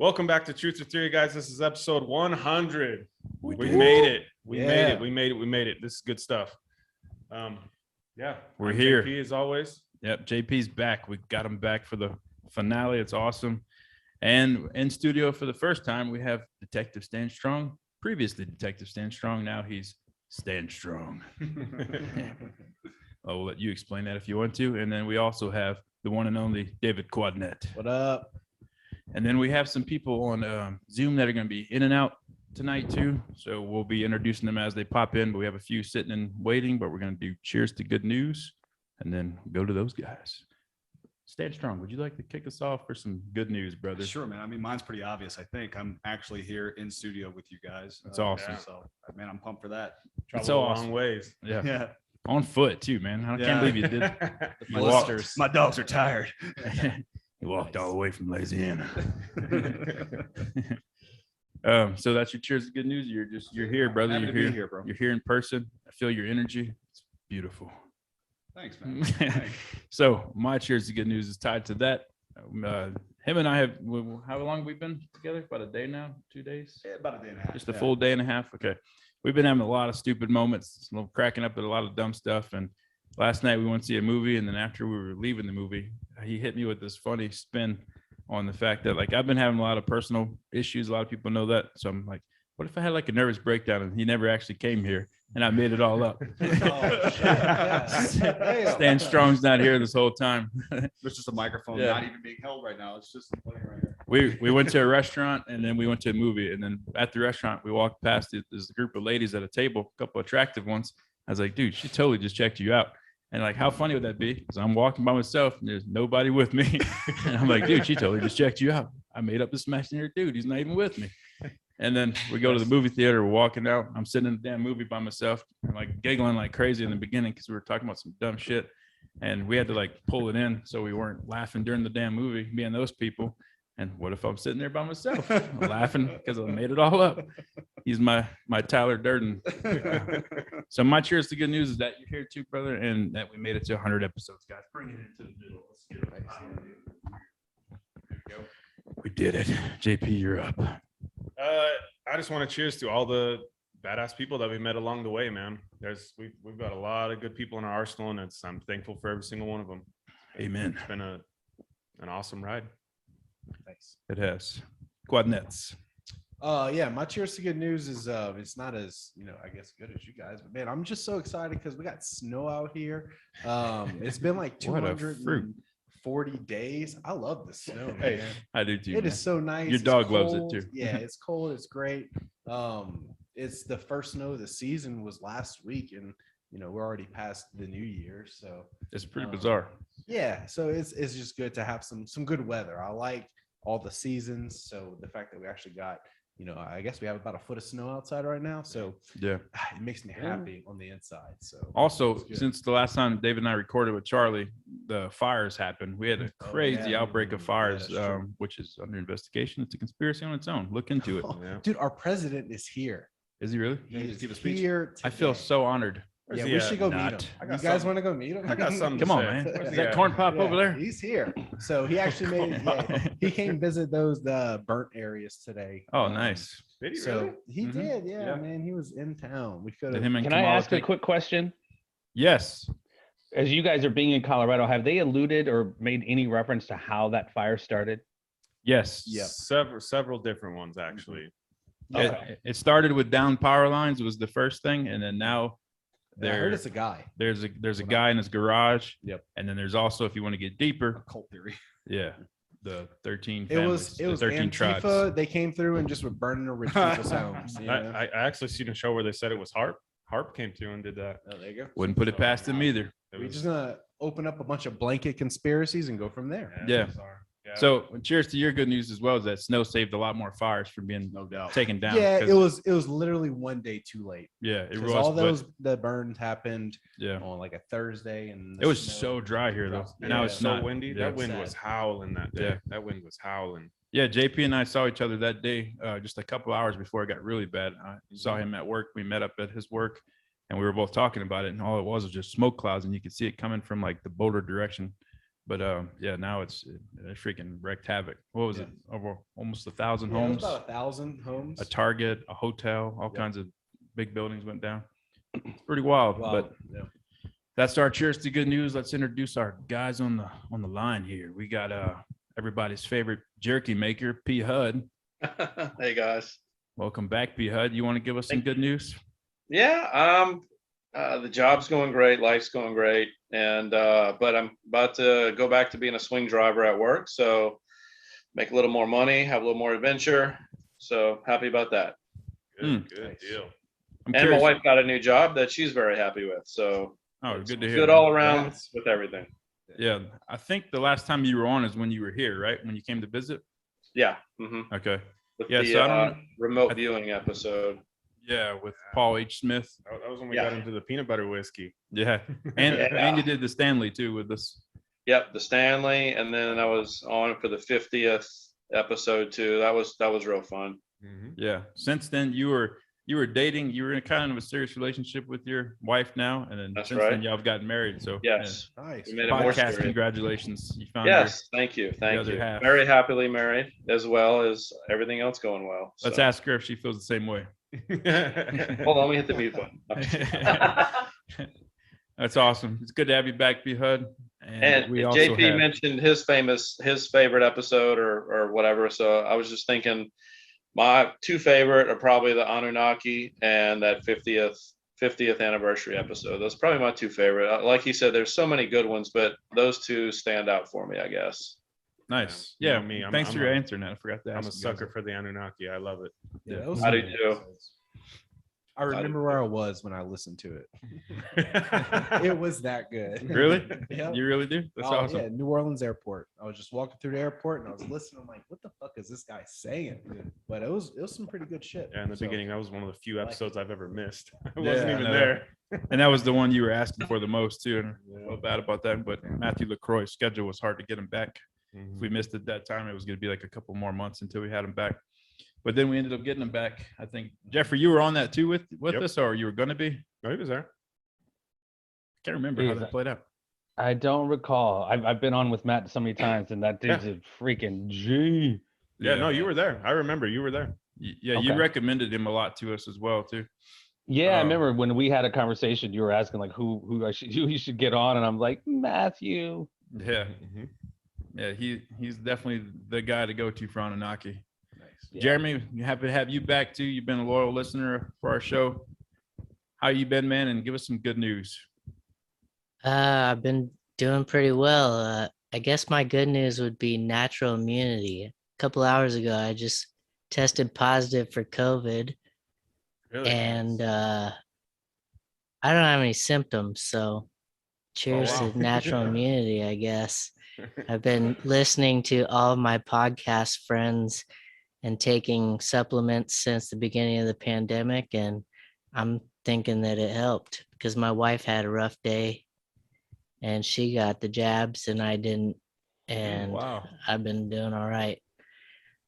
Welcome back to Truth or Theory, guys. This is episode 100. We made it. We made it. This is good stuff. Yeah, we're here. JP as always. Yep, JP's back. We got him back for the finale. It's awesome. And in studio for the first time, we have Detective Stan Strong. Previously Detective Stan Strong. Now he's Stan Strong. I'll let you explain that if you want to. And then we also have the one and only David Quadnet. What up? And then we have some people on Zoom that are going to be in and out tonight too. So we'll be introducing them as they pop in, but we have a few sitting and waiting, but we're going to do cheers to good news and then go to those guys. Stan Strong, would you like to kick us off for some good news, brother? Sure, man. I mean, mine's pretty obvious. I think I'm actually here in studio with you guys. That's awesome. Yeah. So, man, I'm pumped for that. Travel a long ways. Yeah. On foot too, man. I can't believe you did. My dogs are tired. You walked all the way from Louisiana. So that's your cheers to good news. You're here, brother. Happy You're to be here. here, bro. You're here in person. I feel your energy. It's beautiful. Thanks, man. Thanks. So my cheers to good news is tied to that. Him and I have, how long have we been together? About a day now? 2 days? Yeah, about a day and a half. Just a full day and a half. Okay. We've been having a lot of stupid moments, cracking up at a lot of dumb stuff. And last night we went to see a movie, and then after we were leaving the movie, he hit me with this funny spin on the fact that I've been having a lot of personal issues. A lot of people know that. So I'm like, what if I had a nervous breakdown and he never actually came here and I made it all up? Stan Strong's not here this whole time. There's just a microphone not even being held right now. It's just playing right here. We went to a restaurant and then we went to a movie, and then at the restaurant we walked past this group of ladies at a table, a couple attractive ones. I was like, dude, she totally just checked you out. And how funny would that be? Because I'm walking by myself and there's nobody with me. And I'm like, dude, she totally just checked you out. I made up this imaginary dude. He's not even with me. And then we go to the movie theater. We're walking out. I'm sitting in the damn movie by myself. I'm giggling like crazy in the beginning because we were talking about some dumb shit. And we had to pull it in so we weren't laughing during the damn movie, being those people. And what if I'm sitting there by myself? I'm laughing because I made it all up. He's my Tyler Durden. So my cheers to good news is that you're here too, brother, and that we made it to 100 episodes, guys. Bring it into the middle. Let's get it right. There we go. We did it. JP, you're up. I just want to cheers to all the badass people that we met along the way, man. We've got a lot of good people in our arsenal, and I'm thankful for every single one of them. Amen. It's been an awesome ride. Thanks. It has. Quadnets. Yeah, my cheers to good news is it's not as I guess good as you guys, but man, I'm just so excited because we got snow out here. It's been like 240 days. I love the snow, man. Hey, I do too. It is so nice. Your dog loves it too. Yeah, it's cold. It's great. It's the first snow of the season was last week, and we're already past the new year, so it's pretty bizarre. Yeah, so it's just good to have some good weather. I like all the seasons, so the fact that we actually got I guess we have about a foot of snow outside right now, so yeah, it makes me happy on the inside. So also, since the last time David and I recorded with Charlie, the fires happened. We had a crazy outbreak of fires, which is under investigation. It's a conspiracy on its own. Look into it. Dude, our president is here. Is he really? He's here today. I feel so honored. Yeah, we should go meet him. You guys want to go meet him? I got something. Come on, man. Is that corn pop over there? He's here. So he actually he came visit the burnt areas today. Oh, nice. Did he so really? He did, yeah, man. He was in town. We could have. Can I ask a quick question? Yes. As you guys are being in Colorado, have they alluded or made any reference to how that fire started? Yes. Yeah. Several different ones actually. It started with down power lines was the first thing, and then now I heard it's a guy. There's a guy in his garage. Yep. And then there's also, if you want to get deeper, Cult theory. yeah, the 13 It families, was the 13 Antifa. tribes. They came through and just were burning the rich people's homes. I actually seen a show where they said it was Harp. Harp came through and did that. Oh, there you go. Wouldn't put it past them either. We're just gonna open up a bunch of blanket conspiracies and go from there. Yeah. Bizarre. Yeah. So cheers to your good news as well, is that snow saved a lot more fires from being taken down. Yeah, it was literally one day too late. Yeah, it was. All the burns happened on like a Thursday, and it was so dry here though. And now it it's was so not windy. Yeah. That wind was howling that day. That wind was howling. Yeah, JP and I saw each other that day, just a couple hours before it got really bad. I saw him at work. We met up at his work, and we were both talking about it. And all it was just smoke clouds, and you could see it coming from the Boulder direction. But yeah, now it's freaking wreaked havoc. What was it? Over almost 1,000 Yeah, it was homes, about 1,000 homes. a Target, a hotel, all Yep. kinds of big buildings went down. It's pretty wild. Wow. But Yeah. that's our cheers to good news. Let's introduce our guys on the line here. We got everybody's favorite jerky maker, p-hud. Hey guys. Welcome back, p-hud. You want to give us some good news? Yeah, the job's going great, life's going great, and but I'm about to go back to being a swing driver at work, so make a little more money, have a little more adventure. So happy about that. Good Nice. deal. I'm And curious. my wife got a new job that she's very happy with. So Oh, good to hear. good man. all around Congrats. with everything. Yeah, I think the last time you were on is when you were here, right? When you came to visit. Yeah. Okay. With Yeah, the so I don't- remote I- viewing episode. Yeah, with Paul H. Smith. That was when we Yeah. got into the peanut butter whiskey. Yeah, and Yeah. and you did the Stanley too with us. Yep, the Stanley, and then I was on for the 50th episode too. That was real fun. Mhm. Yeah. Since then, you were dating. You were in kind of a serious relationship with your wife now, and then That's since right. then y'all have gotten married. So Yes. Nice. We made yeah. it more Podcast. serious. Congratulations. You found Yes, thank you. Thank other you. half. Very happily married, as well as everything else going well. Let's So, ask her if she feels the same way. hold on, let me hit the mute button. That's awesome. It's good to have you back, p-hud. And we also JP have, mentioned his favorite episode or whatever. So I was just thinking my two favorite are probably the Anunnaki and that 50th anniversary episode. That's probably my two favorite. Like he said, there's so many good ones, but those two stand out for me, I guess. nice. You Yeah, know me, thanks I'm for your a- answer, Nat. I forgot to ask. I'm a you guys. sucker for the Anunnaki. I love it. Yeah, that was I do some good too. episodes. I remember where I was when I listened to it. It was that good. Really? Yep. You really do? That's Oh, awesome. yeah, New Orleans airport. I was just walking through the airport and I was listening. I'm like, what the fuck is this guy saying? But it was some pretty good shit. Yeah, in the So, beginning, that was one of the few I like episodes I've ever missed. I Yeah, wasn't I even know there. And that was the one you were asking for the most too. And I felt bad about that. But Matthew LaCroix's schedule was hard to get him back. If we missed it that time, it was going to be like a couple more months until we had him back. But then we ended up getting him back. I think Jeffrey, you were on that too with Yep. us, or you were going to be? No, he was there. Can't remember how Jeez, that played out. I don't recall. I've been on with Matt so many times, and that dude's a freaking G. Yeah, no, you were there. I remember you were there. Yeah, you Okay. recommended him a lot to us as well too. Yeah, I Um, remember when we had a conversation. You were asking like who you should get on, and I'm like Matthew. Yeah, Mhm. yeah, he's definitely the guy to go to for Anunnaki. nice. Yeah. Jeremy, happy to have you back too. You've been a loyal listener for our show. How you been, man? And give us some good news. I've been doing pretty well. I guess my good news would be natural immunity. A couple hours ago, I just tested positive for COVID, Really? and I don't have any symptoms. So, cheers wow. to natural immunity, I guess. I've been listening to all of my podcast friends and taking supplements since the beginning of the pandemic, and I'm thinking that it helped because my wife had a rough day and she got the jabs and I didn't, and Wow. I've been doing all right.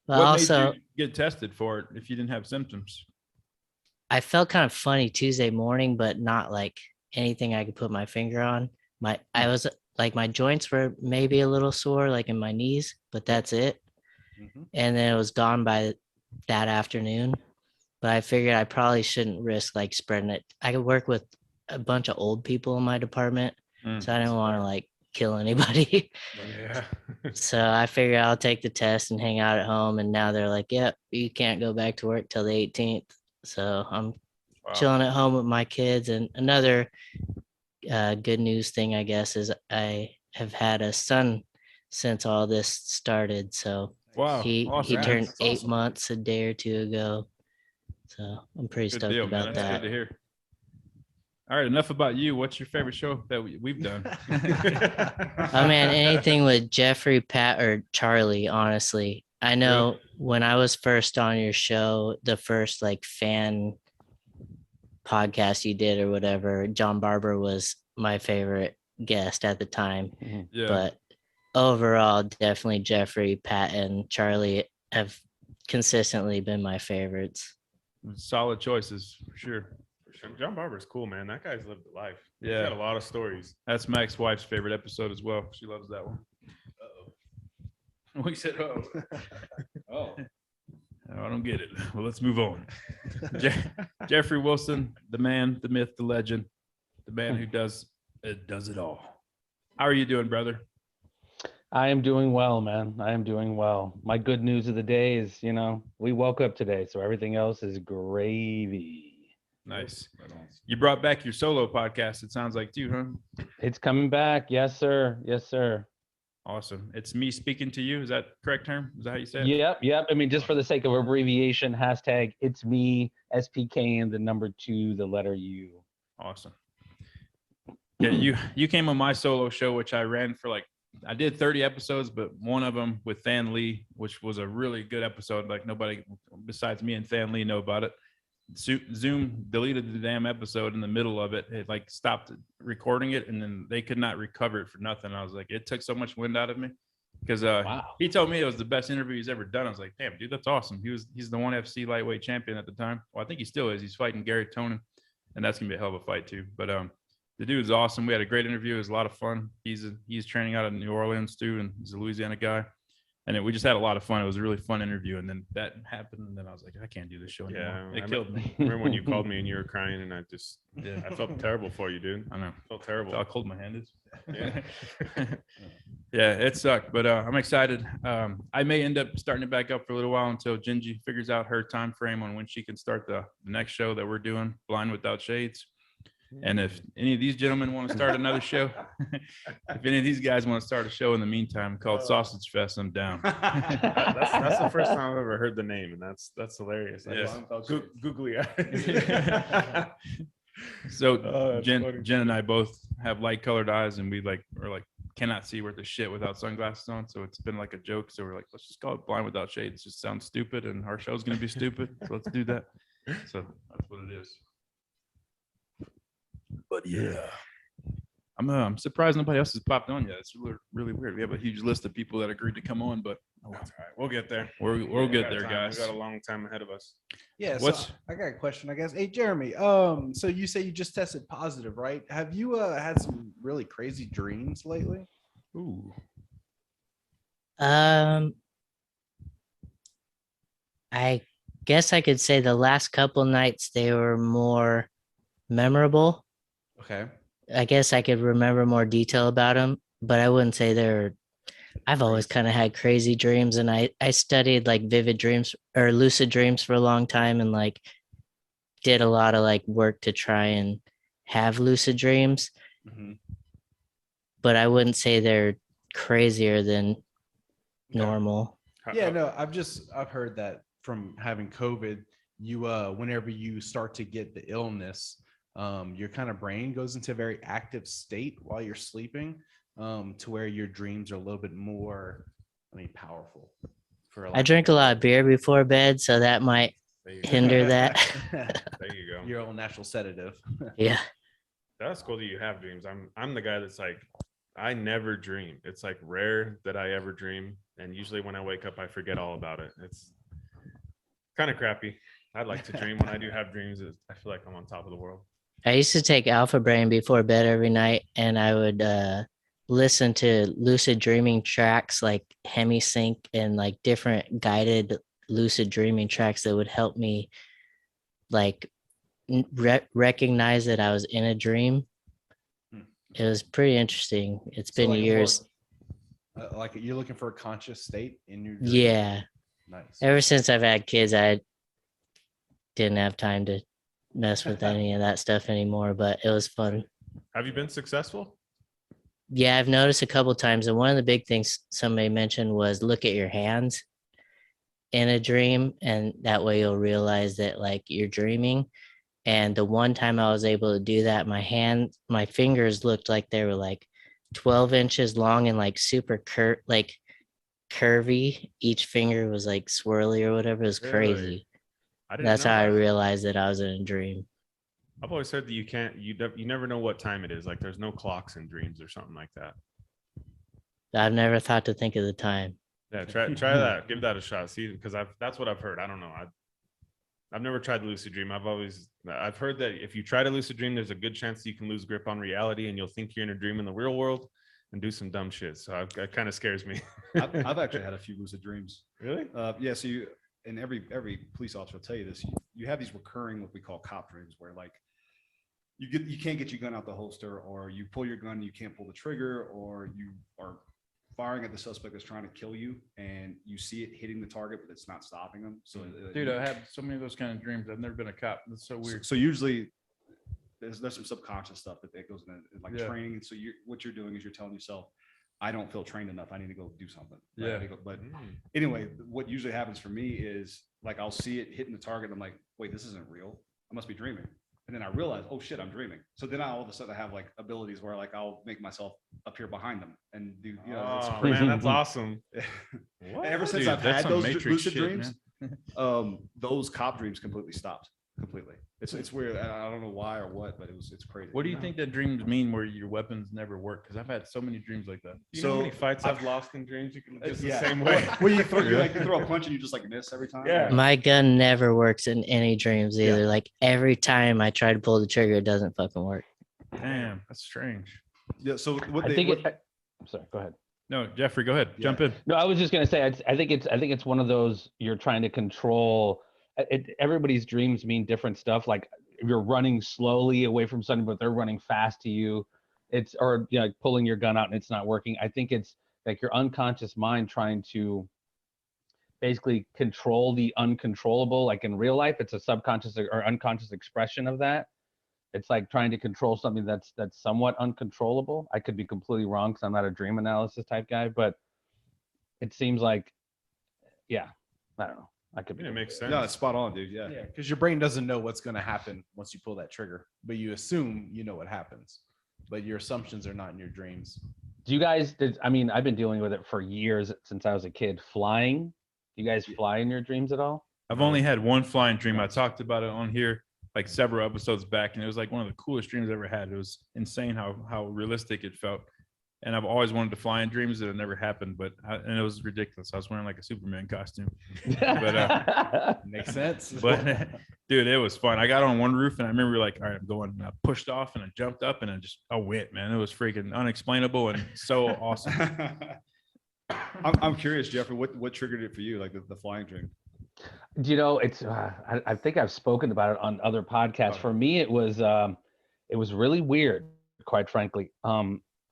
But What also, made you get tested for it if you didn't have symptoms? I felt kind of funny Tuesday morning, but not like anything I could put my finger on. I was like, my joints were maybe a little sore, like in my knees, but that's it. Mhm. And then it was gone by that afternoon. But I figured I probably shouldn't risk like spreading it. I could work with a bunch of old people in my department, so I didn't want to like kill anybody. Yeah. So I figured I'll take the test and hang out at home. And now they're like, yep, you can't go back to work till the 18th. So I'm Wow. chilling at home with my kids. And another good news thing, I guess, is I have had a son since all this started. So Wow. he awesome, man. turned That's 8 awesome. months a day or two ago. So I'm pretty Good stoked deal, man. about That's that. good to hear. All right, enough about you. What's your favorite show that we've done? Oh man, anything with Jeffrey, Pat, or Charlie, honestly. I know when I was first on your show, the first like fan podcast you did or whatever, John Barber was my favorite guest at the time. Yeah. But overall, definitely Jeffrey, Pat, and Charlie have consistently been my favorites. Solid choices for sure. John Barber's cool, man. That guy's lived a life. Yeah. He's got a lot of stories. That's my ex-wife's favorite episode as well. She loves that one. We said, oh, I don't get it. Well, let's move on. Jeffrey Wilson, the man, the myth, the legend, the man who does it all. How are you doing, brother? I am doing well, man. I am doing well. My good news of the day is, we woke up today, so everything else is gravy. Nice. You brought back your solo podcast, it sounds like, too, huh? It's coming back. Yes, sir. Yes, sir. Awesome. It's me speaking to you. Is that correct term? Is that how you say it? Yep. I mean, just for the sake of abbreviation, hashtag it's me, SPK, and the number 2, the letter U. Awesome. Yeah, you came on my solo show, which I ran for I did 30 episodes, but one of them with Than Lee, which was a really good episode. Like nobody besides me and Than Lee know about it. Zoom deleted the damn episode in the middle of it. It stopped recording it, and then they could not recover it for nothing. I was like, it took so much wind out of me because he told me it was the best interview he's ever done. I was like, damn, dude, that's awesome. He's the ONE FC lightweight champion at the time. Well, I think he still is. He's fighting Gary Tonin, and that's gonna be a hell of a fight too. But the dude is awesome. We had a great interview. It was a lot of fun. He's training out of New Orleans too, and he's a Louisiana guy. And we just had a lot of fun. It was a really fun interview. And then that happened. And then I was like, I can't do this show anymore. It killed me. Remember when you called me and you were crying, and I felt terrible for you, dude. I know. I felt terrible. How cold my hand is. Yeah. Yeah, it sucked. But I'm excited. I may end up starting it back up for a little while until Gingy figures out her time frame on when she can start the next show that we're doing, Blind Without Shades. And if any of these gentlemen want to start another show, if any of these guys want to start a show in the meantime called Sausage Fest, I'm down. That's the first time I've ever heard the name, and that's hilarious. Googly eyes. So Jen and I both have light colored eyes, and we're cannot see worth a shit without sunglasses on. So it's been like a joke. So we're like, let's just call it Blind Without Shades. It just sounds stupid, and our show's gonna be stupid. So let's do that. So that's what it is. But yeah, I'm surprised nobody else has popped on yet. It's really, really weird. We have a huge list of people that agreed to come on, but That's all right. We'll get there. We'll get there, guys. We got a long time ahead of us. Yeah. So I got a question, I guess. Hey, Jeremy. So you say you just tested positive, right? Have you had some really crazy dreams lately? Ooh. I guess I could say the last couple nights they were more memorable. Okay. I guess I could remember more detail about them, but I wouldn't say they're. I've always kind of had crazy dreams, and I studied vivid dreams or lucid dreams for a long time, and did a lot of work to try and have lucid dreams. Mm-hmm. But I wouldn't say they're crazier than normal. Yeah, no, I've heard that from having COVID, you whenever you start to get the illness, your kind of brain goes into a very active state while you're sleeping, to where your dreams are a little bit more, powerful. I drink a lot of beer before bed, so that might hinder that. There you go. Your own natural sedative. Yeah. That's cool that you have dreams. I'm the guy that's I never dream. It's rare that I ever dream, and usually when I wake up, I forget all about it. It's kind of crappy. I'd like to dream. When I do have dreams, I feel like I'm on top of the world. I used to take Alpha Brain before bed every night, and I would listen to lucid dreaming tracks like Hemisync and different guided lucid dreaming tracks that would help me recognize that I was in a dream. It was pretty interesting. It's been years. You're looking for a conscious state in your dream? Yeah. Nice. Ever since I've had kids, I didn't have time to mess with any of that stuff anymore, but it was fun. Have you been successful? Yeah, I've noticed a couple times, and one of the big things somebody mentioned was look at your hands in a dream, and that way you'll realize that you're dreaming. And the one time I was able to do that, my fingers looked like they were 12 inches long and super curvy. Each finger was swirly or whatever. It was crazy. That's how I realized that I was in a dream. I've always heard that you never know what time it is. There's no clocks in dreams or something like that. I've never thought to think of the time. Yeah, try that. Give that a shot. See, because that's what I've heard. I don't know. I've never tried lucid dream. I've heard that if you try to lucid dream, there's a good chance you can lose grip on reality and you'll think you're in a dream in the real world. and do some dumb shit. So it kind of scares me. I've actually had a few lucid dreams. Really? Yeah. So and every police officer will tell you this. You have these recurring what we call cop dreams, where like you can't get your gun out the holster, or you pull your gun and you can't pull the trigger, or you are firing at the suspect that's trying to kill you, and you see it hitting the target, but it's not stopping them. So, Dude, I have so many of those kind of dreams. I've never been a cop. That's so weird. So usually there's some subconscious stuff that goes in like Yeah. training. And so what you're doing is you're telling yourself, I don't feel trained enough. I need to go do something. Right? Yeah. I need to go- But anyway, what usually happens for me is like I'll see it hitting the target. And I'm like, wait, this isn't real. I must be dreaming. And then I realize, oh shit, I'm dreaming. So then all of a sudden I have like abilities where like I'll make myself appear behind them and do, you know, it's Oh, crazy. man, that's awesome. Ever since Dude, I've that's had some those Matrix lucid shit, dreams, those cop dreams completely stopped. Completely. It's weird. I don't know why or what, but it's crazy. What do you think that dreams mean where your weapons never work? Because I've had so many dreams like that. You know how So, many fights I've lost in dreams? You can just Yeah. the same way. Where you throw a punch and you just like miss every time. Yeah. My gun never works in any dreams either. Like every time I try to pull the trigger, it doesn't fucking work. Damn, that's strange. Yeah. So what I they think what, I'm sorry, go ahead. No, Jeffrey, go ahead. Yeah. Jump in. No, I was just gonna say, I think it's one of those you're trying to control. Everybody's dreams mean different stuff. Like if you're running slowly away from something, but they're running fast to you. It's or you know, like pulling your gun out and it's not working. I think it's like your unconscious mind trying to basically control the uncontrollable. Like in real life, it's a subconscious or unconscious expression of that. It's like trying to control something that's somewhat uncontrollable. I could be completely wrong because I'm not a dream analysis type guy, but it seems like, yeah, I don't know. I could be. It makes sense. no, it's spot on, dude. Yeah. Yeah, because your brain doesn't know what's going to happen once you pull that trigger, but you assume you know what happens, but your assumptions are not in your dreams. Do you guys? I mean, I've been dealing with it for years since I was a kid. Flying. Do you guys fly in your dreams at all? I've only had one flying dream. I talked about it on here like several episodes back, and it was like one of the coolest dreams I ever had. It was insane how realistic it felt. And I've always wanted to fly in dreams. It never happened, and it was ridiculous. I was wearing like a Superman costume. Makes sense. But dude, it was fun. I got on one roof and I remember like, all right, I'm going. And I pushed off and I jumped up and I went, man. It was freaking unexplainable and so awesome. I'm curious, Jeffrey, what triggered it for you, like the flying dream? You know, it's I think I've spoken about it on other podcasts. For me, it was really weird, quite frankly.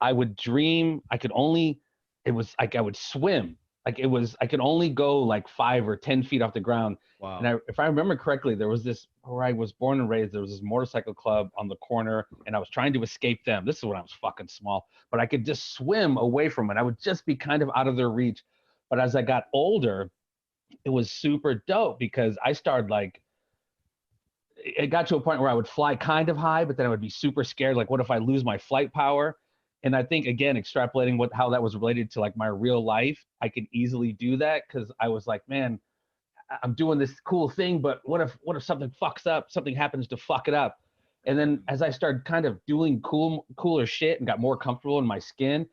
I would dream I could only, it was like I would swim. Like I could only go like 5 or 10 feet off the ground. Wow. And if I remember correctly, there was this, where I was born and raised, there was this motorcycle club on the corner and I was trying to escape them. This is when I was fucking small, but I could just swim away from it. I would just be kind of out of their reach. But as I got older, it was super dope because I started like, it got to a point where I would fly kind of high, but then I would be super scared. Like, what if I lose my flight power? And I think, again, extrapolating how that was related to like my real life, I could easily do that because I was like, man, I'm doing this cool thing, but what if something fucks up, something happens to fuck it up? And then as I started kind of doing cooler shit and got more comfortable in my skin,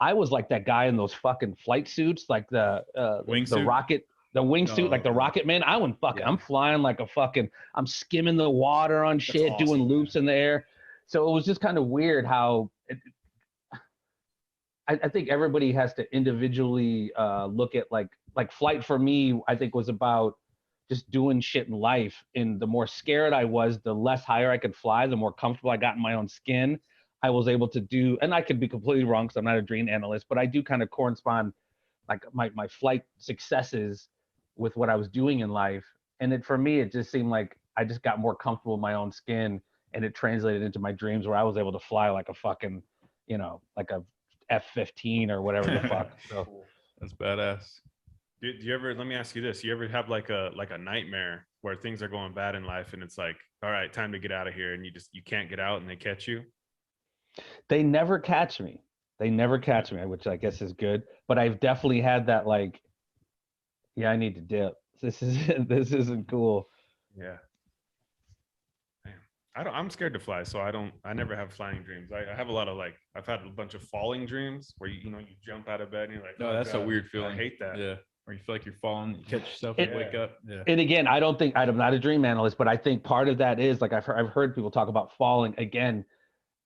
I was like that guy in those fucking flight suits, like the rocket, the wingsuit, like the Rocket Man. I wouldn't fucking, I'm flying like a fucking, I'm skimming the water on shit, awesome, doing loops in the air. So it was just kind of weird how I think everybody has to individually look at like flight for me, I think was about just doing shit in life. And the more scared I was, the less higher I could fly, the more comfortable I got in my own skin. I was able to do, and I could be completely wrong because I'm not a dream analyst, but I do kind of correspond like my flight successes with what I was doing in life. And for me, it just seemed like I just got more comfortable in my own skin, and it translated into my dreams where I was able to fly like a fucking, like a F-15 or whatever the fuck. So That's badass. Do you ever, let me ask you this, you ever have like a nightmare where things are going bad in life and it's like, all right, time to get out of here, and you can't get out and they catch you? they never catch me. Which I guess is good. But I've definitely had that like, yeah, I need to dip. This isn't cool. Yeah. Damn. I'm scared to fly, so I never have flying dreams. I have a lot of like, I've had a bunch of falling dreams where you jump out of bed and you're like, No, oh, that's a God, weird feeling. I hate that. Yeah. Or you feel like you're falling, you catch yourself It- and wake up. Yeah. And again, I'm not a dream analyst, but I think part of that is like I've heard people talk about falling. Again,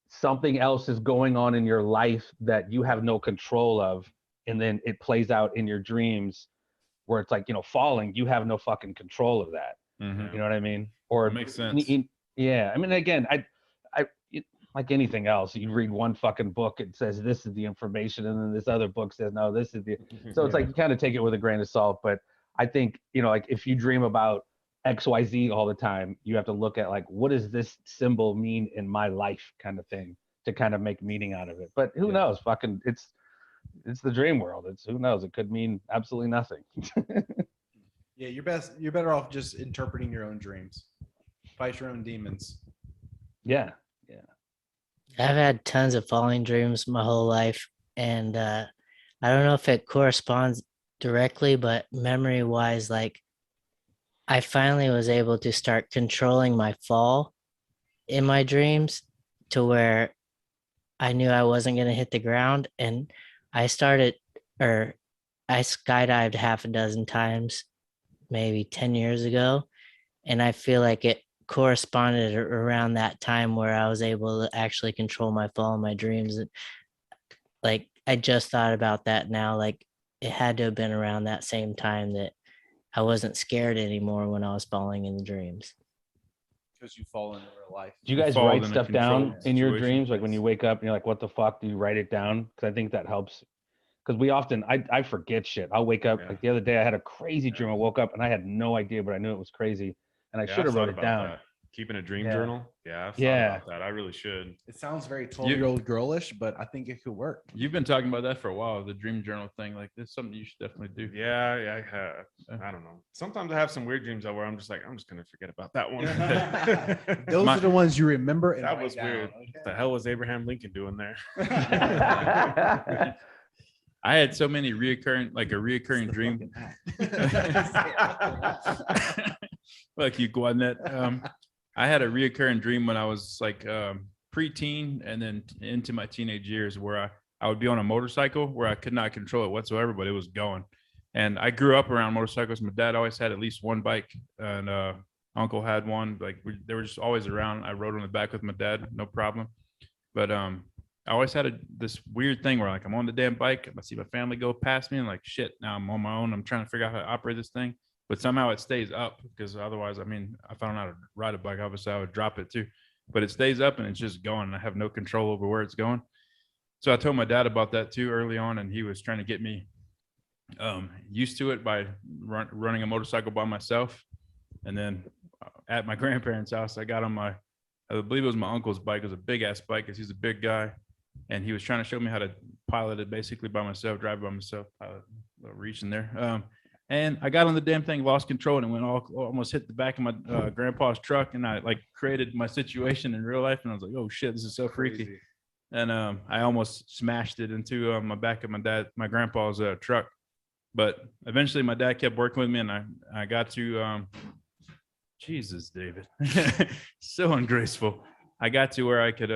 something else is going on in your life that you have no control of, and then it plays out in your dreams where it's like, falling, you have no fucking control of that. Mhm. You know what I mean? Or That makes sense. Yeah. I mean, again, like anything else, you read one fucking book, it says this is the information, and then this other book says no, this is the. So it's like you kind of take it with a grain of salt. But I think like if you dream about XYZ all the time, you have to look at like, what does this symbol mean in my life, kind of thing, to kind of make meaning out of it. But who knows? Fucking, it's the dream world. It's who knows? It could mean absolutely nothing. Yeah, you're better off just interpreting your own dreams. Fight your own demons. Yeah. I've had tons of falling dreams my whole life, and I don't know if it corresponds directly, but memory wise, like I finally was able to start controlling my fall in my dreams to where I knew I wasn't going to hit the ground, and I skydived half a dozen times, maybe 10 years ago, and I feel like it corresponded around that time where I was able to actually control my fall in my dreams. Like I just thought about that now, like it had to have been around that same time that I wasn't scared anymore when I was falling in the dreams. Because you fall in real life. Do you guys fall write in a stuff down controlled in your situation? dreams? Like when you wake up and you're like, what the fuck? Do you write it down? Because I think that helps. Because we often, I forget shit. I'll wake up, like the other day I had a crazy dream. I woke up and I had no idea, but I knew it was crazy. And I should have wrote it down. That. Keeping a dream Yeah. journal. Yeah, I've thought about that. I really should. It sounds very 12-year-old girlish, but I think it could work. You've been talking about that for a while, the dream journal thing. Like, this is something you should definitely do. Yeah, I have. I don't know. Sometimes I have some weird dreams where I'm just like, I'm just gonna forget about that one. Those are the ones you remember. And that write was down. weird. Okay. What the hell was Abraham Lincoln doing there? I had so many reoccurring dream. Like you, Quadnet. I had a reoccurring dream when I was like preteen and then into my teenage years where I would be on a motorcycle where I could not control it whatsoever, but it was going. And I grew up around motorcycles. My dad always had at least one bike, and uncle had one. Like they were just always around. I rode on the back with my dad, no problem. But I always had this weird thing where like I'm on the damn bike, I see my family go past me, and like shit, now I'm on my own. I'm trying to figure out how to operate this thing. But somehow it stays up, because otherwise, I mean, if I don't know how to ride a bike, obviously I would drop it too. But it stays up and it's just going, and I have no control over where it's going. So I told my dad about that too early on, and he was trying to get me used to it by running a motorcycle by myself. And then at my grandparents' house, I got on I believe it was my uncle's bike. It was a big ass bike because he's a big guy. And he was trying to show me how to pilot it basically by myself, drive by myself, pilot, reaching there. And I got on the damn thing, lost control, and it went almost hit the back of my grandpa's truck. And I like created my situation in real life. And I was like, oh shit, this is so freaky. And I almost smashed it into my back of my grandpa's truck. But eventually my dad kept working with me, and I got to, Jesus, David, so ungraceful. I got to where I could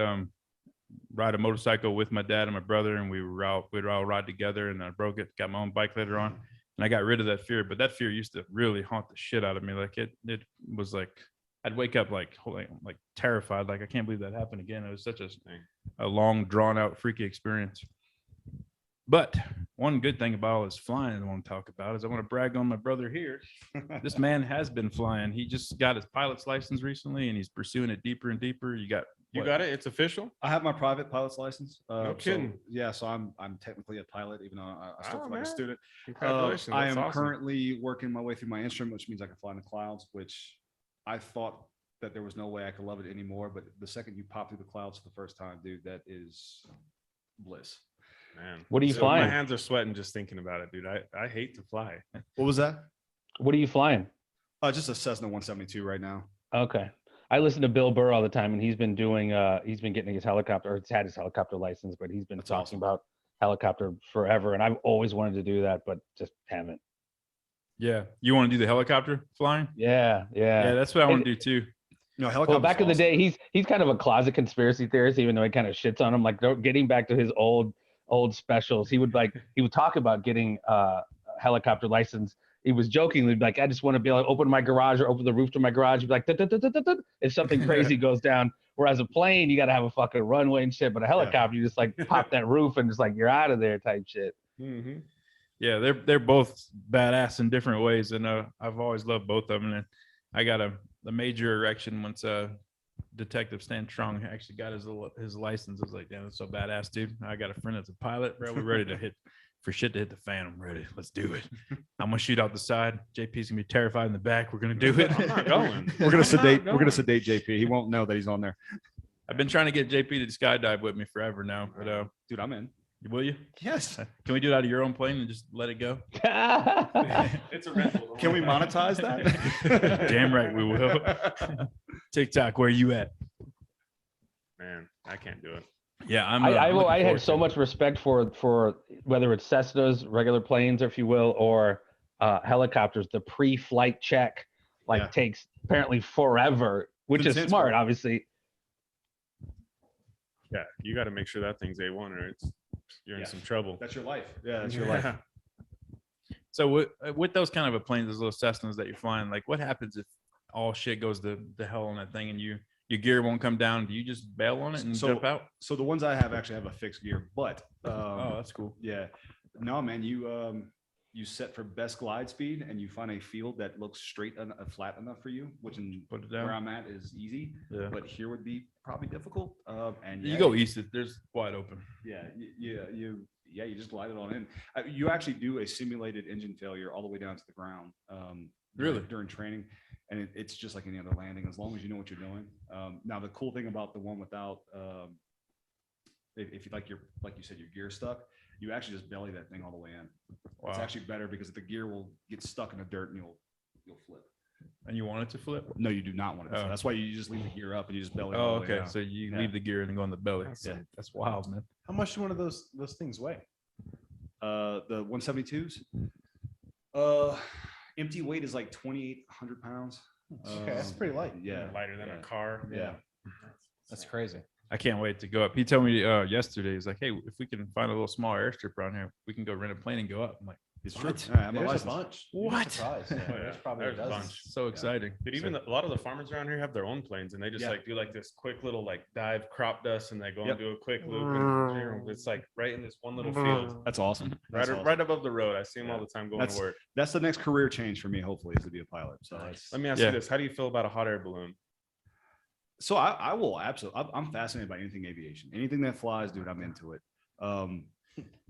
ride a motorcycle with my dad and my brother, and we'd all ride together, and I broke it, got my own bike later on. And I got rid of that fear, but that fear used to really haunt the shit out of me. Like it was like, I'd wake up like terrified. Like, I can't believe that happened again. It was such a long drawn out freaky experience. But one good thing about all this flying I want to talk about is I want to brag on my brother here. This man has been flying. He just got his pilot's license recently, and he's pursuing it deeper and deeper. You got it? It's official? I have my private pilot's license. No kidding. So I'm technically a pilot, even though I still feel like a man. student. Congratulations. I That's am awesome. currently working my way through my instrument, which means I can fly in the clouds, which I thought that there was no way I could love it anymore. But the second you pop through the clouds for the first time, dude, that is bliss. Man, What are you flying? My hands are sweating just thinking about it, dude. I hate to fly. What was that? What are you flying? Just a Cessna 172 right now. Okay. I listen to Bill Burr all the time, and he's been getting his helicopter, or he's had his helicopter license, but he's been That's talking awesome. about helicopter forever. And I've always wanted to do that, but just haven't. Yeah. You want to do the helicopter flying? Yeah. Yeah, that's what I want to do too. No, Well, helicopter. back in the day, he's kind of a closet conspiracy theorist, even though he kind of shits on him. Like, getting back to his old specials, he would talk about getting a helicopter license. He was jokingly like, I just want to be able to open my garage or open the roof to my garage. He'd be like, if something crazy goes down, Whereas a plane, you got to have a fucking runway and shit. But a helicopter, you just like pop that roof and just like you're out of there type shit. Mm-hmm. Yeah, they're both badass in different ways, and I've always loved both of them. And I got a major erection once Detective Stan Strong actually got his license. I was like, damn, that's so badass, dude. I got a friend that's a pilot, bro. We're ready to hit the fan. I'm ready. Let's do it. I'm gonna shoot out the side. JP's gonna be terrified in the back. We're gonna do it. I'm not going. We're gonna sedate JP. He won't know that he's on there. I've been trying to get JP to skydive with me forever now, but Dude, I'm in. will you? Yes. Can we do it out of your own plane and just let it go? It's a rental. Can we monetize that? Damn right we will. TikTok, where you at? Man, I can't do it. Yeah, I had so much respect for whether it's Cessnas, regular planes, if you will, or helicopters. The pre-flight check takes apparently forever, which is smart, obviously. Yeah, you got to make sure that thing's A1 or you're in some trouble. That's your life. Yeah, that's your life. So with those kind of planes, those little Cessnas that you're flying, like what happens if all shit goes to hell on that thing and your gear won't come down? Do you just bail on it and jump out? So the ones I have actually have a fixed gear, but oh, that's cool. Yeah, no, man, you set for best glide speed and you find a field that looks straight and flat enough for you, which Put it down. where I'm at is easy, but here would be probably difficult. And you go east, there's wide open. You just glide it on in. You actually do a simulated engine failure all the way down to the ground. Really? During training. And it's just like any other landing, as long as you know what you're doing. Now, the cool thing about the one without, if you like you said, your gear stuck, you actually just belly that thing all the way in. Wow. It's actually better because the gear will get stuck in the dirt and you'll flip. And you want it to flip? No, you do not want it to. That's why you just leave the gear up and you just belly. Oh, okay. So you leave the gear and go on the belly. That's wild, man. How much do one of those things weigh? The 172s. Empty weight is like 2,800 pounds. Okay, that's pretty light. Yeah, lighter than a car. Yeah, that's crazy. I can't wait to go up. He told me yesterday, he's like, hey, if we can find a little small airstrip around here, we can go rent a plane and go up. I'm like, it's true. There's a bunch. What? There's probably There's a a dozen. bunch. So exciting. But even a lot of the farmers around here have their own planes and they just do like this quick little dive crop dust and they go and do a quick loop and it's like right in this one little field. That's awesome. Right above the road. I see them all the time going to work. That's the next career change for me, hopefully, is to be a pilot. So let me ask you this. How do you feel about a hot air balloon? So I will absolutely, I'm fascinated by anything aviation, anything that flies, dude, I'm into it.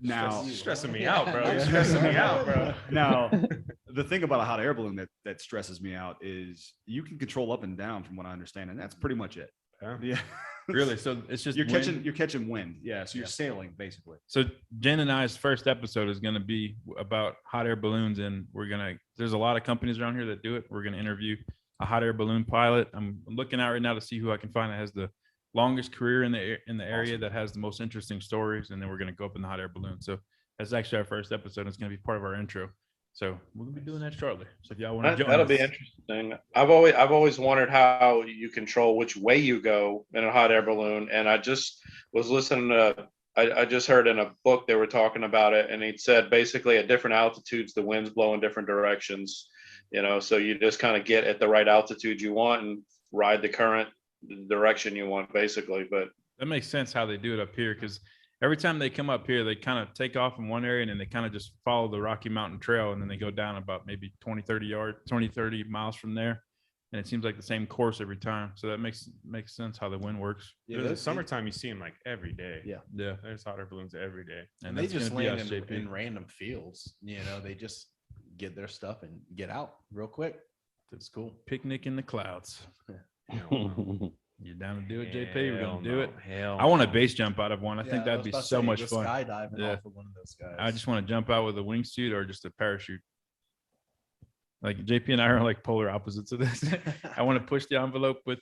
Now you're stressing me out, bro. You're stressing me out, bro. Now, the thing about a hot air balloon that stresses me out is you can control up and down from what I understand. And that's pretty much it. Yeah. Really? So it's just you're catching wind. Yeah. So you're sailing basically. So Jen and I's first episode is going to be about hot air balloons. And there's a lot of companies around here that do it. We're going to interview a hot air balloon pilot. I'm looking out right now to see who I can find that has the longest career in the area, that has the most interesting stories, and then we're going to go up in the hot air balloon. So that's actually our first episode. It's going to be part of our intro. So we're going to be doing that shortly. So if y'all want to join that'll us, be interesting. I've always wondered how you control which way you go in a hot air balloon, and I just was listening to. I just heard in a book they were talking about it, and he said basically at different altitudes the winds blow in different directions. So you just kind of get at the right altitude you want and ride the current direction you want, basically. But that makes sense how they do it up here, because every time they come up here, they kind of take off in one area and then they kind of just follow the Rocky Mountain Trail, and then they go down about maybe 30 miles from there. And it seems like the same course every time. So that makes sense how the wind works. In the summertime, you see them like every day. Yeah. There's hot air balloons every day. And they just land in random fields. They just get their stuff and get out real quick. It's cool. Picnic in the clouds. You're down to do it, JP? We're gonna do it. Hell, I want a base jump out of one. I think that'd be so much fun. Skydiving off of one of those guys. I just want to jump out with a wingsuit or just a parachute. Like JP and I are like polar opposites of this. I want to push the envelope with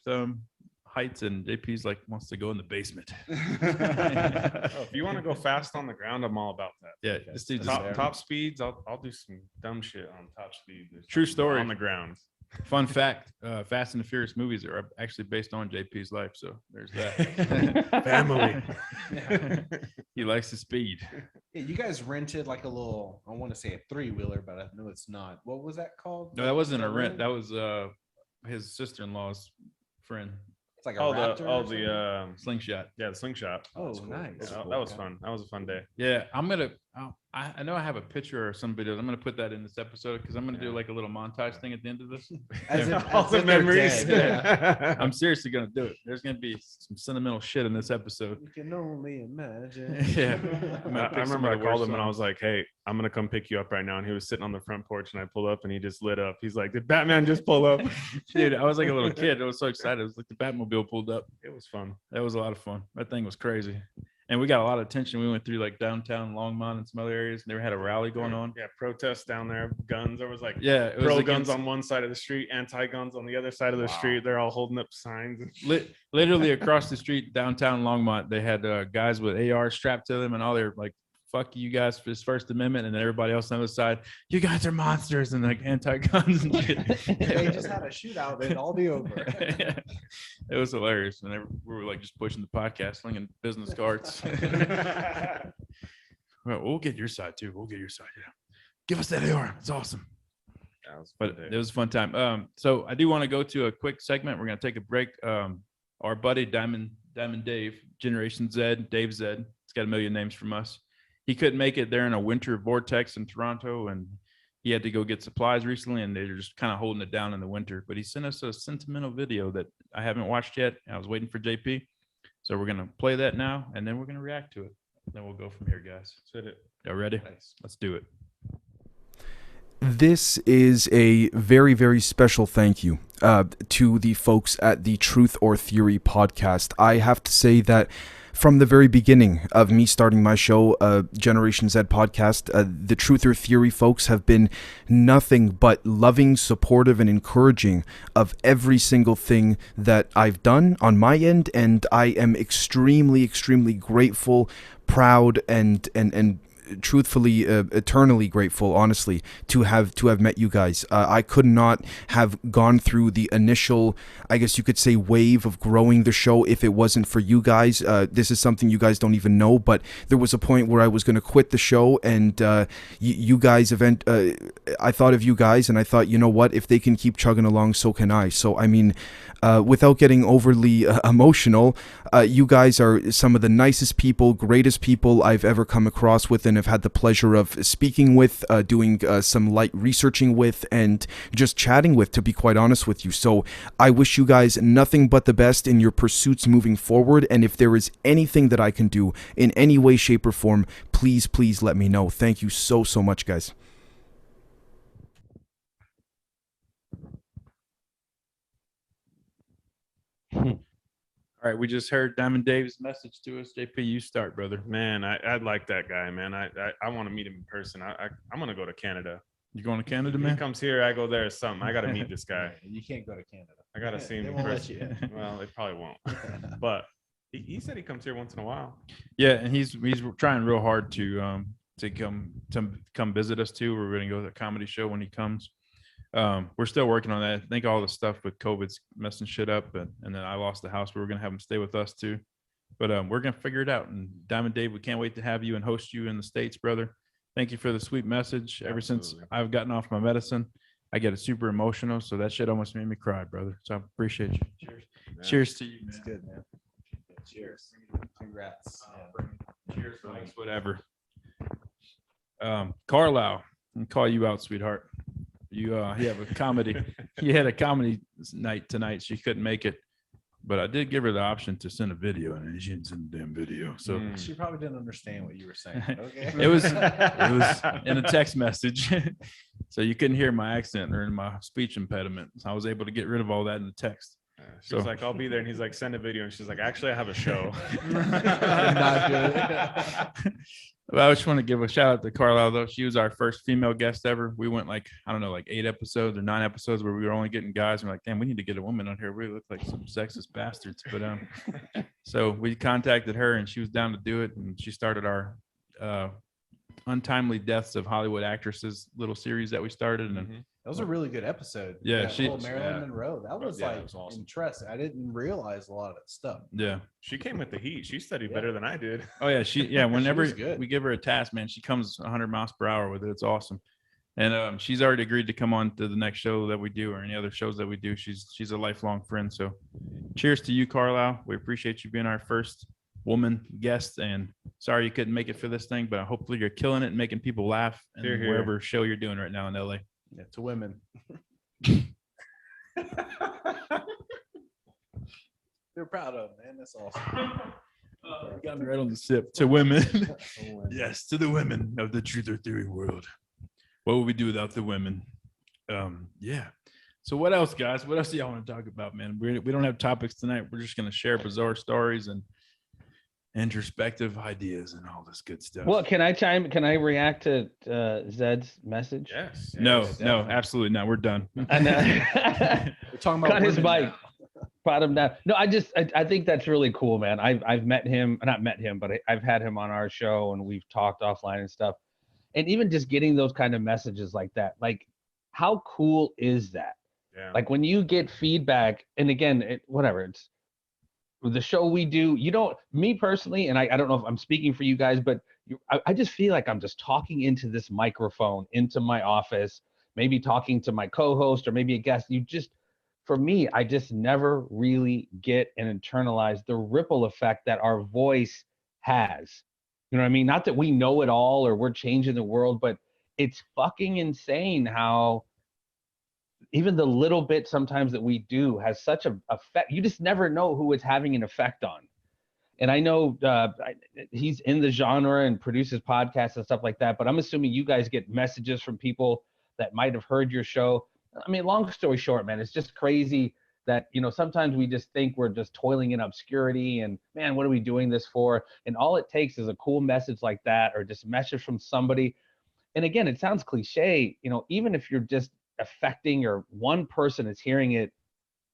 heights, and JP's like wants to go in the basement. If you want to go fast on the ground, I'm all about that. Yeah, this dude's top speeds. I'll do some dumb shit on top speed. True story on the ground. Fun fact: Fast and the Furious movies are actually based on JP's life. So there's that. Family. He likes the speed. Yeah, you guys rented like a little, I want to say a 3-wheeler, but I know it's not. What was that called? No, that wasn't a rent. That was his sister-in-law's friend. It's like a Oh, raptor. or something? the Slingshot. yeah, the slingshot. Oh, cool. nice. That was fun. That was a fun day. Yeah, I know I have a picture or some videos. I'm gonna put that in this episode because I'm gonna do like a little montage thing at the end of this. As Yeah. if, All as the if they're memories. dead. I'm seriously gonna do it. There's gonna be some sentimental shit in this episode. You can only imagine. Yeah. I'm I gonna pick some remember I of the called worst him and I songs. was like, "Hey, I'm gonna come pick you up right now." And he was sitting on the front porch, and I pulled up, and he just lit up. He's like, "Did Batman just pull up?" Dude, I was like a little kid. I was so excited. It was like the Batmobile pulled up. It was fun. That was a lot of fun. That thing was crazy. And we got a lot of attention. We went through like downtown Longmont and some other areas. And they had a rally going on. Yeah, protests down there, guns. There was like Yeah, it was pro against- guns on one side of the street, anti guns on the other side of the street. They're all holding up signs. literally across the street downtown Longmont. They had guys with AR strapped to them and all their like, fuck you guys for this First Amendment. And then everybody else on the other side, you guys are monsters and like anti-guns and shit. They just had a shootout. It'd all be over. It was hilarious. And we were like just pushing the podcast, slinging business cards. Well, we'll get your side too. We'll get your side. Yeah. Give us that AR. It's awesome. That was a But fun it day. was a fun time. So I do want to go to a quick segment. We're going to take a break. Our buddy Diamond Dave, Generation Z, Dave Z. It's got a million names from us. He couldn't make it there in a winter vortex in Toronto, and he had to go get supplies recently, and they're just kind of holding it down in the winter. But he sent us a sentimental video that I haven't watched yet. I was waiting for JP. So we're going to play that now, and then we're going to react to it. Then we'll go from here, guys. Let's hit it. Y'all ready? Nice. Let's do it. This is a very, very special thank you to the folks at the Truth or Theory podcast. I have to say that from the very beginning of me starting my show, Generation Z podcast, the Truth or Theory folks have been nothing but loving, supportive, and encouraging of every single thing that I've done on my end, and I am extremely, extremely grateful, proud, and truthfully eternally grateful, honestly, to have met you guys. I could not have gone through the initial, I guess you could say, wave of growing the show if it wasn't for you guys. This is something you guys don't even know, but there was a point where I was going to quit the show, and you guys I thought of you guys, and I thought, you know what, if they can keep chugging along, so can I. So I mean, without getting overly emotional, you guys are some of the nicest people, greatest people I've ever come across with, and have had the pleasure of speaking with, doing some light researching with, and just chatting with, to be quite honest with you. So I wish you guys nothing but the best in your pursuits moving forward, and if there is anything that I can do in any way, shape, or form, please let me know. Thank you so much, guys. All right, we just heard Diamond Dave's message to us. JP, you start, brother. Man, I like that guy, man. I want to meet him in person. I'm gonna go to Canada. You going to Canada, He man? comes here, I go there. Or something. I got to meet this guy. You can't go to Canada. I got to see him They in won't let person. you in. Well, they probably won't. But he said he comes here once in a while. Yeah, and he's trying real hard to come visit us too. We're going to go to the comedy show when he comes. We're still working on that. I think all the stuff with COVID's messing shit up, and then I lost the house. We were going to have him stay with us too, but we're going to figure it out. And Diamond Dave, we can't wait to have you and host you in the States, brother. Thank you for the sweet message. Ever since Absolutely. I've gotten off my medicine, I get super emotional. So that shit almost made me cry, brother. So I appreciate you. Cheers. Yeah. Cheers to you, It's man. good, man. Cheers. Congrats. Cheers, thanks, whatever. Carlisle, I'll call you out, sweetheart. You have a comedy. You had a comedy night tonight. She couldn't make it, but I did give her the option to send a video, and she didn't send the damn video. So Mm. She probably didn't understand what you were saying. Okay. it was in a text message, so you couldn't hear my accent or my speech impediment. So I was able to get rid of all that in the text. She was So- like, I'll be there. And he's like, send a video. And she's like, actually, I have a show. Not good. Well, I just want to give a shout out to Carlisle, though. She was our first female guest ever. We went like 8 episodes or 9 episodes where we were only getting guys. We're like, damn, we need to get a woman on here. We look like some sexist bastards. But so we contacted her, and she was down to do it. And she started our Untimely Deaths of Hollywood Actresses little series that we started. And Mhm. That was a really good episode. Yeah, That she- whole Marilyn yeah. Monroe. That was Yeah, like it was awesome. interesting. I didn't realize a lot of that stuff. yeah. She came with the heat. She studied Yeah. better than I did. Oh yeah, whenever was good. we give her a task, man, she comes 100 miles per hour with it. It's awesome. And she's already agreed to come on to the next show that we do or any other shows that we do. She's a lifelong friend. So cheers to you, Carlisle. We appreciate you being our first woman guest, and sorry you couldn't make it for this thing, but hopefully you're killing it and making people laugh in wherever show you're doing right now in LA. Yeah, to women. They're proud of, man. That's awesome. Got me right on the sip. To women. Yes, to the women of the Truth or Theory world. What would we do without the women? Yeah. So what else, guys? What else do y'all want to talk about, man? We don't have topics tonight. We're just going to share bizarre stories and introspective ideas and all this good stuff. Well, can I react to Zed's message? Yes. No, definitely. absolutely not. We're done. And, We're talking about cut his women bike. now. Brought him down. No, I think that's really cool, man. I've met him, not met him, but I've had him on our show and we've talked offline and stuff. And even just getting those kind of messages like that, like how cool is that? Yeah. Like when you get feedback, and again, it's the show we do, me personally, and I don't know if I'm speaking for you guys, but I just feel like I'm just talking into this microphone, into my office, maybe talking to my co-host or maybe a guest. For me, I just never really get and internalize the ripple effect that our voice has. You know what I mean? Not that we know it all or we're changing the world, but it's fucking insane how even the little bit sometimes that we do has such a effect. You just never know who it's having an effect on. And I know he's in the genre and produces podcasts and stuff like that, but I'm assuming you guys get messages from people that might have heard your show. I mean, long story short, man, it's just crazy that, sometimes we just think we're just toiling in obscurity and, man, what are we doing this for? And all it takes is a cool message like that or just a message from somebody. And again, it sounds cliche, even if you're just affecting or one person is hearing it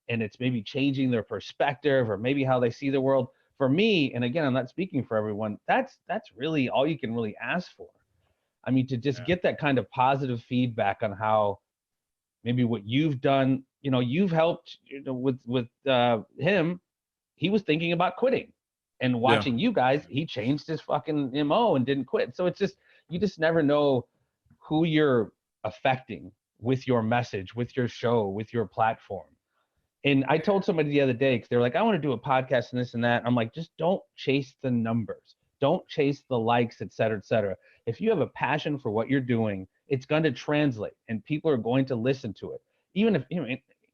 and it's maybe changing their perspective or maybe how they see the world. For me, and again, I'm not speaking for everyone, that's really all you can really ask for. I mean, to just get that kind of positive feedback on how maybe what you've done, you've helped with him. He was thinking about quitting and watching you guys, he changed his fucking MO and didn't quit. So it's just, you just never know who you're affecting with your message, with your show, with your platform. And I told somebody the other day, because they were like, I want to do a podcast and this and that. I'm like, just don't chase the numbers. Don't chase the likes, et cetera, et cetera. If you have a passion for what you're doing, it's going to translate and people are going to listen to it. Even if,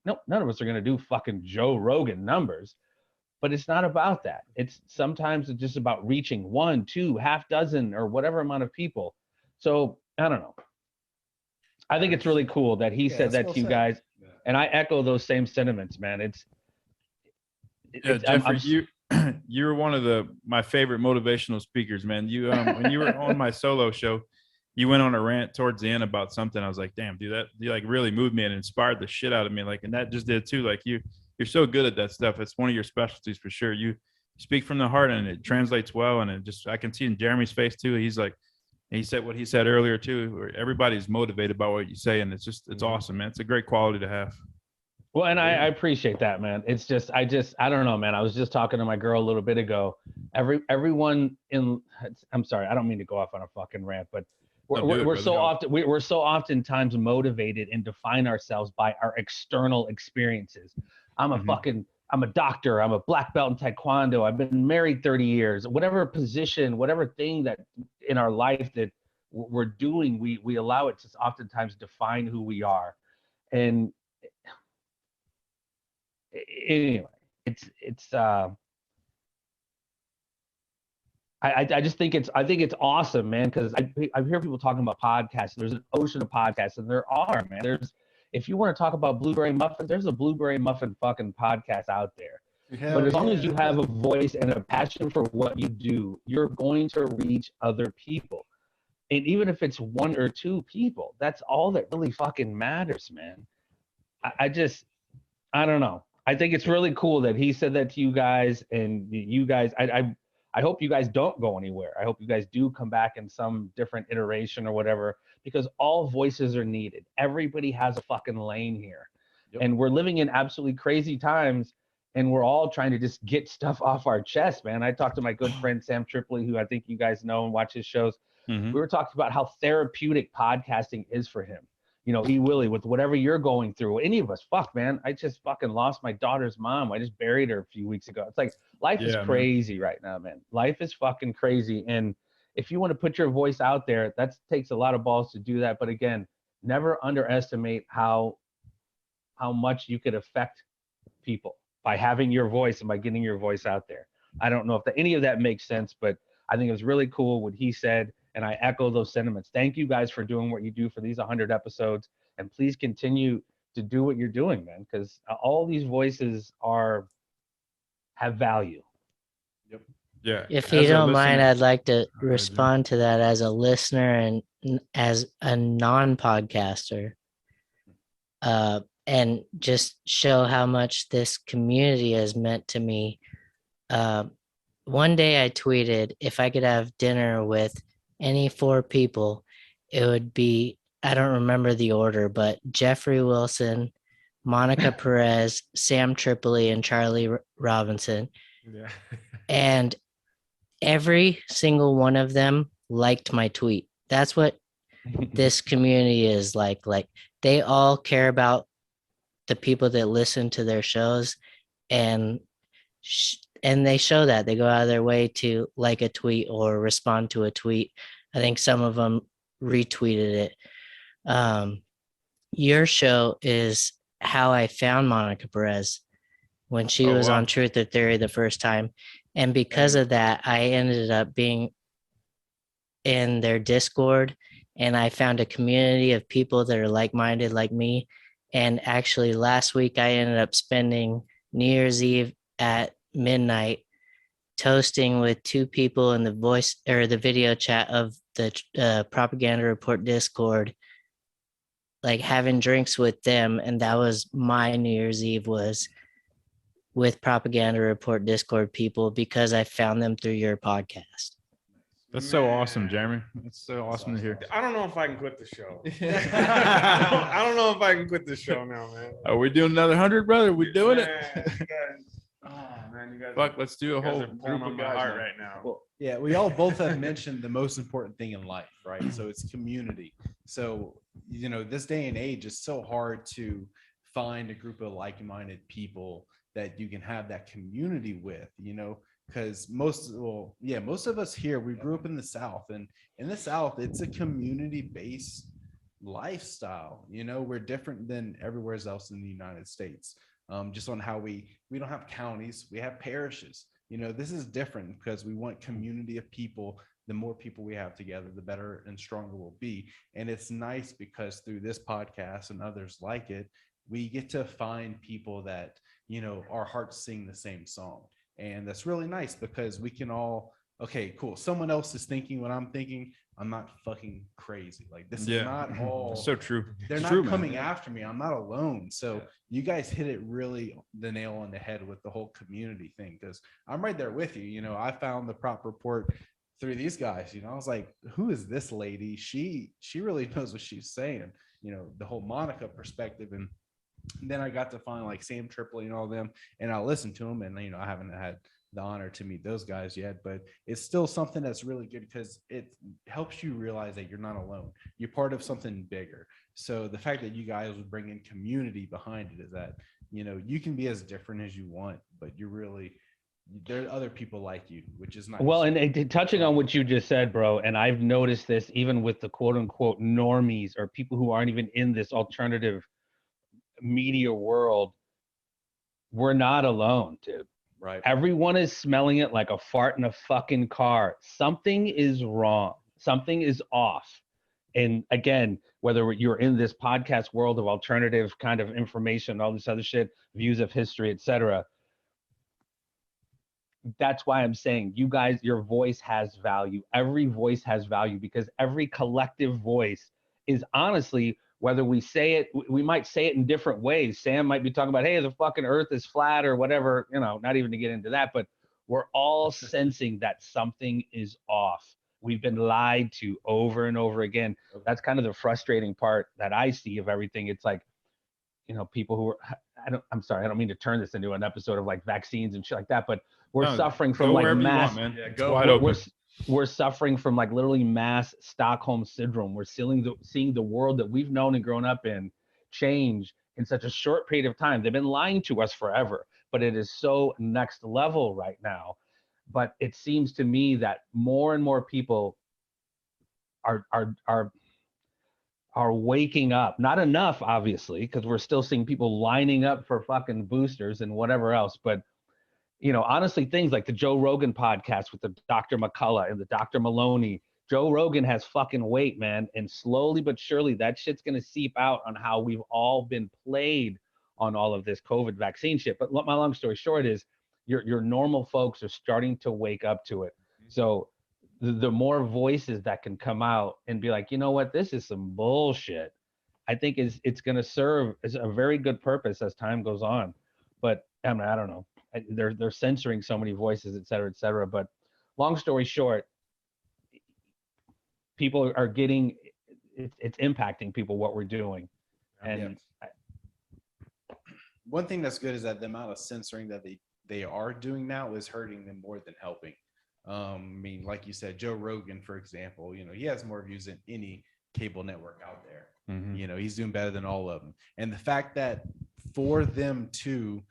none of us are going to do fucking Joe Rogan numbers, but it's not about that. Sometimes it's just about reaching 1, 2, half dozen or whatever amount of people. So I don't know. I think it's really cool that he said that to you guys. And I echo those same sentiments, man. Jeffrey, you're one of my favorite motivational speakers, man. You when you were on my solo show, you went on a rant towards the end about something. I was like, damn, dude, you like really moved me and inspired the shit out of me. Like, and that just did too. Like you're so good at that stuff. It's one of your specialties for sure. You speak from the heart and it translates well. And I can see in Jeremy's face too. He's like, he said what he said earlier too, where everybody's motivated by what you say. And it's awesome, man. It's a great quality to have. Well, and I appreciate that, man. It's just, I don't know, man. I was just talking to my girl a little bit ago. I'm sorry, I don't mean to go off on a fucking rant, but we're so oftentimes motivated and define ourselves by our external experiences. I'm a doctor. I'm a black belt in Taekwondo. I've been married 30 years, whatever position, whatever thing that in our life that we're doing, we allow it to oftentimes define who we are. And anyway, I just think it's awesome, man, because I hear people talking about podcasts. There's an ocean of podcasts, and there are, man. If you want to talk about blueberry muffin, there's a blueberry muffin fucking podcast out there. But as long as you have a voice and a passion for what you do, you're going to reach other people. And even if it's 1 or 2 people, that's all that really fucking matters, man. I don't know. I think it's really cool that he said that to you guys, and you guys, I hope you guys don't go anywhere. I hope you guys do come back in some different iteration or whatever, because all voices are needed. Everybody has a fucking lane here. Yep. And we're living in absolutely crazy times, and we're all trying to just get stuff off our chest, man. I talked to my good friend Sam Tripoli, who I think you guys know and watch his shows. Mhm. We were talking about how therapeutic podcasting is for him. You know, Willy, with whatever you're going through, any of us, fuck, man, I just fucking lost my daughter's mom. I just buried her a few weeks ago. It's like life is Yeah, man. crazy right now, man. Life is fucking crazy. And if you want to put your voice out there, that takes a lot of balls to do that. But again, never underestimate how much you could affect people by having your voice and by getting your voice out there. I don't know if any of that makes sense, but I think it was really cool what he said, and I echo those sentiments. Thank you guys for doing what you do for these 100 episodes, and please continue to do what you're doing, man, because all these voices have value. Yeah. If as you a don't mind, listener- I'd like to Jim. respond to that as a listener and as a non-podcaster, and just show how much this community has meant to me. One day I tweeted, if I could have dinner with any 4 people, it would be, I don't remember the order, but Jeffrey Wilson, Monica Perez, Sam Tripoli, and Charlie Robinson. Yeah. And every single one of them liked my tweet. That's what this community is like. Like, they all care about the people that listen to their shows, and they show that. They go out of their way to like a tweet or respond to a tweet. I think some of them retweeted it. Your show is how I found Monica Perez when she was on Truth or Theory the first time. And because of that, I ended up being in their Discord, and I found a community of people that are like-minded like me. And actually last week I ended up spending New Year's Eve at midnight toasting with 2 people in the voice or the video chat of the Propaganda Report Discord, like having drinks with them. And that was my New Year's Eve, was with Propaganda Report Discord people, because I found them through your podcast. That's so awesome, Jeremy. That's so awesome to hear. I don't know if I can quit the show. I don't know if I can quit the show now, man. Are we doing another 100, brother? We doing it? Man, you guys. Fuck, let's do a you guys whole are pulling group on of my guys heart now. right now. Well, yeah, we all both have mentioned the most important thing in life, right? So it's community. So, you know, this day and age, it's so hard to find a group of like-minded people that you can have that community with, you know, because most of us here, we grew up in the South, and in the South, it's a community-based lifestyle. You know, we're different than everywhere else in the United States. Just on how we don't have counties, we have parishes. You know, this is different because we want community of people. The more people we have together, the better and stronger we'll be. And it's nice because through this podcast and others like it, we get to find people that, you know, our hearts sing the same song. And that's really nice because we can all, okay, cool. Someone else is thinking what I'm thinking. I'm not fucking crazy. Like, this is not all. So true. They're It's not true, man. coming after me. I'm not alone. So you guys hit it really the nail on the head with the whole community thing, because I'm right there with you. You know, I found the Prop Report through these guys. You know, I was like, who is this lady? She really knows what she's saying. You know, the whole Monica perspective. And then I got to find like Sam Tripoli and all them, and I listened to them. And, you know, I haven't had the honor to meet those guys yet, but it's still something that's really good because it helps you realize that you're not alone. You're part of something bigger. So the fact that you guys would bring in community behind it is that, you know, you can be as different as you want, but you're really, there are other people like you, which is nice. Well, and touching on what you just said, bro, and I've noticed this even with the quote unquote normies or people who aren't even in this alternative media world, we're not alone, dude. Right. Everyone is smelling it like a fart in a fucking car. Something is wrong. Something is off. And again, whether you're in this podcast world of alternative kind of information, all this other shit, views of history, etc., that's why I'm saying, you guys, your voice has value. Every voice has value because every collective voice is honestly, whether we say it, we might say it in different ways. Sam might be talking about, hey, the fucking earth is flat or whatever, you know, not even to get into that, but we're all sensing that something is off. We've been lied to over and over again. That's kind of the frustrating part that I see of everything. It's like, you know, people who are, I'm sorry, I don't mean to turn this into an episode of like vaccines and shit like that, but we're suffering from like mass. Man. Yeah, go wide open. we're suffering from like literally mass Stockholm syndrome. We're seeing the world that we've known and grown up in change in such a short period of time. They've been lying to us forever, but it is so next level right now. But it seems to me that more and more people are waking up. Not enough, obviously, because we're still seeing people lining up for fucking boosters and whatever else. But you know, honestly, things like the Joe Rogan podcast with the Dr. McCullough and the Dr. Maloney. Joe Rogan has fucking weight, man. And slowly but surely, that shit's going to seep out on how we've all been played on all of this COVID vaccine shit. But my long story short is your normal folks are starting to wake up to it. So the more voices that can come out and be like, you know what, this is some bullshit, I think it's going to serve as a very good purpose as time goes on. But I mean, I don't know. They're censoring so many voices, et cetera, et cetera. But long story short, people are getting, it's impacting people what we're doing. And one thing that's good is that the amount of censoring that they are doing now is hurting them more than helping. I mean, like you said, Joe Rogan, for example, you know, he has more views than any cable network out there. Mm-hmm. You know, he's doing better than all of them. And the fact that for them to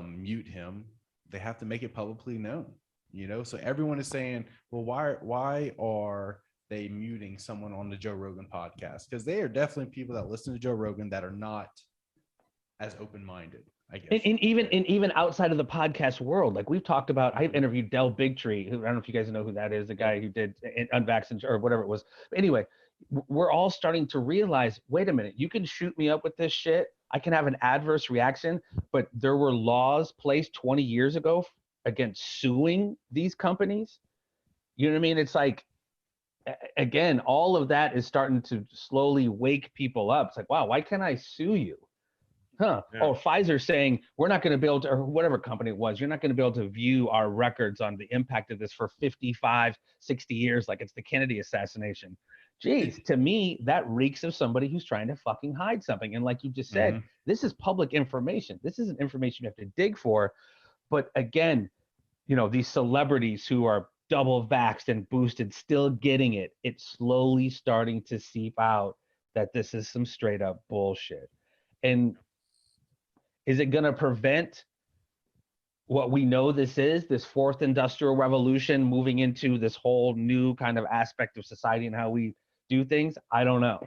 mute him, they have to make it publicly known, you know? So everyone is saying, well, why are they muting someone on the Joe Rogan podcast? Because they are definitely people that listen to Joe Rogan that are not as open-minded, I guess. And even outside of the podcast world, like we've talked about, I've interviewed Del Bigtree, who I don't know if you guys know who that is, the guy who did Unvaccinated or whatever it was. But anyway, we're all starting to realize, wait a minute, you can shoot me up with this shit. I can have an adverse reaction, but there were laws placed 20 years ago against suing these companies. You know what I mean? It's like, again, all of that is starting to slowly wake people up. It's like, wow, why can't I sue you? Huh? Yeah. Or Pfizer saying, we're not going to be able to, or whatever company it was, you're not going to be able to view our records on the impact of this for 55, 60 years, like it's the Kennedy assassination. Geez, to me, that reeks of somebody who's trying to fucking hide something. And like you just said, this is public information. This isn't information you have to dig for. But again, you know, these celebrities who are double vaxxed and boosted, still getting it, it's slowly starting to seep out that this is some straight up bullshit. And is it going to prevent what we know this is, this fourth industrial revolution, moving into this whole new kind of aspect of society and how we do things? I don't know.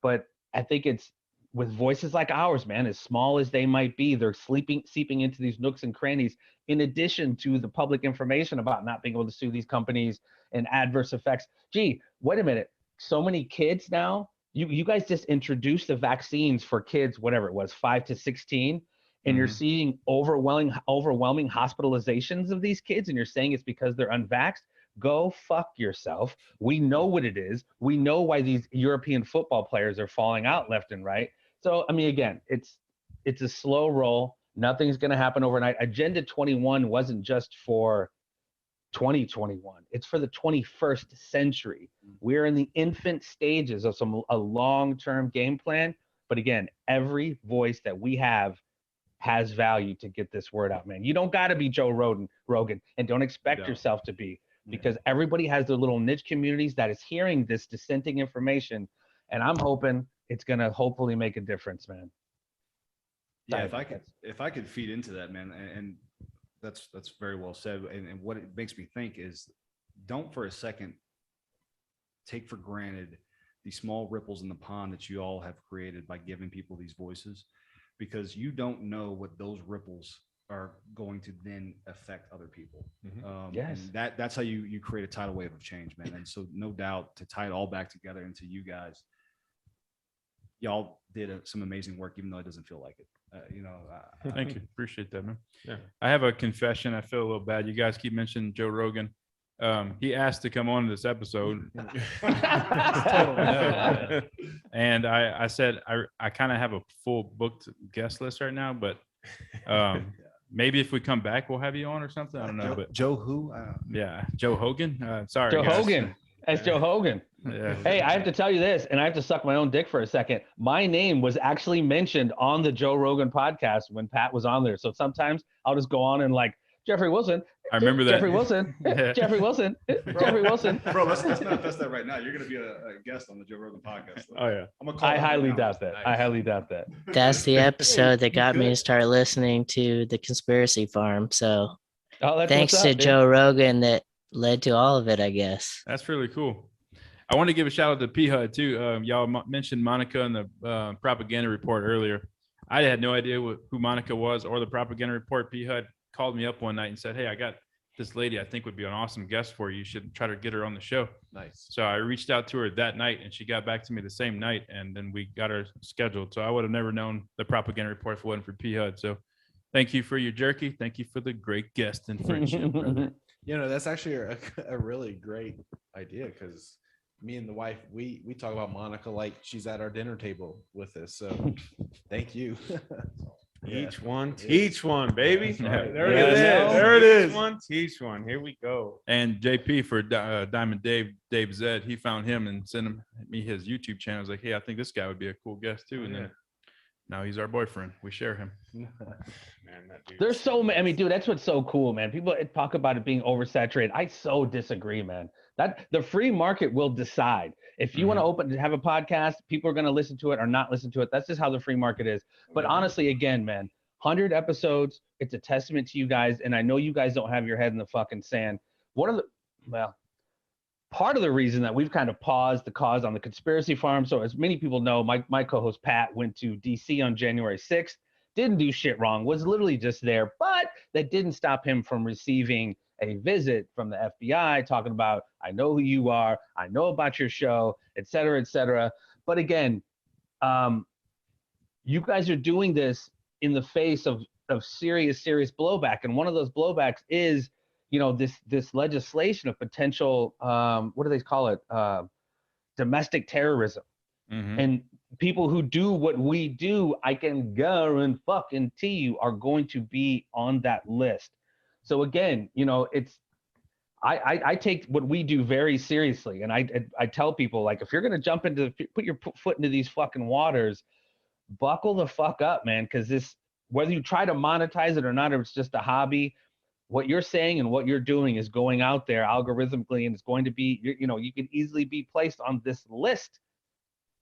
But I think it's with voices like ours, man, as small as they might be, they're seeping into these nooks and crannies, in addition to the public information about not being able to sue these companies and adverse effects. Gee, wait a minute. So many kids now, you guys just introduced the vaccines for kids, whatever it was, 5 to 16. And you're seeing overwhelming hospitalizations of these kids, and you're saying it's because they're unvaxxed. Go fuck yourself. We know what it is. We know why these European football players are falling out left and right. So, I mean, again, it's a slow roll. Nothing's going to happen overnight. Agenda 21 wasn't just for 2021. It's for the 21st century. We're in the infant stages of a long-term game plan. But again, every voice that we have has value to get this word out, man. You don't got to be Joe Rogan, and don't expect yourself to be, because everybody has their little niche communities that is hearing this dissenting information. And I'm hoping it's going to hopefully make a difference, man. Yeah, if I could feed into that, man, and that's very well said. And what it makes me think is, don't for a second take for granted the small ripples in the pond that you all have created by giving people these voices, because you don't know what those ripples are going to then affect other people. Yes. And that's how you create a tidal wave of change, man. And so no doubt, to tie it all back together into you guys, y'all did some amazing work, even though it doesn't feel like it. Thank you. Appreciate that, man. Yeah. I have a confession. I feel a little bad. You guys keep mentioning Joe Rogan. He asked to come on this episode. And I said, I kind of have a full booked guest list right now, but maybe if we come back, we'll have you on or something. I don't know. But Joe who? Yeah, Joe Hogan. Sorry, Joe guys. Hogan. That's Joe Hogan. Yeah. Hey, I have to tell you this, and I have to suck my own dick for a second. My name was actually mentioned on the Joe Rogan podcast when Pat was on there. So sometimes I'll just go on and like, Jeffrey Wilson, I remember that. Jeffrey Wilson. Yeah. Jeffrey Wilson. Jeffrey Wilson. Bro, let's manifest that right now. You're gonna be a guest on the Joe Rogan podcast. Oh yeah. I'm gonna call I it highly right now. doubt that. I highly doubt that. That's the episode that got me to good. start listening to the Conspiracy Farm. So Oh, that's thanks what's to up, dude. Joe Rogan that led to all of it, I guess. That's really cool. I want to give a shout out to p-hud too. Y'all mentioned Monica in the propaganda report earlier. I had no idea who Monica was or the propaganda report. p-hud called me up one night and said, "Hey, I got this lady I think would be an awesome guest for you. You should try to get her on the show." Nice. So I reached out to her that night and she got back to me the same night, and then we got her scheduled. So I would have never known the propaganda report if it wasn't for p-hud. So thank you for your jerky. Thank you for the great guest and friendship, brother. You know, that's actually a really great idea because me and the wife, we talk about Monica like she's at our dinner table with us. So thank you. Each one, teach one, baby. Yeah. There Yeah, it is. no. There it is. Each One, teach one. Here we go. And JP for Diamond Dave Zed, he found him and sent me his YouTube channel. I was like, "Hey, I think this guy would be a cool guest too." And then now he's our boyfriend. We share him. Man, that dude. There's so many. I mean, dude, that's what's so cool, man. People talk about it being oversaturated. I so disagree, man. That the free market will decide. If you want to have a podcast, people are going to listen to it or not listen to it. That's just how the free market is. But honestly, again, man, 100 episodes, it's a testament to you guys. And I know you guys don't have your head in the fucking sand. Part of the reason that we've kind of paused the cause on the Conspiracy Farm. So as many people know, my co-host Pat went to DC on January 6th, didn't do shit wrong, was literally just there, but that didn't stop him from receiving a visit from the FBI talking about, "I know who you are, I know about your show, et cetera, et cetera." But again, you guys are doing this in the face of serious blowback. And one of those blowbacks is, you know, this legislation of potential, what do they call it? Domestic terrorism. And people who do what we do, I can guarantee you are going to be on that list. So again, you know, I take what we do very seriously. And I tell people, like, if you're going to jump put your foot into these fucking waters, buckle the fuck up, man. Cause whether you try to monetize it or not, or it's just a hobby, what you're saying and what you're doing is going out there algorithmically, and it's going to be, you know, you can easily be placed on this list.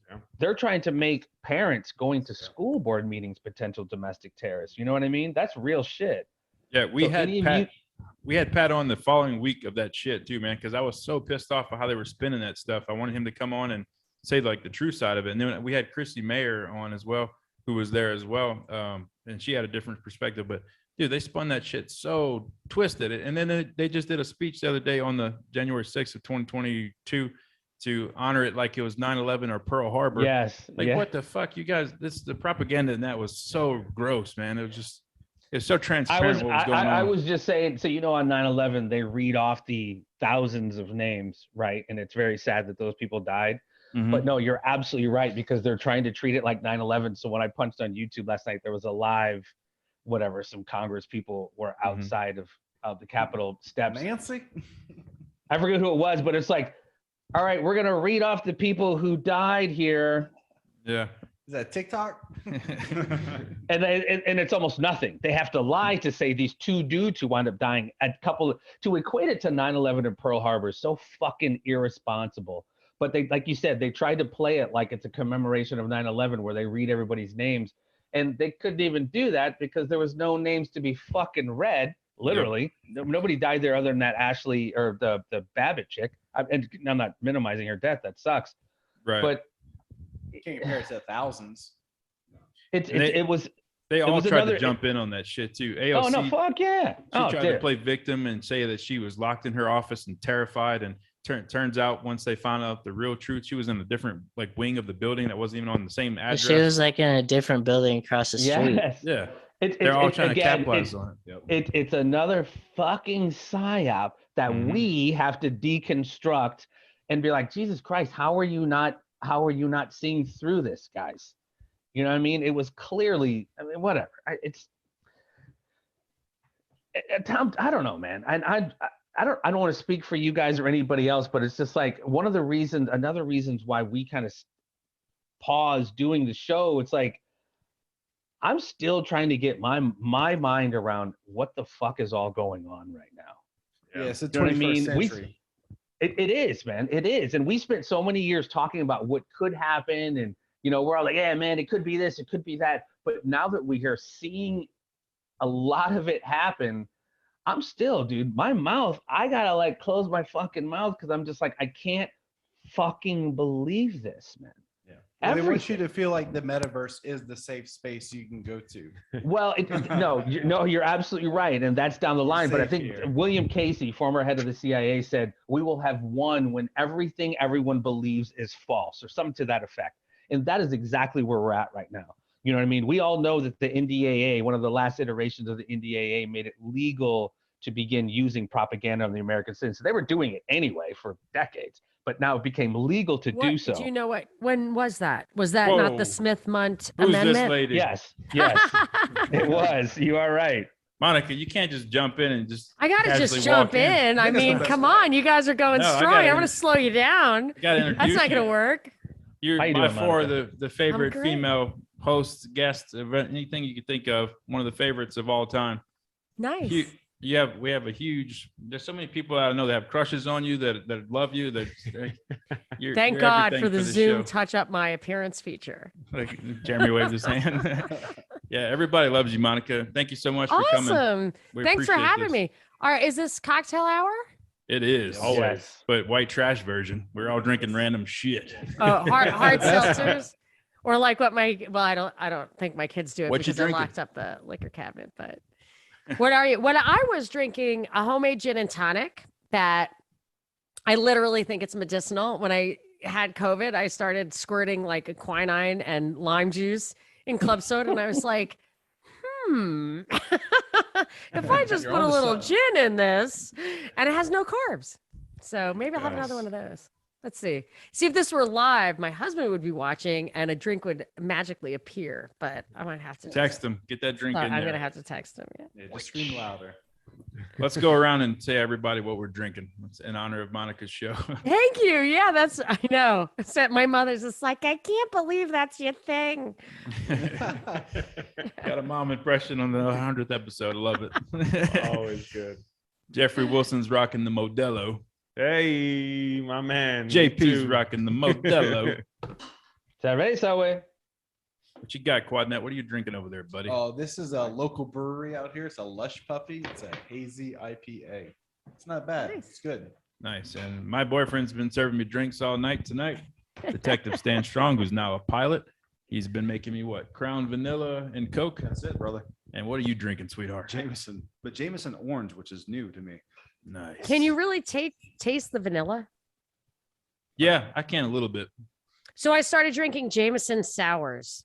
Yeah. They're trying to make parents going to school board meetings potential domestic terrorists. You know what I mean? That's real shit. Yeah, we So had any of Pat. We had Pat on the following week of that shit too, man, because I was so pissed off of how they were spinning that stuff. I wanted him to come on and say like the true side of it. And then we had Christy Mayer on as well, who was there as well, and she had a different perspective. But dude, they spun that shit so twisted. And then they just did a speech the other day on the January 6th of 2022 to honor it like it was 9/11 or Pearl Harbor. Yes. Like, yeah. what the fuck, you guys? The propaganda in that was so gross, man. It's so transparent what was going on. I was just saying, so, you know, on 9/11, they read off the thousands of names, right? And it's very sad that those people died. But no, you're absolutely right, because they're trying to treat it like 9/11. So when I punched on YouTube last night, there was a live, whatever, some Congress people were outside of the Capitol steps. Nancy? I forget who it was, but it's like, all right, we're going to read off the people who died here. Yeah. Is that TikTok? And it's almost nothing. They have to lie to say these two dudes who wound up dying, to equate it to 9/11 and Pearl Harbor is so fucking irresponsible. But they, like you said, they tried to play it like it's a commemoration of 9/11 where they read everybody's names, and they couldn't even do that because there was no names to be fucking read. Literally, nobody died there other than that Ashley or the Babbitt chick. And I'm not minimizing her death. That sucks. Right. But You can't compare it to thousands. it was. They It all was tried another- to jump in on that shit too. AOC, Oh no, fuck yeah! she Oh, tried dude. to play victim and say that she was locked in her office and terrified. And turns out once they found out the real truth, she was in a different like wing of the building that wasn't even on the same address. She was like in a different building across the street. Yes. Yeah, It's they're all it's- trying to again, capitalize on it. It's another fucking psyop that we have to deconstruct and be like, Jesus Christ, how are you not seeing through this, guys? You know what I mean? It was clearly, I mean, whatever. I don't know, man. I don't want to speak for you guys or anybody else, but it's just like another reasons why we kind of pause doing the show. It's like, I'm still trying to get my mind around what the fuck is all going on right now. Yeah, it's the You know what I 21st mean? century. It is, man. It is. And we spent so many years talking about what could happen. And, you know, we're all like, yeah, man, it could be this, it could be that. But now that we are seeing a lot of it happen, I'm still, dude, my mouth, I gotta like close my fucking mouth because I'm just like, I can't fucking believe this, man. Yeah. Well, they want you Everything. to feel like the metaverse is the safe space you can go to. Well, no, you're absolutely right, and that's down the line. But I Safe think here. William Casey, former head of the CIA, said we will have won when everything everyone believes is false, or something to that effect. And that is exactly where we're at right now. You know what I mean? We all know that the NDAA, one of the last iterations of the NDAA, made it legal to begin using propaganda on the American citizen. They were doing it anyway for decades, but now it became legal to do so. Do you know what? When was that? Was that not Whoa. the Smith-Mundt Who's amendment? this lady? Yes, it was. You are right. Monica, you can't just jump in and just. I gotta casually just jump walk in. I think that's the mean, best come way. on, you guys are going No, I strong. gotta- I'm gonna slow you down. I gotta That's introduce not gonna you. work. You're How you by doing, far Monica? the favorite great. female host, guest, anything you could think of. One of the favorites of all time. Nice. We have a huge. There's so many people I know that have crushes on you that love you. That you're, Thank you're God everything for the this Zoom show. touch up my appearance feature. Like Jeremy waved his hand. Yeah, everybody loves you, Monica. Thank you so much for coming. Awesome. We Thanks for appreciate having this. me. All right, is this cocktail hour? It is Always. Yes. but white trash version. We're all drinking random shit. Oh, hard seltzers, or like what I don't think my kids do it What you because I drinking? locked up the liquor cabinet. But what are you? What I was drinking a homemade gin and tonic that I literally think it's medicinal. When I had COVID, I started squirting like a quinine and lime juice in club soda, and I was like, if I just You're put a onto little something. gin in this, and it has no carbs, so maybe I'll have another Nice. one of those. Let's see. See if this were live, my husband would be watching and a drink would magically appear, but I might have to Text them. Get that drink in I'm there. gonna have to text him. Yeah. Yeah, just scream louder. Let's go around and say everybody what we're drinking. It's in honor of Monica's show. Thank you. Yeah, I know. Except my mother's just like, I can't believe that's your thing. Got a mom impression on the 100th episode. I love it. Always good. Jeffrey Wilson's rocking the Modelo. Hey, my man. me JP's too. rocking the Modelo. Cerveza, way. What you got, Quadnet? What are you drinking over there, buddy? Oh, this is a local brewery out here. It's a Lush Puppy. It's a hazy IPA. It's not bad. Nice. It's good. Nice. And my boyfriend's been serving me drinks all night tonight. Detective Stan Strong, who's now a pilot. He's been making me what? Crown Vanilla and Coke. That's it, brother. And what are you drinking, sweetheart? Jameson, but Jameson Orange, which is new to me. Nice. Can you really taste the vanilla? Yeah, I can a little bit. So I started drinking Jameson sours.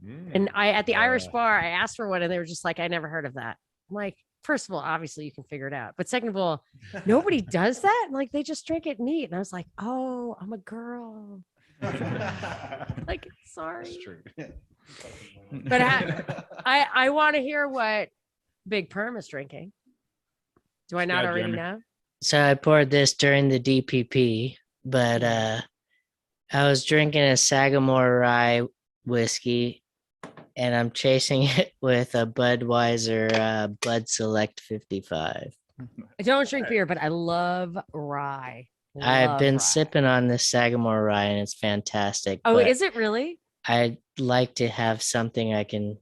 Mm. And at the Irish bar, I asked for one and they were just like, I never heard of that. I'm like, first of all, obviously you can figure it out. But second of all, nobody does that. Like they just drink it neat. And I was like, oh, I'm a girl. Like, sorry. That's true. But I want to hear what Big Perm is drinking. Do I not Yeah, already Jeremy. know? So I poured this during the DPP, but I was drinking a Sagamore rye whiskey, and I'm chasing it with a Budweiser Bud Select 55. I don't drink beer, but I love rye. I've Love been rye. sipping on this Sagamore rye, and it's fantastic. Oh, but is it really? I'd like to have something I can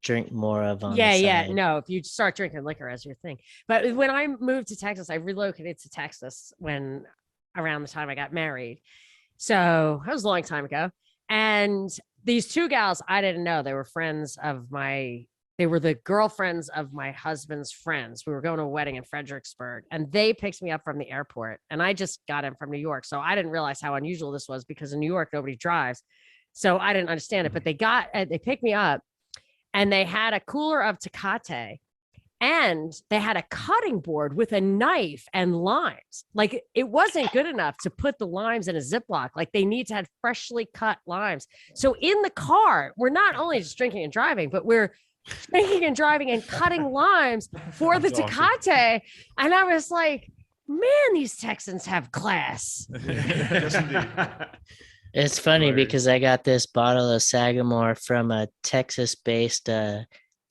drink more of on Yeah, the yeah. side. No, if you start drinking liquor as your thing. But when I moved to Texas, I relocated to Texas when around the time I got married. So that was a long time ago. And these two gals, I didn't know they were they were the girlfriends of my husband's friends. We were going to a wedding in Fredericksburg and they picked me up from the airport and I just got in from New York. So I didn't realize how unusual this was because in New York, nobody drives. So I didn't understand it, but they picked me up and they had a cooler of Tecate and they had a cutting board with a knife and limes. Like it wasn't good enough to put the limes in a Ziploc. Like they need to have freshly cut limes. So in the car, we're not only just drinking and driving, but we're drinking and driving and cutting limes for the That's awesome. Tecate. And I was like, man, these Texans have class. Yes, indeed. It's funny Word. because I got this bottle of Sagamore from a Texas-based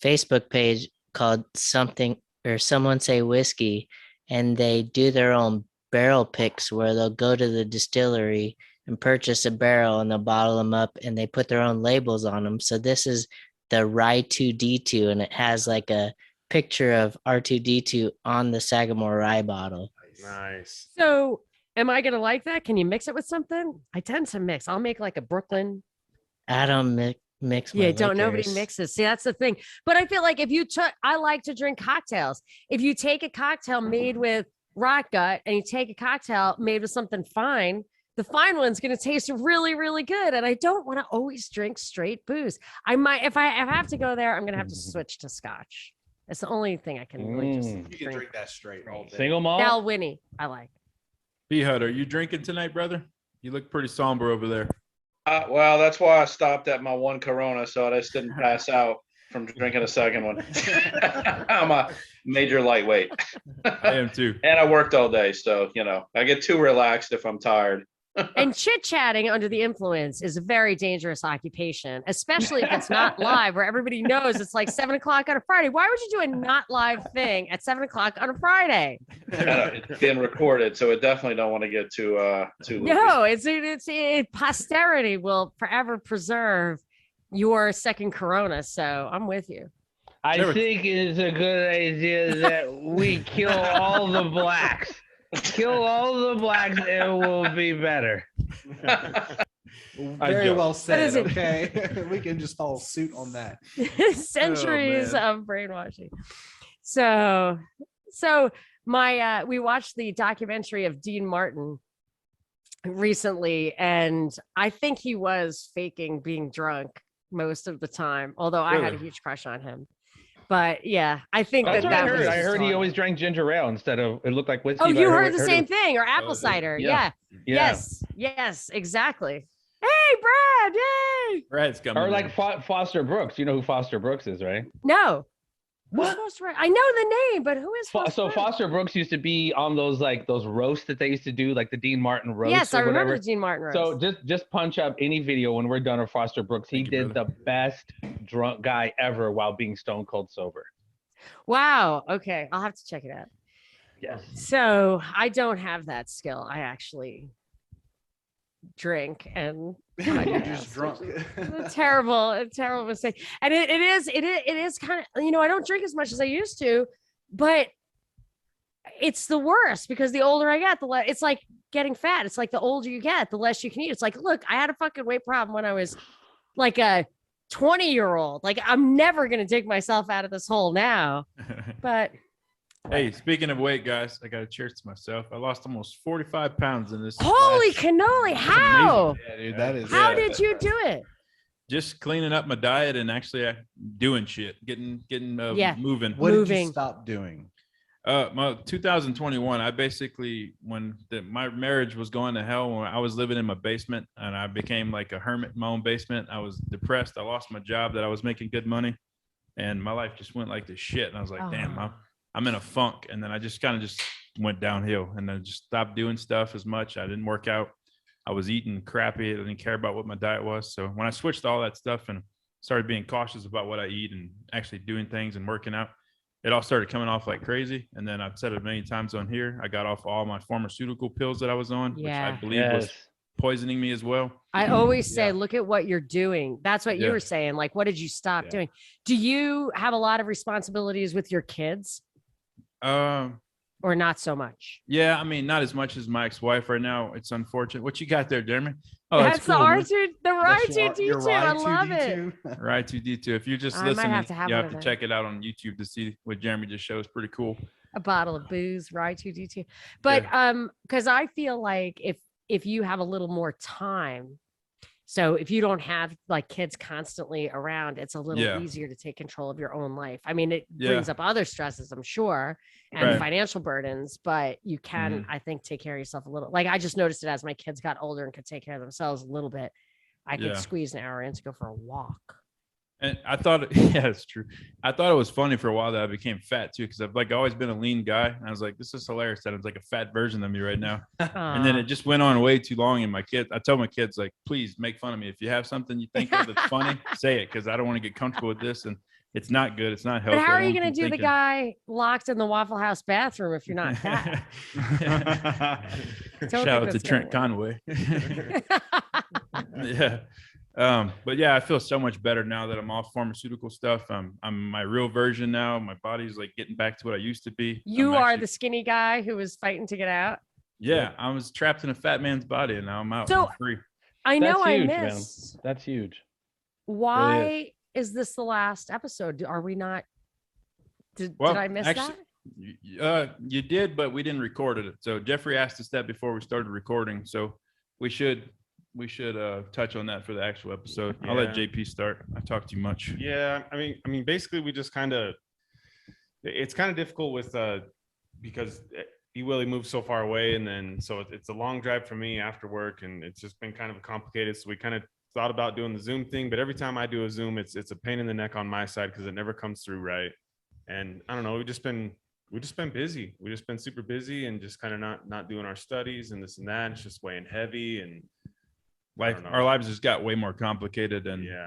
Facebook page called something or someone say whiskey, and they do their own barrel picks where they'll go to the distillery and purchase a barrel and they'll bottle them up and they put their own labels on them. So this is the Rye 2D2 and it has like a picture of R2D2 on the Sagamore Rye bottle. Nice. So am I going to like that? Can you mix it with something? I tend to mix. I'll make like a Brooklyn. I don't mix. Yeah, my don't nobody liquors. mixes. See, that's the thing. But I feel like if you took, I like to drink cocktails. If you take a cocktail made with rot gut and you take a cocktail made with something fine, the fine one's going to taste really, really good. And I don't want to always drink straight booze. I might, if I have to go there, I'm going to have to switch to scotch. It's the only thing I can really just You can drink that straight all day. Single malt. Now, Winnie, I like. p-hud, are you drinking tonight, brother? You look pretty somber over there. Well, that's why I stopped at my one Corona, so I just didn't pass out from drinking a second one. I'm a major lightweight. I am too. And I worked all day, so I get too relaxed if I'm tired. And chit chatting under the influence is a very dangerous occupation, especially if it's not live, where everybody knows it's like 7 o'clock on a Friday. Why would you do a not live thing at 7 o'clock on a Friday? It's being recorded, so it definitely don't want to get too No, it's posterity will forever preserve your second Corona. So I'm with you. I think it's a good idea that we kill all the blacks. Kill all the blacks, it will be better. Very well said. is it? Okay, we can just follow suit on that. Centuries of brainwashing. So my we watched the documentary of Dean Martin recently, and I think he was faking being drunk most of the time, although I had a huge crush on him. But yeah, I think That's what I heard. was I heard he always drank ginger ale instead of, it looked like whiskey. Oh, but you I heard the same thing, or apple cider. Yeah. Yes, exactly. Hey, Brad. Yay. Brad's coming. Or like Foster Brooks. You know who Foster Brooks is, right? No. What? I know the name, but who is Foster? So Foster Brooks used to be on those roasts that they used to do, like the Dean Martin roast. Yes, I remember whatever. the Dean Martin roast. So just punch up any video when we're done with Foster Brooks. He did the best drunk guy ever while being stone cold sober. Wow. Okay, I'll have to check it out. Yes. So I don't have that skill. I actually drink and You're just drunk. a terrible mistake. And it is kind of, I don't drink as much as I used to, but it's the worst because the older I get, the less it's like getting fat. It's like the older you get, the less you can eat. It's like, look, I had a fucking weight problem when I was like a 20-year-old. Like, I'm never gonna dig myself out of this hole now. But hey, speaking of weight, guys, I got to cheers to myself. I lost almost 45 pounds in this. holy cannoli, how? Yeah, dude, that is. How did you do it? Just cleaning up my diet and actually doing shit, getting moving. What did Moving. you stop doing? My 2021, I basically, when my marriage was going to hell, when I was living in my basement and I became like a hermit in my own basement, I was depressed. I lost my job that I was making good money and my life just went like this shit. And I was like, damn, I'm in a funk. And then I just kind of just went downhill and then just stopped doing stuff as much. I didn't work out. I was eating crappy. I didn't care about what my diet was. So when I switched all that stuff and started being cautious about what I eat and actually doing things and working out, it all started coming off like crazy. And then I've said it many times on here, I got off all my pharmaceutical pills that I was on, which I believe was poisoning me as well. I always say, look at what you're doing. That's what you were saying. Like, what did you stop doing? Do you have a lot of responsibilities with your kids? Or not so much? Yeah, I mean, not as much as my ex-wife right now. It's unfortunate. What you got there, Jeremy? Oh, that's cool, the R2, the R2D2. I love it. R2D2. If you're just I might listening, have to have you one have of to them. check it out on YouTube to see what Jeremy just showed. It's pretty cool. A bottle of booze, R2D2. But because I feel like if you have a little more time, so if you don't have like kids constantly around, it's a little easier to take control of your own life. I mean, it brings up other stresses, I'm sure, and financial burdens, but you can, I think, take care of yourself a little. Like I just noticed it as my kids got older and could take care of themselves a little bit. I could squeeze an hour in to go for a walk. And I thought, yeah, it's true. I thought it was funny for a while that I became fat too, because I've like always been a lean guy. And I was like, this is hilarious that it's like a fat version of me right now. And then it just went on way too long. And I tell my kids, like, please make fun of me. If you have something you think of that's funny, say it, because I don't want to get comfortable with this. And It's not good. It's not healthy. But how I are you don't going to want do them the guy locked in the Waffle House bathroom if you're not fat? thinking- Shout out to Trent Conway. Yeah. But yeah, I feel so much better now that I'm off pharmaceutical stuff. I'm my real version now. My body's like getting back to what I used to be. You I'm are actually- the skinny guy who was fighting to get out. Yeah, I was trapped in a fat man's body and now I'm out. So- I'm free. I know That's I huge, man. missed. That's huge. Why is this the last episode? Are we not? Did I miss that? You did, but we didn't record it. So Jeffrey asked us that before we started recording. So we should touch on that for the actual episode. I'll let Yeah. JP start. I talked too much. Yeah, I mean, basically, we just it's kind of difficult with because Willy moved so far away, and then so it's a long drive for me after work, and it's just been kind of complicated. So we kind of thought about doing the Zoom thing, but every time I do a Zoom, it's a pain in the neck on my side because it never comes through right. And I don't know, we've just been busy. We've just been super busy and just kind of not doing our studies and this and that. It's just weighing heavy and. Our lives just got way more complicated, and Yeah.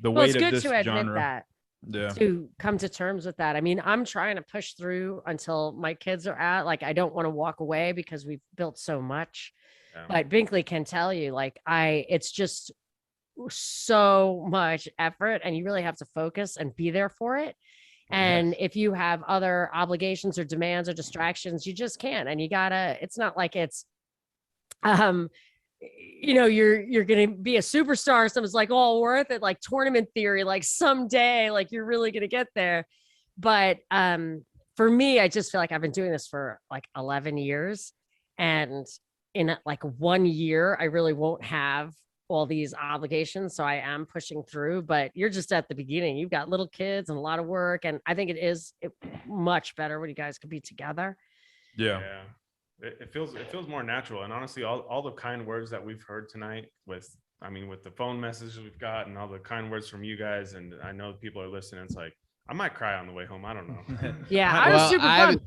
the Well, weight it's of good this to admit genre. that. Yeah. To come to terms with that. I mean, I'm trying to push through until my kids are out. Like, I don't want to walk away because we've built so much. Yeah. But Binkley can tell you, like, it's just so much effort, and you really have to focus and be there for it. And if you have other obligations or demands or distractions, you just can't. And you gotta. It's not like it's, you're gonna be a superstar. Someone's like, oh, worth it, like tournament theory, like someday, like you're really gonna get there. But for me, I just feel like I've been doing this for like 11 years, and in like 1 year, I really won't have all these obligations. So I am pushing through, but you're just at the beginning. You've got little kids and a lot of work, and I think it is much better when you guys can be together. Yeah. It feels more natural, and honestly, all the kind words that we've heard tonight with the phone messages we've got and all the kind words from you guys, and I know people are listening. It's like I might cry on the way home. I don't know. Yeah, I was super bummed.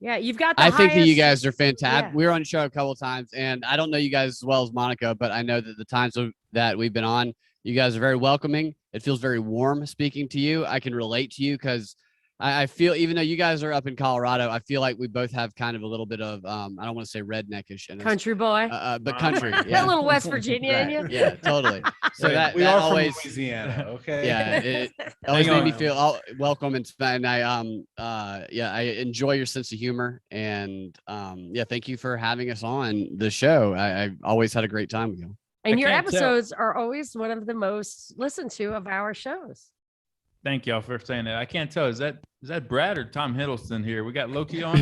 Yeah, you've got. I think that you highest- guys are fantastic. Yeah. We were on the show a couple of times, and I don't know you guys as well as Monica, but I know that the times that we've been on, you guys are very welcoming. It feels very warm speaking to you. I can relate to you because I feel, even though you guys are up in Colorado, I feel like we both have kind of a little bit of, I don't want to say redneckish, and country boy, but country. a Yeah, little West Virginia in you. yeah, totally. So Right. that we that are always, from Louisiana, okay? yeah, it always Hang made me on. feel welcome and fun. I enjoy your sense of humor, and thank you for having us on the show. I always had a great time with you. And I your can't tell. episodes are always one of the most listened to of our shows. Thank y'all for saying that. I can't tell. Is that Brad or Tom Hiddleston here? We got Loki on.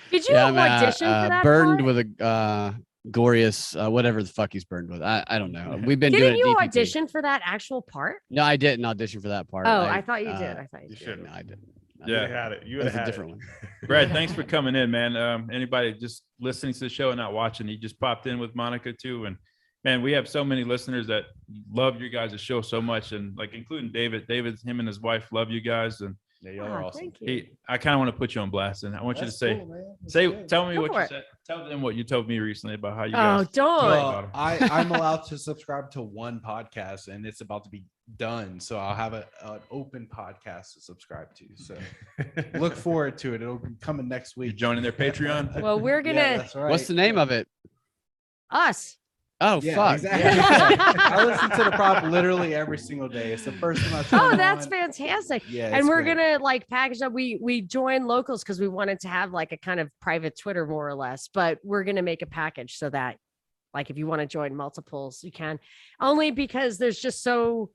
Did you audition for that? burdened part? with a glorious whatever the fuck he's burned with. I don't know. We've been Didn't doing you DPP. audition for that actual part? No, I didn't audition for that part. Oh, I thought you did. I thought you You did. should. No, I didn't. You Yeah. had it. You It was had a it. different one. Brad, thanks for coming in, man. Anybody just listening to the show and not watching, he just popped in with Monica too. And man, we have so many listeners that love your guys' show so much, and like including David. Him and his wife love you guys, and Yeah, y'all are Ah, awesome. thank you. I kind of want to put you on blast, and I want you to That's say, cool, man. That's good. tell me Go what for you it. said. Tell them what you told me recently about how you Oh, guys. don't. Well, I'm allowed to subscribe to one podcast, and it's about to be done. So I'll have an open podcast to subscribe to. So look forward to it. It'll be coming next You're week. joining their Patreon. Well, we're gonna Yeah, that's right. What's the name of it? us. Oh, Yeah, fuck. exactly. Yeah. I listen to the prop literally every single day. It's the first one I turn Oh, that's on. fantastic. Yeah, And it's we're great. gonna like package up. We joined locals because we wanted to have like a kind of private Twitter, more or less. But we're gonna make a package so that, like, if you want to join multiples, you can. Only because there's just no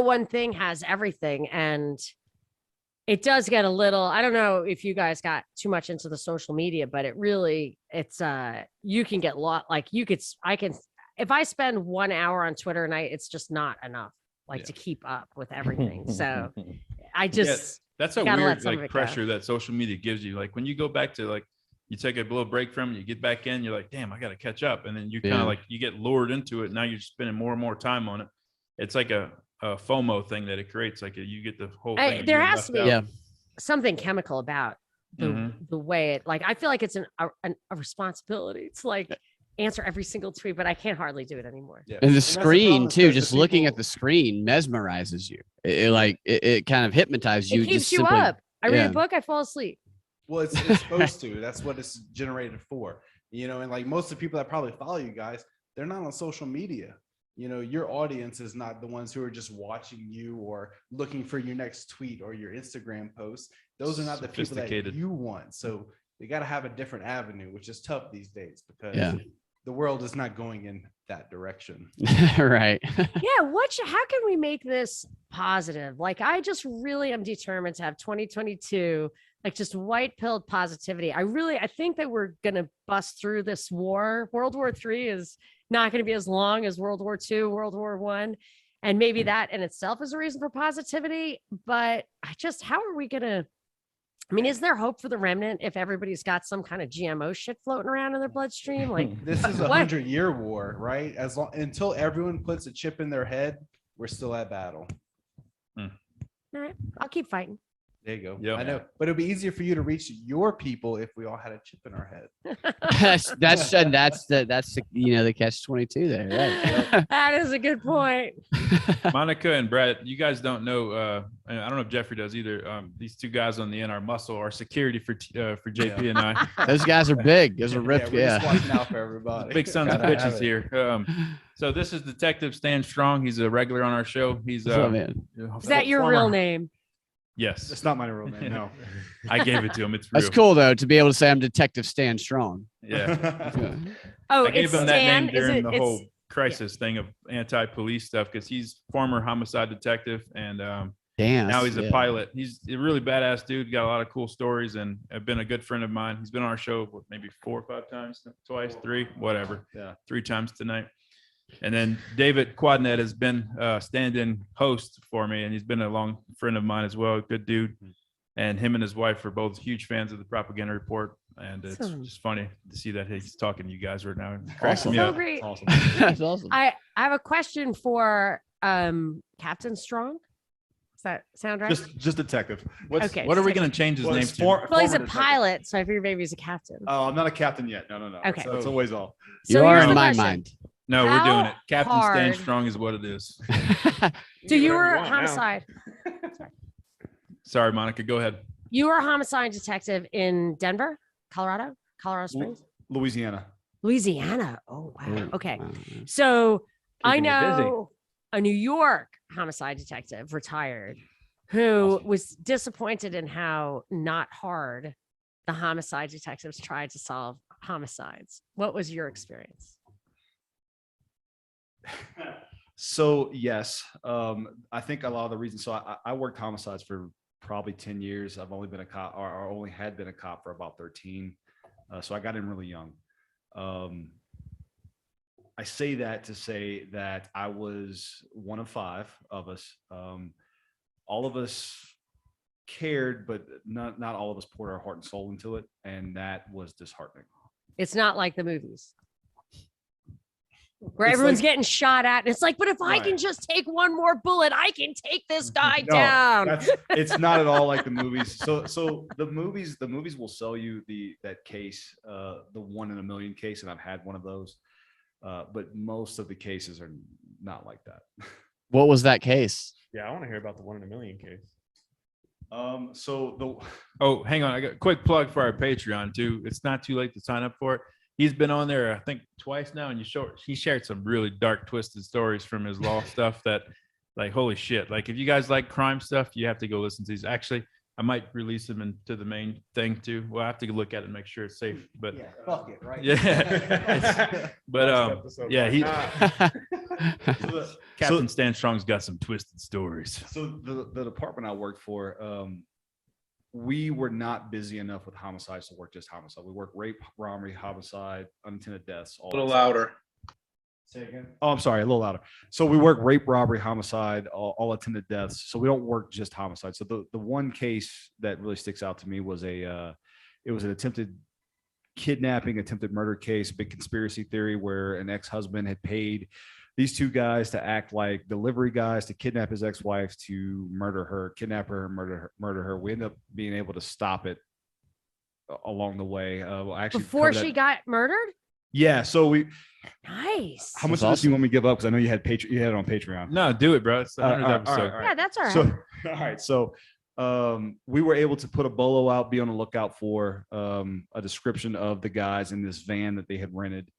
one thing has everything, and it does get a little. I don't know if you guys got too much into the social media, but it's you can get I can, if I spend 1 hour on Twitter a night, it's just not enough to keep up with everything. So I just That's a gotta let weird some of like it go. pressure that social media gives you. Like when you go back to like you take a little break from it, you get back in, you're like, damn, I got to catch up, and then you kind Yeah. of like you get lured into it. Now you're spending more and more time on it. It's like a FOMO thing that it creates. Like you get the whole thing. there you're has left to be. out. Yeah. something chemical about the Mhm. the way it, like, I feel like it's a responsibility. It's like answer every single tweet, but I can't hardly do it anymore. Yeah. And the that's the screen problem, is too, that just the looking at people- the screen mesmerizes you. It kind of hypnotizes you. It keeps just you simply- up. I read yeah. a book, I fall asleep. Well, it's supposed to. That's what it's generated for. And like most of the people that probably follow you guys, they're not on social media. Your audience is not the ones who are just watching you or looking for your next tweet or your Instagram post. Those are not the people that Sophisticated. you want. So you got to have a different avenue, which is tough these days because Yeah. the world is not going in that direction. Right. Yeah, how can we make this positive? Like, I just really am determined to have 2022, like just white pilled positivity. I think that we're gonna bust through this war. World War III is not going to be as long as World War II, World War I. And maybe that in itself is a reason for positivity. But how are we gonna? I mean, is there hope for the remnant if everybody's got some kind of GMO shit floating around in their bloodstream? Like, This is a What? 100-year war, right? Until everyone puts a chip in their head, we're still at battle. all right, I'll keep fighting. There you go. Yep. I know, but it'd be easier for you to reach your people if we all had a chip in our head. that's the catch-22 there. Right. That is a good point. Monica and Brett, you guys don't know, and I don't know if Jeffrey does either. These two guys on the end are muscle, are security for JP and I. Those guys are big. Those are ripped. we're just Yeah. watching out for everybody. Big sons of Gotta have bitches it. here. So this is Detective Stan Strong. He's a regular on our show. He's What's up, man? Is that your real name? Yes, It's not my real name. No. I gave it to him. It's real. That's cool though to be able to say I'm Detective Stan Strong. Yeah, Yeah. Oh, I gave it's him that Stan. name during the whole It's crisis thing of anti-police stuff because he's former homicide detective and Damn. now he's a yeah. pilot. He's a really badass dude. Got a lot of cool stories and been a good friend of mine. He's been on our show maybe 4 or 5 times, twice, 3, whatever. Yeah. 3 times tonight. And then David Quadnet has been stand-in host for me, and he's been a long friend of mine as well. Good dude. And him and his wife are both huge fans of the Propaganda Report. And it's Awesome. just funny to see that he's talking to you guys right now. It cracks Awesome. me so up. great. Awesome. That's awesome. I have a question for Captain Strong. Does that sound right? Just detective. Okay. What are we going to change his Well, name it's to? Well, he's a former detective. pilot, so I figure maybe he's a captain. Oh, I'm not a captain yet. No. Okay. It's a ways off. You So are here's in the my question. mind. No, we're doing How it. Captain Stan hard- Strong is what it is. So you whatever were you want now. homicide. Sorry, Monica. Go ahead. You were a homicide detective in Denver, Colorado Springs, Louisiana. Louisiana. Oh wow. Okay. Wow. So I Keeping you busy. know a New York homicide detective retired who Awesome. was disappointed in how not hard the homicide detectives tried to solve homicides. What was your experience? So yes, I think a lot of the reasons. So I worked homicides for probably 10 years. I've only been a cop, or only had been a cop for about 13. So I got in really young. I say that to say that I was one of 5 of us. All of us cared, but not all of us poured our heart and soul into it, and that was disheartening. It's not like the movies where It's everyone's like- getting shot at. And it's like, but if I can Right. just take one more bullet, I can take this guy No, down. it's not at all like the movies. So the movies will sell you that case, the 1 in a million case, and I've had one of those. But most of the cases are not like that. What was that case? Yeah, I want to hear about the 1 in a million case. So Oh, hang on. I got a quick plug for our Patreon too. It's not too late to sign up for it. He's been on there, I think, twice now, and he shared some really dark, twisted stories from his law stuff that, like, holy shit. Like, if you guys like crime stuff, you have to go listen to these. Actually, I might release them into the main thing too. We'll have to look at it and make sure it's safe. But Fuck it, right? yeah, but Next episode, yeah, like, he nah. Captain Stan Strong's got some twisted stories. So the department I worked for, we were not busy enough with homicides to work just homicide. We work rape, robbery, homicide, unintended deaths. All A little that stuff. louder. Say again. Oh, I'm sorry, a little louder. So we work rape, robbery, homicide, all attended deaths. So we don't work just homicide. So the one case that really sticks out to me was it was an attempted kidnapping, attempted murder case, big conspiracy theory where an ex-husband had paid these 2 guys to act like delivery guys to kidnap his ex-wife, to murder her, kidnap her, and murder her. We ended up being able to stop it along the way. Actually, Before covered she that- got murdered? Yeah. So we. Nice. How much That's of this do awesome. you want me to give up? Because I know you had you had it on Patreon. No, do it, bro. It's the 100th All right, episode. all right. Yeah, that's all right. So, all right. So, we were able to put a bolo out, be on the lookout for a description of the guys in this van that they had rented.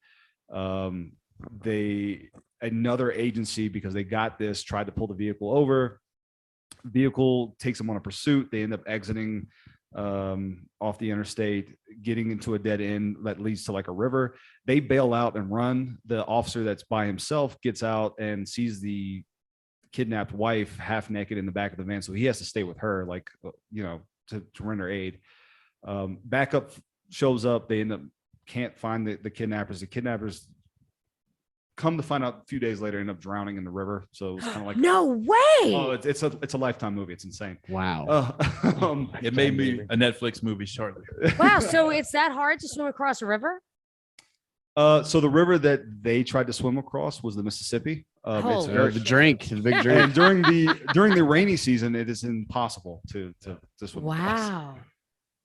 Another agency, because they got this, tried to pull the vehicle over. Vehicle takes them on a pursuit. They end up exiting off the interstate, getting into a dead end that leads to like a river. They bail out and run. The officer that's by himself gets out and sees the kidnapped wife half naked in the back of the van, so he has to stay with her, like, you know, to render aid. Backup shows up. They end up can't find the kidnappers. The kidnappers, come to find out a few days later, end up drowning in the river. So it's kind of like, No way. oh, it's a Lifetime movie. It's insane. Wow. It made me a Netflix movie shortly. Wow. So it's that hard to swim across a river? So the river that they tried to swim across was the Mississippi. It's Holy very, The drink, the big drink. and during the rainy season, it is impossible to swim across. Wow. Um,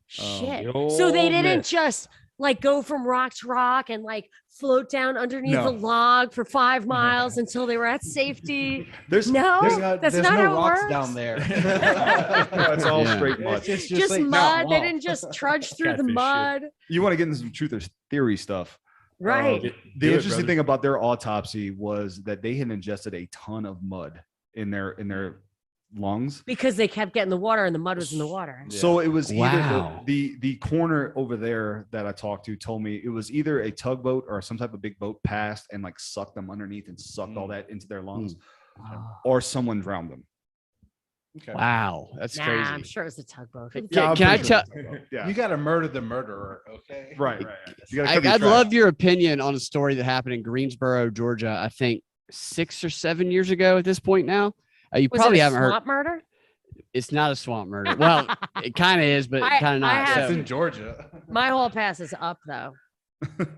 Shit. the So they old didn't myth. just like go from rock to rock and like float down underneath No. a log for 5 miles until they were at safety. There's No, There's that's not no how it rocks works. down there. it's all Yeah. straight mud. It's Just like, mud. no, They whoa. didn't just trudge through the Catfish shit. mud. You want to get into some truth or theory stuff. Right. Do The it, interesting brother. thing about their autopsy was that they had ingested a ton of mud in their lungs. Because they kept getting the water and the mud was in the water. So it was either Wow. the coroner over there that I talked to told me it was either a tugboat or some type of big boat passed and like sucked them underneath and sucked all that into their lungs, or someone drowned them. Okay. Wow. That's Nah, crazy. I'm sure it was a tugboat. Can, I'm can I pretty tell? sure. Yeah, You got to murder the murderer, okay? right. You gotta cover your I'd tracks. love your opinion on a story that happened in Greensboro, Georgia. I think 6 or 7 years ago. At this point now, you Was probably it a haven't heard. swamp murder? It's not a swamp murder. Well, it kind of is, but I- kind of I not. have It's So- in Georgia. My hall pass is up though.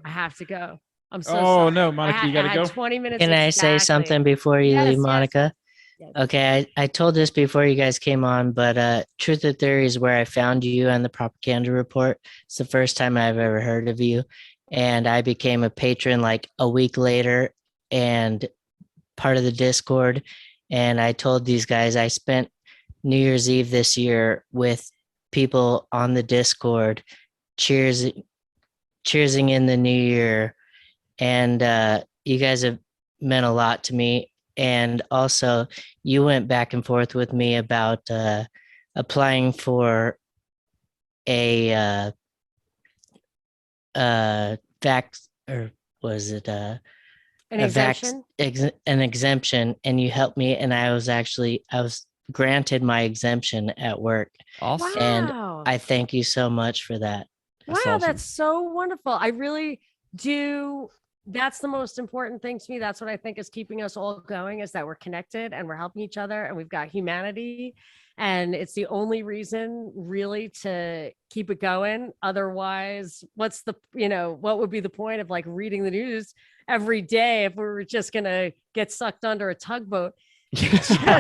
I have to go. I'm so Oh sorry. no, I Monica, had- you gotta I had go. 20 minutes. Can I say exactly. something before you Yes, leave, yes. Monica? Yes. Okay, I told this before you guys came on, but Truth or Theory is where I found you and the Propaganda Report. It's the first time I've ever heard of you. And I became a patron like a week later and part of the Discord. And I told these guys I spent New Year's Eve this year with people on the Discord cheersing in the new year. And you guys have meant a lot to me. And also, you went back and forth with me about applying for a or was it An a exemption? an exemption, and you helped me, and I was granted my exemption at work. Awesome. And Wow. I thank you so much for that. Wow, awesome. that's so wonderful. I really do. That's the most important thing to me. That's what I think is keeping us all going, is that we're connected and we're helping each other and we've got humanity. And it's the only reason really to keep it going. Otherwise, what would be the point of like reading the news every day if we were just going to get sucked under a tugboat? It Yeah.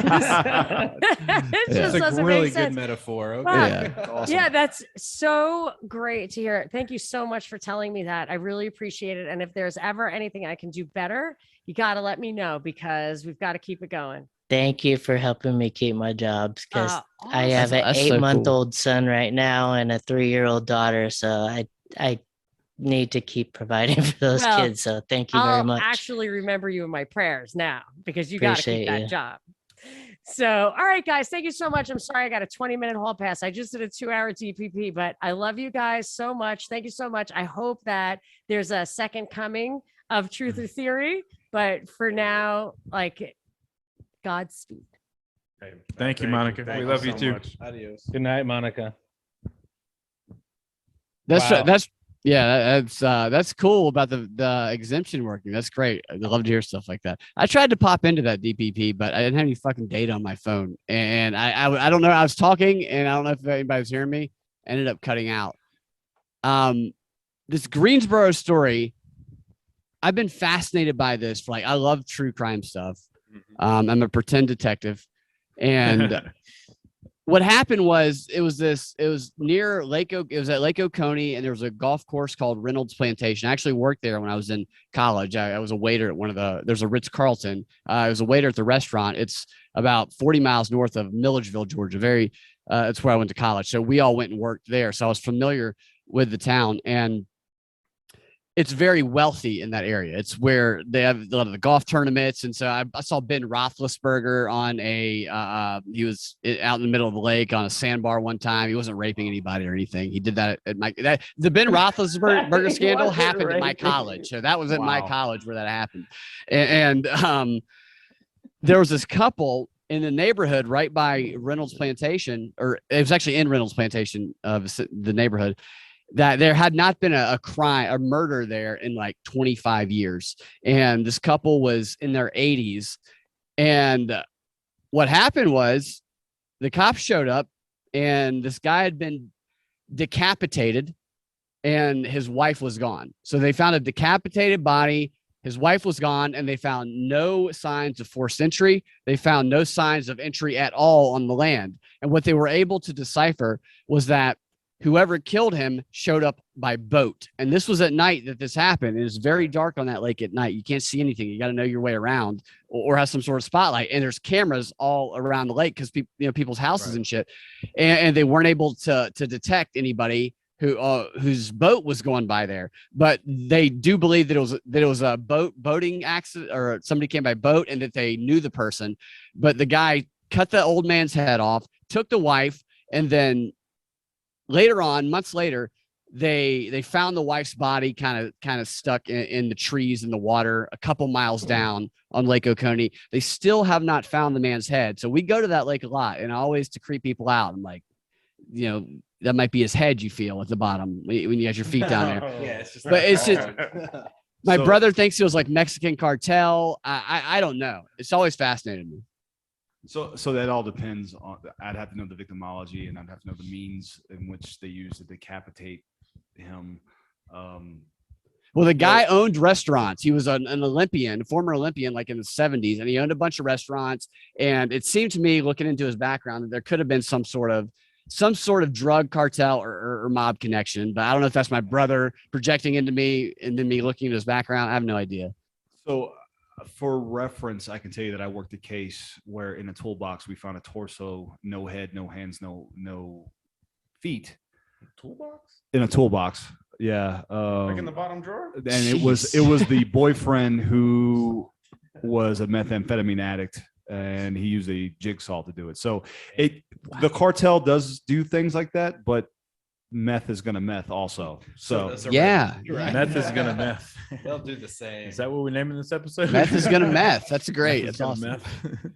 just It's a doesn't really make good sense. metaphor. Okay. Wow. Yeah. Awesome. Yeah, that's so great to hear. Thank you so much for telling me that. I really appreciate it. And if there's ever anything I can do better, you got to let me know, because we've got to keep it going. Thank you for helping me keep my jobs, because I have an That's so cool. 8-month-old son right now and a 3-year-old daughter, so I need to keep providing for those Well, kids. So thank you very I'll much. actually remember you in my prayers now, because you got to keep Appreciate that you. job. So, all right, guys, thank you so much. I'm sorry I got a 20-minute hall pass. I just did a 2-hour DPP, but I love you guys so much. Thank you so much. I hope that there's a second coming of Truth or Theory, but for now, like, Godspeed. Hey, Thank you, Monica. Thank We love you so too. much. Adios. Good night, Monica. That's Wow. that's cool about the exemption working. That's great. I'd love to hear stuff like that. I tried to pop into that DPP, but I didn't have any fucking data on my phone, and I don't know. I was talking, and I don't know if anybody was hearing me. Ended up cutting out. This Greensboro story, I've been fascinated by this for I love true crime stuff. I'm a pretend detective, and what happened was it was near it was at Lake Oconee, and there was a golf course called Reynolds Plantation. I actually worked there when I was in college. I was a waiter at there's a Ritz-Carlton. I was a waiter at the restaurant. It's about 40 miles north of Milledgeville, Georgia. It's where I went to college. So we all went and worked there. So I was familiar with the town, and it's very wealthy in that area. It's where they have a lot of the golf tournaments. And so I saw Ben Roethlisberger on he was out in the middle of the lake on a sandbar one time. He wasn't raping anybody or anything. He did that at the Ben Roethlisberger scandal happened at my college. So that was at my college where that happened. And there was this couple in the neighborhood right by Reynolds Plantation, or it was actually in Reynolds Plantation of the neighborhood, that there had not been a murder there in like 25 years. And this couple was in their 80s. And what happened was the cops showed up, and this guy had been decapitated and his wife was gone. So they found a decapitated body. His wife was gone, and they found no signs of forced entry. They found no signs of entry at all on the land. And what they were able to decipher was that whoever killed him showed up by boat. And this was at night that this happened. It was very dark on that lake at night. You can't see anything. You got to know your way around, or have some sort of spotlight. And there's cameras all around the lake because people's houses and shit. And they weren't able to detect anybody whose boat was going by there. But they do believe that it was a boating accident, or somebody came by boat, and that they knew the person. But the guy cut the old man's head off, took the wife, and then later on, months later, they found the wife's body kind of stuck in the trees in the water a couple miles down on Lake Oconee. They still have not found the man's head. So we go to that lake a lot, and always to creep people out. I'm like, that might be his head you feel at the bottom when you have your feet down there. Yeah, it's just my brother thinks it was like Mexican cartel. I don't know. It's always fascinated me. So that all depends on. I'd have to know the victimology, and I'd have to know the means in which they used to decapitate him. Well, the guy owned restaurants. He was an Olympian, a former Olympian, like in the 70s, and he owned a bunch of restaurants. And it seemed to me, looking into his background, that there could have been some sort of drug cartel or mob connection. But I don't know if that's my brother projecting into me and then me looking at his background. I have no idea. So, for reference, I can tell you that I worked a case where in a toolbox we found a torso, no head, no hands, no feet. Toolbox? In a toolbox, yeah. Like in the bottom drawer? And it was the boyfriend who was a methamphetamine addict, and he used a jigsaw to do it. So the cartel does do things like that, but meth is gonna meth also. So yeah, meth is gonna meth. They'll do the same. Is that what we're naming this episode? Meth is gonna meth. That's great. That's awesome. Meth.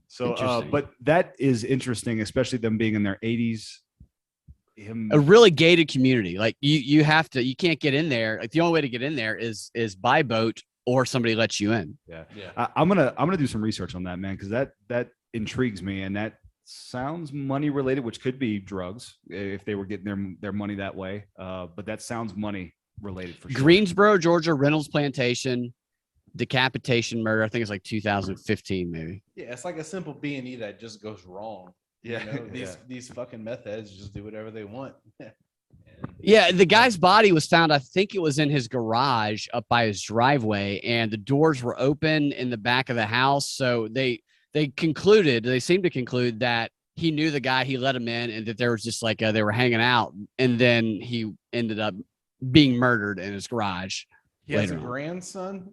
So, but that is interesting, especially them being in their 80s. A really gated community. Like you can't get in there. Like the only way to get in there is by boat, or somebody lets you in. Yeah. I'm gonna do some research on that, man, because that intrigues me, and that sounds money related, which could be drugs if they were getting their money that way. But that sounds money related for sure. Greensboro, Georgia, Reynolds Plantation, decapitation murder. I think it's like 2015, maybe. Yeah, it's like a simple B&E that just goes wrong. Yeah, these fucking meth heads just do whatever they want. Yeah, the guy's body was found, I think it was in his garage up by his driveway, and the doors were open in the back of the house. So they seemed to conclude that he knew the guy, he let him in, and that there was just like they were hanging out, and then he ended up being murdered in his garage. He has a grandson.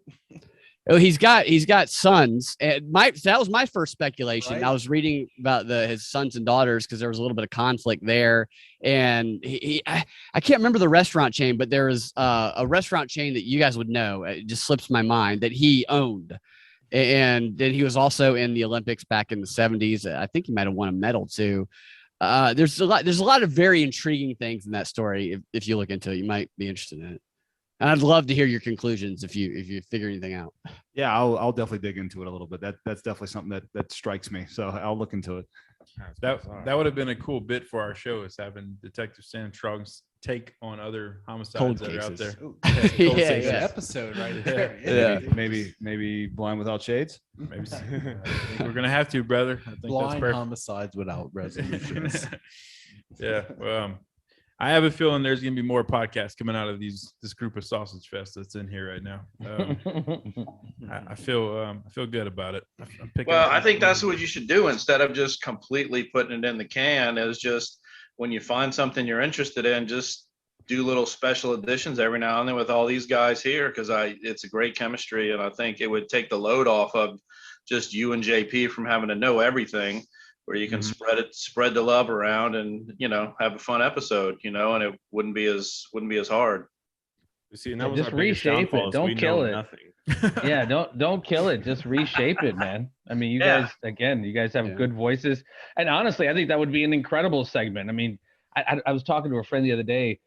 Oh, he's got sons. And that was my first speculation. Right? I was reading about his sons and daughters because there was a little bit of conflict there. And I can't remember the restaurant chain, but there was a restaurant chain that you guys would know. It just slips my mind that he owned. And then he was also in the Olympics back in the 70s. I think he might have won a medal too. There's a lot of very intriguing things in that story. If you look into it, you might be interested in it. And I'd love to hear your conclusions if you figure anything out. Yeah, I'll definitely dig into it a little bit. That's definitely something that strikes me. So I'll look into it. That would have been a cool bit for our show, is having Detective Sam take on other homicides Cold that are out cases. there. Ooh, that's a Yeah, cold case yeah. episode right there. Yeah. Maybe Blind Without Shades. Maybe I think we're gonna have to, brother. I think that's Blind perfect. homicides without resolutions. Yeah. Well, I have a feeling there's gonna be more podcasts coming out of this group of sausage fest that's in here right now. I feel good about it. I'm picking Well, up I on think some that's of what you should do instead of just completely putting it in the can. Is just when you find something you're interested in, just do little special editions every now and then with all these guys here, because it's a great chemistry, and I think it would take the load off of just you and JP from having to know everything, where you can spread the love around and have a fun episode, and it wouldn't be as hard. You see, and Yeah, that was just our biggest reshape it. downfall is Don't we kill know it. nothing. Yeah, don't kill it. Just reshape it, man. I mean, you Yeah. guys have Yeah. good voices, and honestly, I think that would be an incredible segment. I mean, I was talking to a friend the other day.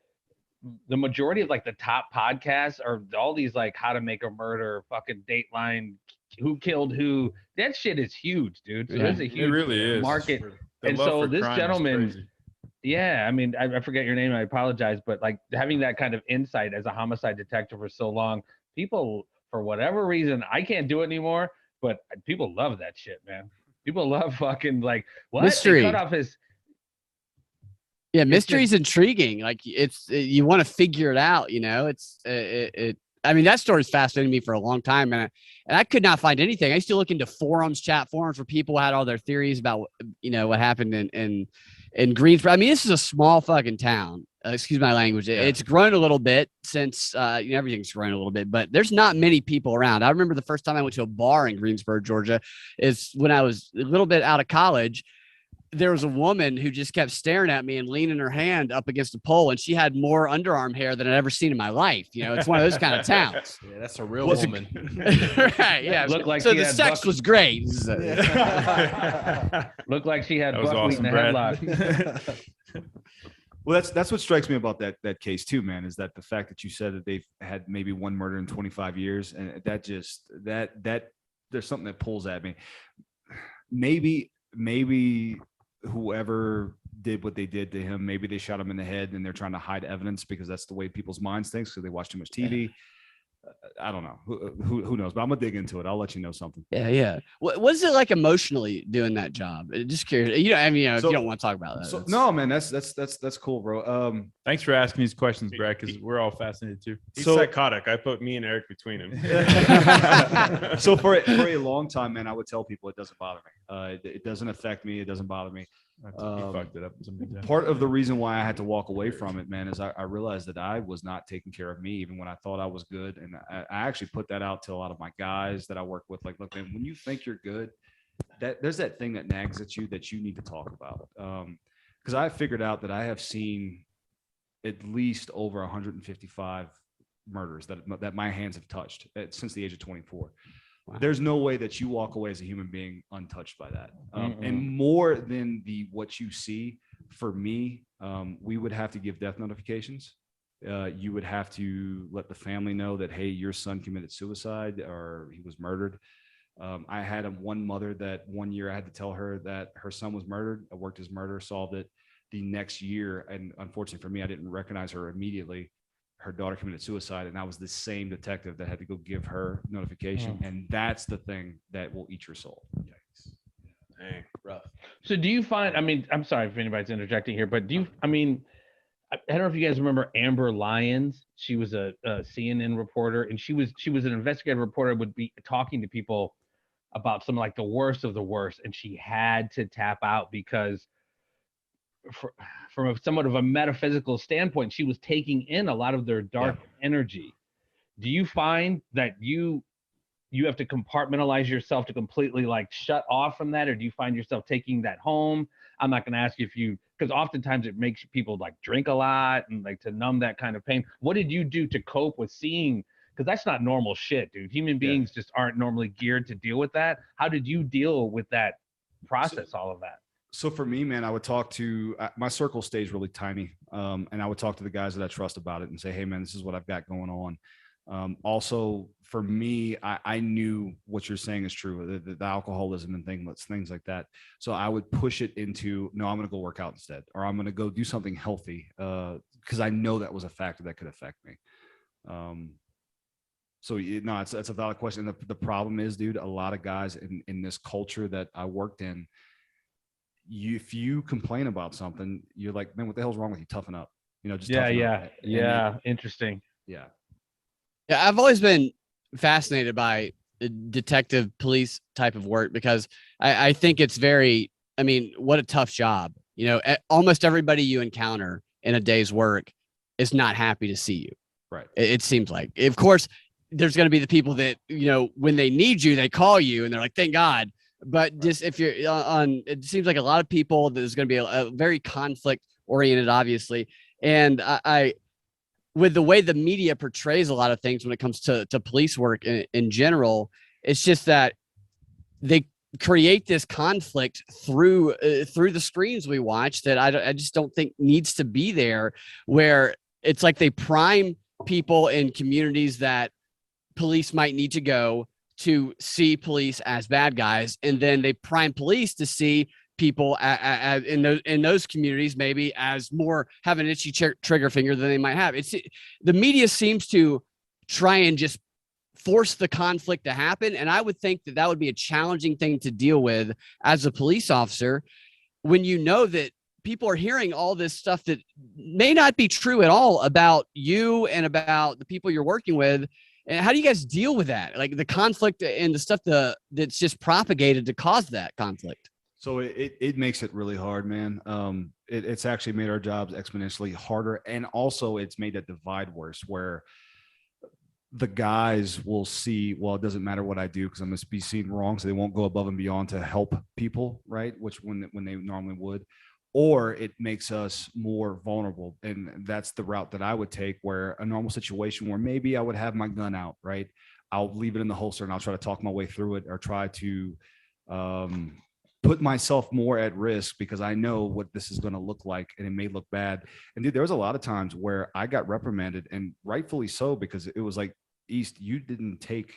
The majority of like the top podcasts are all these like how to make a murder, fucking Dateline, who killed who. That shit is huge, dude. So Yeah. there's a it huge really is. market. The And love so for this crime is gentleman, crazy. yeah, I mean, I forget your name. I apologize, but like having that kind of insight as a homicide detective for so long, people, for whatever reason, I can't do it anymore, but people love that shit, man. People love fucking like what? Mystery. They cut off his. Yeah, It's mystery's intriguing. Like you want to figure it out. I mean, that story's fascinated me for a long time, and I could not find anything. I used to look into chat forums where people had all their theories about what happened in Greensboro. I mean, this is a small fucking town. Excuse my language. It's grown a little bit since everything's grown a little bit, but there's not many people around. I remember the first time I went to a bar in Greensboro, Georgia, is when I was a little bit out of college. There was a woman who just kept staring at me and leaning her hand up against a pole, and she had more underarm hair than I'd ever seen in my life. It's one of those kind of towns. Yeah, that's a real Was it- woman. Right? Yeah. Looked like so she the had sex was great. Looked like she had That was buckwheat awesome, in a Brad. headlock. Well, that's what strikes me about that case too, man, is that the fact that you said that they've had maybe one murder in 25 years, and that there's something that pulls at me. Maybe whoever did what they did to him, maybe they shot him in the head and they're trying to hide evidence because that's the way people's minds think, because they watch too much TV. I don't know. Who knows? But I'm gonna dig into it. I'll let you know something. Yeah. What was it like emotionally doing that job? Just curious. If you don't want to talk about that. So, no, man, that's cool, bro. Thanks for asking these questions, Brad, because we're all fascinated too. He's So- psychotic. I put me and Eric between him. So for a long time, man, I would tell people it doesn't bother me. It doesn't affect me. It doesn't bother me. You fucked it up. Part of the reason why I had to walk away from it, man, is I realized that I was not taking care of me even when I thought I was good. And I actually put that out to a lot of my guys that I work with. Like, look, man, when you think you're good, there's that thing that nags at you that you need to talk about. Because I figured out that I have seen at least over 155 murders that my hands have touched since the age of 24. Wow. There's no way that you walk away as a human being untouched by that. And more than what you see, for me, we would have to give death notifications. You would have to let the family know that, hey, your son committed suicide or he was murdered. I had one mother that one year I had to tell her that her son was murdered. I worked his murder, solved it. The next year, and unfortunately for me, I didn't recognize her immediately. Her daughter committed suicide, and I was the same detective that had to go give her notification. And that's the thing that will eat your soul. Dang. Rough. So do you find, I mean, I'm sorry if anybody's interjecting here, but I don't know if you guys remember Amber Lyons. She was a CNN reporter, and she was an investigative reporter, would be talking to people about some like the worst of the worst, and she had to tap out because from somewhat of a metaphysical standpoint, she was taking in a lot of their dark energy. Do you find that you have to compartmentalize yourself to completely like shut off from that, or do you find yourself taking that home? I'm not going to ask you because oftentimes it makes people like drink a lot and like to numb that kind of pain. What did you do to cope with seeing? Because that's not normal shit, dude. Human beings just aren't normally geared to deal with that. How did you deal with that process, all of that? So for me, man, I would talk to my circle stays really tiny. And I would talk to the guys that I trust about it and say, hey, man, this is what I've got going on. Also, for me, I knew what you're saying is true, the alcoholism and things like that. So I would push it into, no, I'm going to go work out instead, or I'm going to go do something healthy because I know that was a factor that could affect me. So no, it's a valid question. The problem is, dude, a lot of guys in this culture that I worked in, if you complain about something, you're like, man, what the hell's wrong with you? Toughen up, just toughen up. Interesting. Yeah. Yeah, I've always been fascinated by the detective police type of work because I think it's what a tough job. Almost everybody you encounter in a day's work is not happy to see you. Right. It seems like, of course, there's going to be the people that, when they need you, they call you and they're like, thank God. But just if you're it seems like a lot of people, there's going to be a very conflict oriented, obviously. And I with the way the media portrays a lot of things when it comes to police work in general, it's just that they create this conflict through the screens we watch that I just don't think needs to be there, where it's like they prime people in communities that police might need to go to see police as bad guys, and then they prime police to see people in those communities maybe as more have an itchy trigger finger than they might have. The media seems to try and just force the conflict to happen, and I would think that would be a challenging thing to deal with as a police officer when you know that people are hearing all this stuff that may not be true at all about you and about the people you're working with. And how do you guys deal with that? Like the conflict and the stuff that's just propagated to cause that conflict. So it makes it really hard, man. It's actually made our jobs exponentially harder. And also it's made that divide worse, where the guys will see, well, it doesn't matter what I do because I'm going to be seen wrong. So they won't go above and beyond to help people, right? Which when they normally would. Or it makes us more vulnerable. And that's the route that I would take, where a normal situation where maybe I would have my gun out, right? I'll leave it in the holster and I'll try to talk my way through it, or try to put myself more at risk because I know what this is going to look like and it may look bad. And dude, there was a lot of times where I got reprimanded, and rightfully so, because it was like, East, you didn't take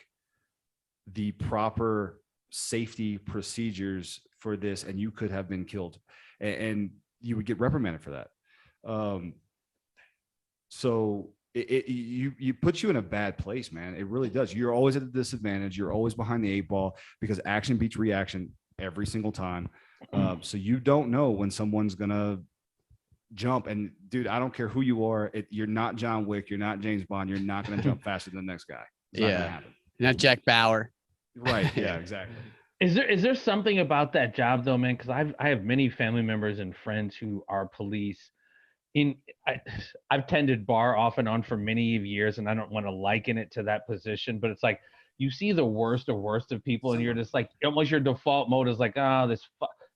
the proper safety procedures for this and you could have been killed, and you would get reprimanded for that. So you put you in a bad place, man. It really does. You're always at a disadvantage. You're always behind the 8 ball because action beats reaction every single time. So you don't know when someone's gonna jump. And dude, I don't care who you are. You're not John Wick. You're not James Bond. You're not going to jump faster than the next guy. It's not gonna happen. You're not Jack Bauer. Right. Yeah, exactly. Is there something about that job though, man? Because I have many family members and friends who are police. I've tended bar off and on for many years, and I don't want to liken it to that position, but it's like you see the worst of people, and you're just like, almost your default mode is like, oh,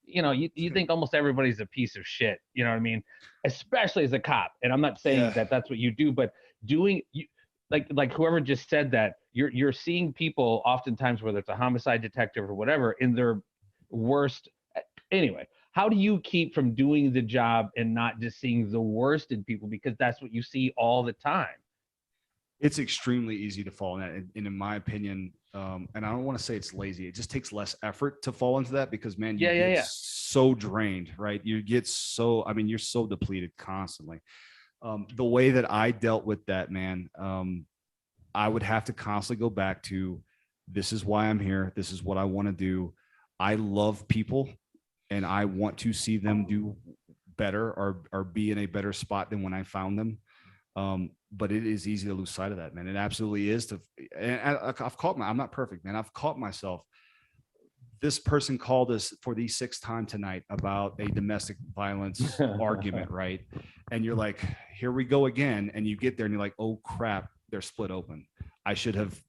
you think almost everybody's a piece of shit. You know what I mean? Especially as a cop. And I'm not saying that that's what you do, but like whoever just said that, you're seeing people oftentimes, whether it's a homicide detective or whatever, in their worst. Anyway, how do you keep from doing the job and not just seeing the worst in people, because that's what you see all the time? It's extremely easy to fall in that. And in my opinion, and I don't want to say it's lazy, it just takes less effort to fall into that, because man, you get so drained, right? You get you're so depleted constantly. The way that I dealt with that, man, I would have to constantly go back to, this is why I'm here. This is what I want to do. I love people and I want to see them do better or be in a better spot than when I found them. But it is easy to lose sight of that, man. It absolutely is. I'm not perfect, man. I've caught myself. This person called us for the 6th time tonight about a domestic violence argument, right? And you're like, here we go again. And you get there and you're like, oh crap, they're split open. I should have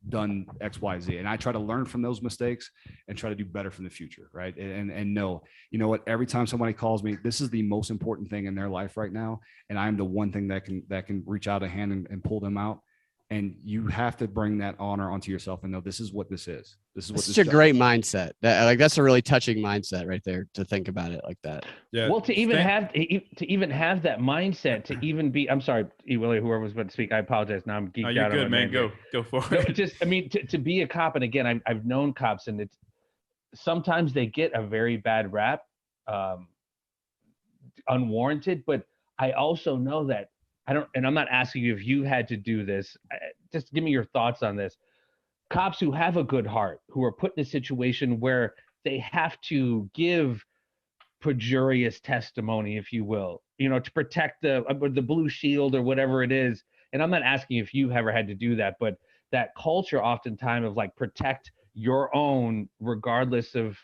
done X, Y, Z. And I try to learn from those mistakes and try to do better from the future, right? And know, you know what? Every time somebody calls me, this is the most important thing in their life right now, and I'm the one thing that can reach out a hand and pull them out. And you have to bring that honor onto yourself and know, this is what this is. This is what this is. It's a great mindset. That's a really touching mindset right there, to think about it like that. Yeah. Well, to even have that mindset, to even be, I'm sorry, Willy, whoever was about to speak, I apologize. Now I'm geeked out. You're good, man. Go for it. To be a cop, and again, I've known cops, and it's sometimes they get a very bad rap, unwarranted. But I also know that and I'm not asking you if you had to do this. Just give me your thoughts on this. Cops who have a good heart, who are put in a situation where they have to give perjurious testimony, if you will, to protect the blue shield or whatever it is. And I'm not asking if you ever had to do that, but that culture oftentimes of like protect your own regardless of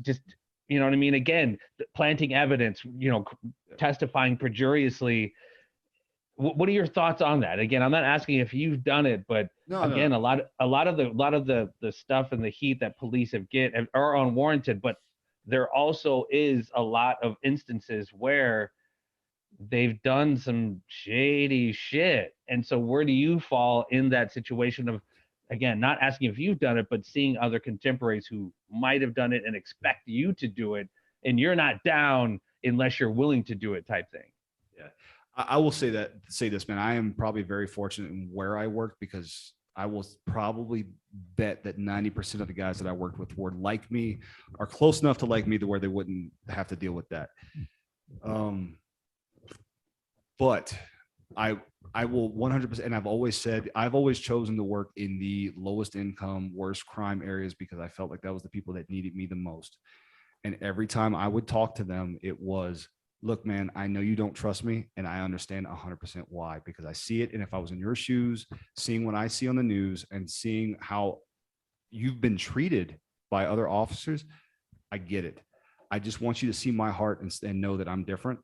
just, you know what I mean? Again, planting evidence, testifying perjuriously. What are your thoughts on that? Again, I'm not asking if you've done it, but again, a lot of the stuff and the heat that police have are unwarranted, but there also is a lot of instances where they've done some shady shit. And so where do you fall in that situation of, again, not asking if you've done it, but seeing other contemporaries who might have done it and expect you to do it, and you're not down unless you're willing to do it type thing? Yeah. I will say this, man. I am probably very fortunate in where I work, because I will probably bet that 90% of the guys that I worked with were like me, are close enough to like me to where they wouldn't have to deal with that. But I will 100%, and I've always said, I've always chosen to work in the lowest income, worst crime areas, because I felt like that was the people that needed me the most. And every time I would talk to them, it was, look, man, I know you don't trust me, and I understand 100% why, because I see it. And if I was in your shoes, seeing what I see on the news and seeing how you've been treated by other officers, I get it. I just want you to see my heart and know that I'm different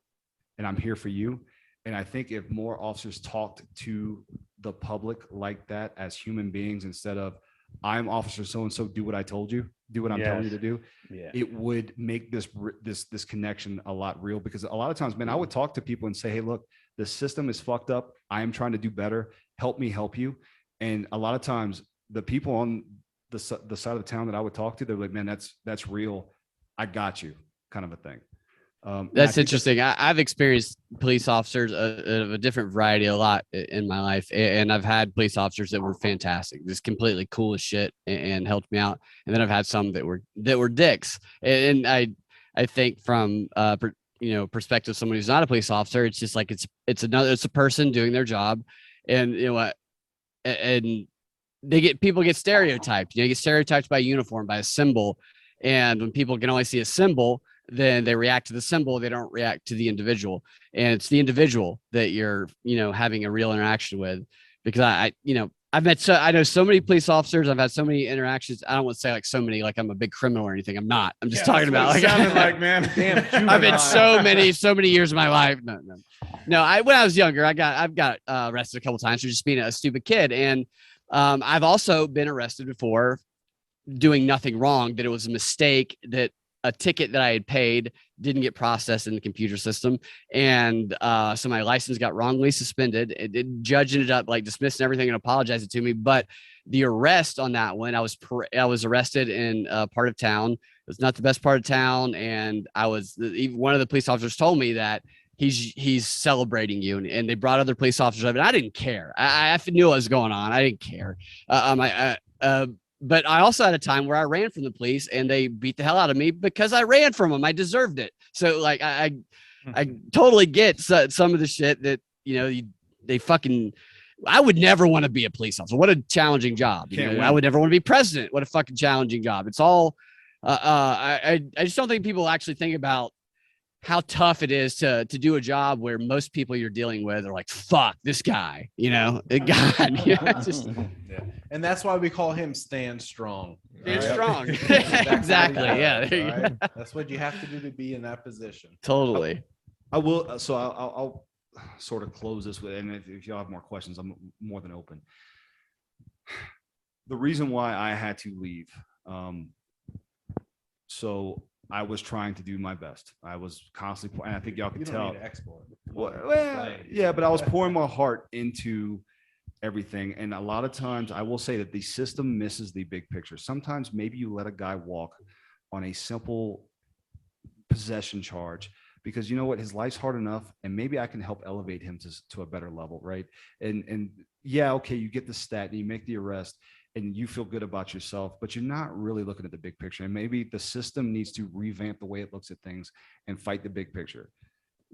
and I'm here for you. And I think if more officers talked to the public like that as human beings, instead of, I'm officer so-and-so, do what I told you, do what I'm telling you to do, it would make this connection a lot real. Because a lot of times, man, I would talk to people and say, hey, look, the system is fucked up. I am trying to do better. Help me help you. And a lot of times the people on the side of the town that I would talk to, they're like, man, that's real. I got you, kind of a thing. That's interesting. I've experienced police officers of a different variety a lot in my life, and I've had police officers that were fantastic, just completely cool as shit, and helped me out. And then I've had some that were dicks. And I think from perspective of someone who's not a police officer, it's just like it's a person doing their job, and and people get stereotyped. You get stereotyped by a uniform, by a symbol, and when people can only see a symbol, then they react to the symbol. They don't react to the individual. And it's the individual that you're, having a real interaction with. Because I know so many police officers. I've had so many interactions. I don't want to say like so many, like I'm a big criminal or anything. I'm not. I'm just talking about like, sounded like, man. Damn, I've been so many years of my life. No. When I was younger, I've got arrested a couple times for just being a stupid kid. And I've also been arrested before doing nothing wrong, that it was a mistake, that a ticket that I had paid didn't get processed in the computer system. And so my license got wrongly suspended. The judge ended up like dismissing everything and apologizing to me. But the arrest on that one, I was arrested in a part of town. It was not the best part of town. And one of the police officers told me that he's celebrating you. And they brought other police officers up, and I didn't care. I knew what was going on. I didn't care. But I also had a time where I ran from the police, and they beat the hell out of me because I ran from them. I deserved it. So like, I totally get some of the shit that, they fucking, I would never want to be a police officer. What a challenging job. I would never want to be president. What a fucking challenging job. It's all, I just don't think people actually think about how tough it is to do a job where most people you're dealing with are like, fuck this guy, God, And that's why we call him Stand Strong. Stand Strong. Exactly. Yeah. There you go. That's what you have to do to be in that position. Totally. I will. So I'll sort of close this with, and if y'all have more questions, I'm more than open. The reason why I had to leave. So I was trying to do my best. I was constantly, and I think y'all can tell. Well, yeah, but I was pouring my heart into everything. And a lot of times I will say that the system misses the big picture. Sometimes maybe you let a guy walk on a simple possession charge because you know what, his life's hard enough, and maybe I can help elevate him to a better level, right? And yeah, okay, you get the stat and you make the arrest and you feel good about yourself, but you're not really looking at the big picture. And maybe the system needs to revamp the way it looks at things and fight the big picture.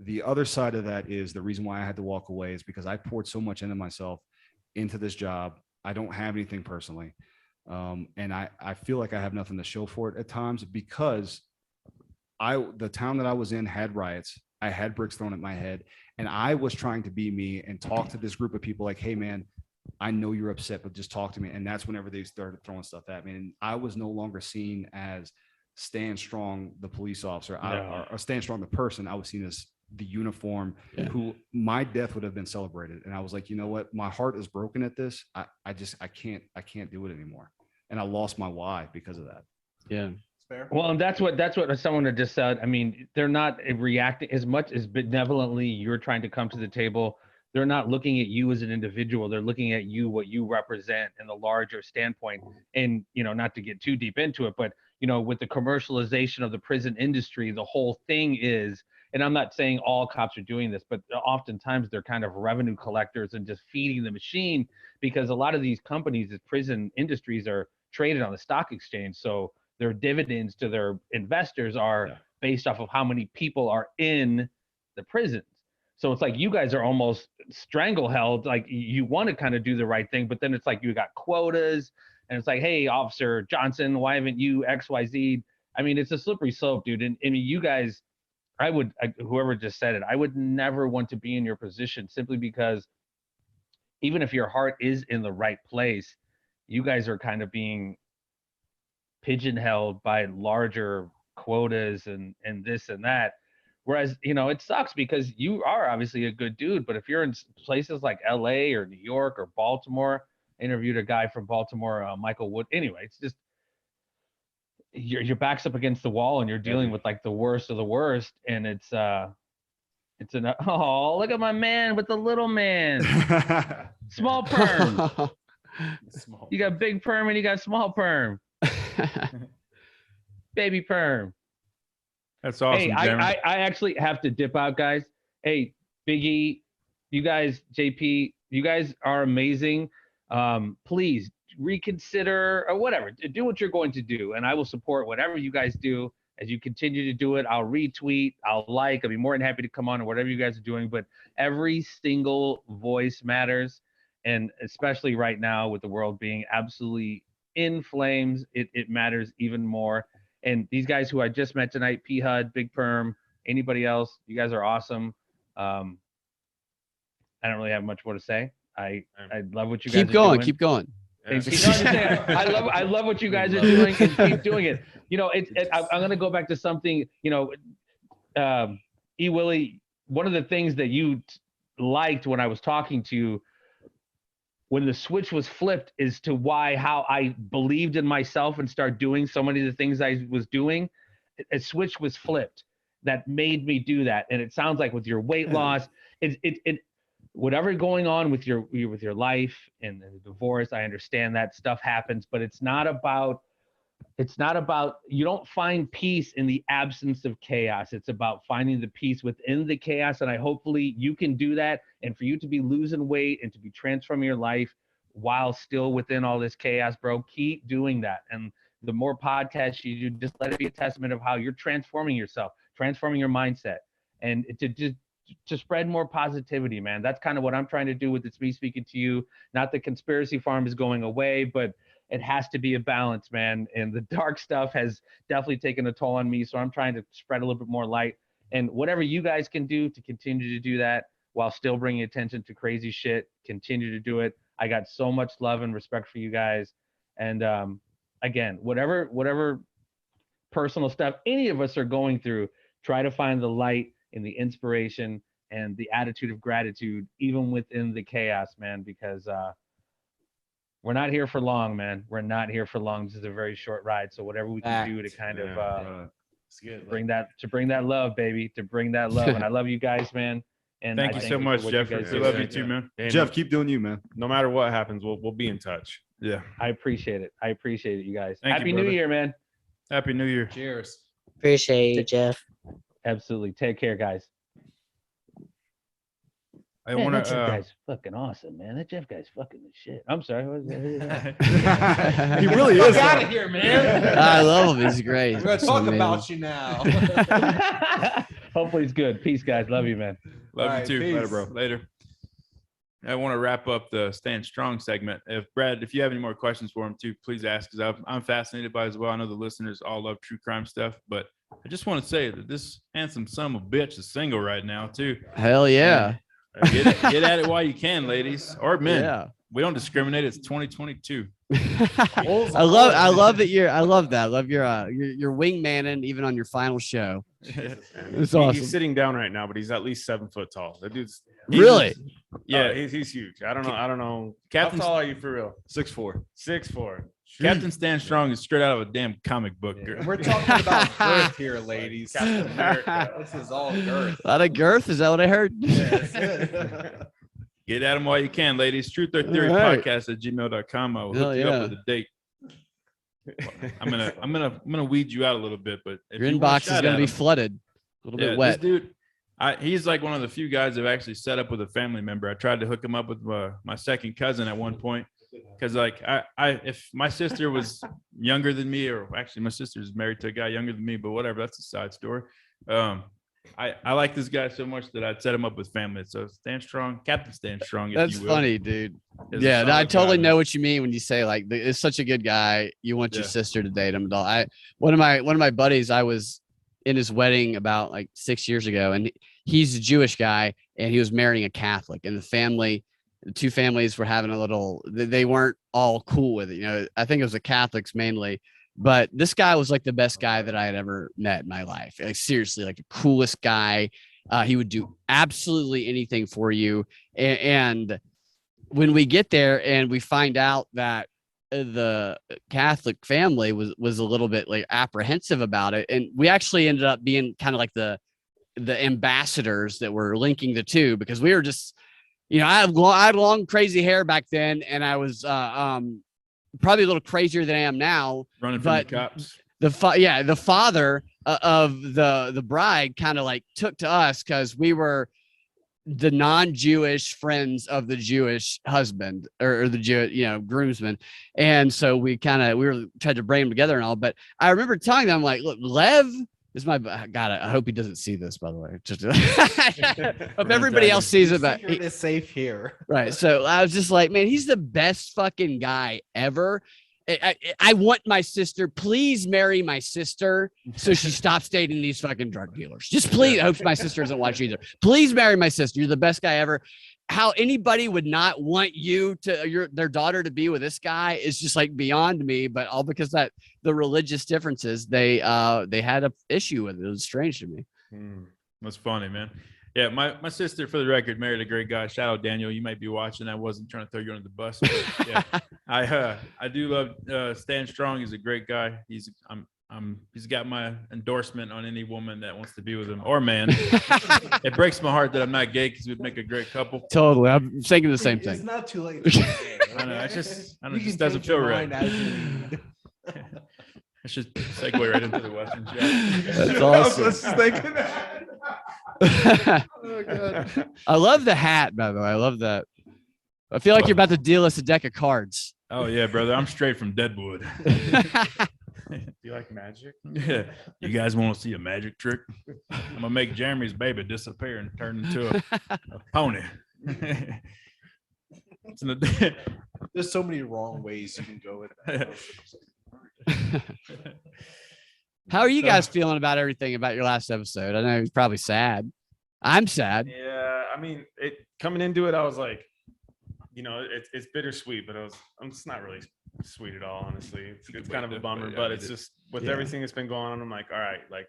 The other side of that is the reason why I had to walk away is because I poured so much into myself, into this job. I don't have anything personally. And I feel like I have nothing to show for it at times because the town that I was in had riots. I had bricks thrown at my head, and I was trying to be me and talk to this group of people like, hey man, I know you're upset, but just talk to me. And that's whenever they started throwing stuff at me. And I was no longer seen as Stand Strong, the police officer, or Stand Strong, the person. I was seen as the uniform who my death would have been celebrated. And I was like, you know what? My heart is broken at this. I can't do it anymore. And I lost my why because of that. Yeah. Fair. Well, and that's what someone had just said. I mean, they're not reacting as much as benevolently you're trying to come to the table. They're not looking at you as an individual. They're looking at you, what you represent in the larger standpoint. And, you know, not to get too deep into it, but, you know, with the commercialization of the prison industry, the whole thing is, and I'm not saying all cops are doing this, but oftentimes they're kind of revenue collectors and just feeding the machine, because a lot of these companies, the prison industries, are traded on the stock exchange. So their dividends to their investors are based off of how many people are in the prisons. So it's like you guys are almost strangleheld. Like you want to kind of do the right thing, but then it's like you got quotas, and it's like, hey, Officer Johnson, why haven't you XYZ? I mean, it's a slippery slope, dude. And you guys, whoever just said it, I would never want to be in your position, simply because even if your heart is in the right place, you guys are kind of being pigeonholed by larger quotas and this and that. Whereas, you know, it sucks because you are obviously a good dude, but if you're in places like LA or New York or Baltimore, I interviewed a guy from Baltimore, Michael Wood. Anyway, it's just, your back's up against the wall and you're dealing with like the worst of the worst. And it's oh, look at my man with the little man. Small perm. You got big perm and you got small perm. Baby perm. That's awesome. Hey, I actually have to dip out, guys. Hey, Biggie, you guys, JP, you guys are amazing. Please reconsider or whatever. Do what you're going to do, and I will support whatever you guys do as you continue to do it. I'll retweet, I'll like, I'll be more than happy to come on or whatever you guys are doing. But every single voice matters, and especially right now with the world being absolutely in flames, it matters even more. And these guys who I just met tonight, p-hud, Big Perm, anybody else, you guys are awesome. I don't really have much more to say. I love what you guys are doing. Keep going. I love what you guys are doing, and keep doing it. You know, I'm going to go back to something, you know, Willy, one of the things that you liked when I was talking to you, when the switch was flipped, is to how I believed in myself and started doing so many of the things I was doing. A switch was flipped that made me do that. And it sounds like with your weight loss, whatever going on with your life and the divorce, I understand that stuff happens, but it's not about, you don't find peace in the absence of chaos. It's about finding the peace within the chaos. And hopefully you can do that. And for you to be losing weight and to be transforming your life while still within all this chaos, bro, keep doing that. And the more podcasts you do, just let it be a testament of how you're transforming yourself, transforming your mindset, and to spread more positivity, man. That's kind of what I'm trying to do with this, me speaking to you. Not that conspiracy farm is going away, but it has to be a balance, man. And the dark stuff has definitely taken a toll on me. So I'm trying to spread a little bit more light, and whatever you guys can do to continue to do that while still bringing attention to crazy shit, continue to do it. I got so much love and respect for you guys. And again, whatever personal stuff any of us are going through, try to find the light in the inspiration and the attitude of gratitude, even within the chaos, man, because we're not here for long, man. We're not here for long. This is a very short ride. So whatever we can do to kind of bring that love, baby, to bring that love. And I love you guys, man. And thank you so much, Jeff. I love you too, man. And Jeff, keep doing you, man. No matter what happens, we'll be in touch. Yeah. I appreciate it. I appreciate it, you guys. Thank Happy you, New brother. Year, man. Happy New Year. Cheers. Appreciate you, Jeff. Absolutely. Take care, guys. I Man, want that Jeff to. guy's fucking awesome, man. That Jeff guy's fucking the shit. I'm sorry. He really is. Get out of here, man. I love him. He's great. We're gonna talk about you now. Hopefully it's good. Peace, guys. Love you, man. Love All you right, too. Later, peace. bro. Later. I want to wrap up the Stand Strong segment. If you have any more questions for him too, please ask, because I'm fascinated by it as well. I know the listeners all love true crime stuff, but I just want to say that this handsome son of a bitch is single right now too. Hell yeah. And get at it while you can, ladies or men. Yeah. We don't discriminate. It's 2022. I love that I love that. I love your wingmaning even on your final show. It's awesome. He's sitting down right now, but he's at least 7 foot tall. That dude's Really? yeah, he's huge. I don't know. Captain, how tall are you for real? 6'4". 6'4". Captain Stand Strong is straight out of a damn comic book. We're talking about girth here, ladies. Captain America. This is all girth. A lot of girth. Is that what I heard? Get at them while you can, ladies. Truth or Theory All right. podcast at gmail.com. I will Hell hook you yeah. up with a date. I'm gonna weed you out a little bit, but if Your you want inbox a is shot gonna at be him- flooded. A little bit This wet. dude, he's like one of the few guys that actually set up with a family member. I tried to hook him up with my second cousin at one point, because like if my sister was younger than me, or actually my sister's married to a guy younger than me, but whatever, that's a side story. I like this guy so much that I'd set him up with family. So Stand Strong, Captain Stand Strong, if That's you will. funny, dude. is a Yeah, solid I totally guy, know man. what you mean when you say like it's such a good guy. You want your Yeah. sister to date him. One of my buddies, I was in his wedding about like 6 years ago, and he's a Jewish guy, and he was marrying a Catholic, and the two families were having a little. They weren't all cool with it. You know, I think it was the Catholics mainly. But this guy was like the best guy that I had ever met in my life. Like seriously, like the coolest guy. He would do absolutely anything for you. And when we get there and we find out that the Catholic family was a little bit like apprehensive about it, and we actually ended up being kind of like the ambassadors that were linking the two, because we were just, you know, I had long crazy hair back then, and I was probably a little crazier than I am now. Running from the cops. The father of the bride kind of like took to us because we were the non-Jewish friends of the Jewish husband or the Jew, groomsmen. And so we tried to bring them together and all, but I remember telling them like, look, Lev is my God. I hope he doesn't see this, by the way. Just hope everybody else sees it, but Secret is safe here. right. So I was just like, man, he's the best fucking guy ever. I want my sister. Please marry my sister so she stops dating these fucking drug dealers. Just please. I hope my sister doesn't watch either. Please marry my sister. You're the best guy ever. How anybody would not want their daughter to be with this guy is just like beyond me. But all because that the religious differences they had a issue with it. It was strange to me. That's funny, man. Yeah, my sister, for the record, married a great guy. Shout out Daniel. You might be watching. I wasn't trying to throw you under the bus. But yeah, I do love Stand Strong. He's a great guy. He's got my endorsement on any woman that wants to be with him or man. It breaks my heart that I'm not gay, because we'd make a great couple. Totally, I'm thinking the same It's thing. not too late. I know. It just You can doesn't change your feel right. mind as you need. I should segue right into the Western joke. That's I was awesome. just thinking that. Oh, God. I love the hat, by the way. I love that. I feel like you're about to deal us a deck of cards. Oh yeah, brother. I'm straight from Deadwood. Do you like magic? Yeah. You guys want to see a magic trick? I'm gonna make Jeremy's baby disappear and turn into a pony. It's There's so many wrong ways you can go with that. How are you guys feeling about everything about your last episode? I know it's probably sad. I'm sad. Yeah, I mean, coming into it, I was like, it's bittersweet, but I'm just not really sweet at all, honestly. It's kind of a bummer, but it's just with everything that's been going on, I'm like, all right, like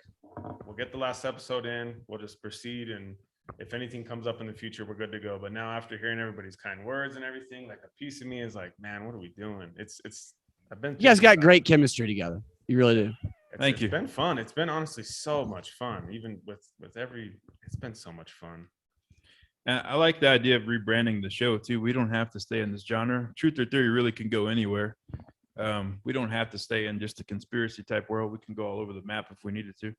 we'll get the last episode in, we'll just proceed, and if anything comes up in the future, we're good to go. But now, after hearing everybody's kind words and everything, like a piece of me is like, man, what are we doing? You guys got great chemistry together. You really do. Thank you. It's been fun. It's been honestly so much fun. Even with it's been so much fun. And I like the idea of rebranding the show too. We don't have to stay in this genre. Truth or Theory really can go anywhere. We don't have to stay in just a conspiracy type world. We can go all over the map if we needed to.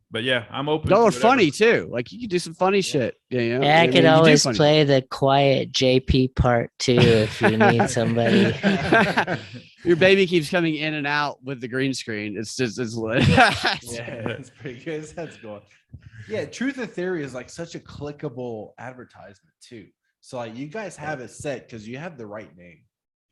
But yeah, I'm open. Y'all to are whatever. funny too. Like you could do some funny shit. Yeah, you know? Yeah, I mean, could you do always funny play the quiet JP part 2 if you need somebody. shit. Your baby keeps coming in and out with the green screen. It's lit. Yeah, it's pretty good. That's going. Yeah, Truth or Theory is like such a clickable advertisement too. So like you guys have it set because you have the right name.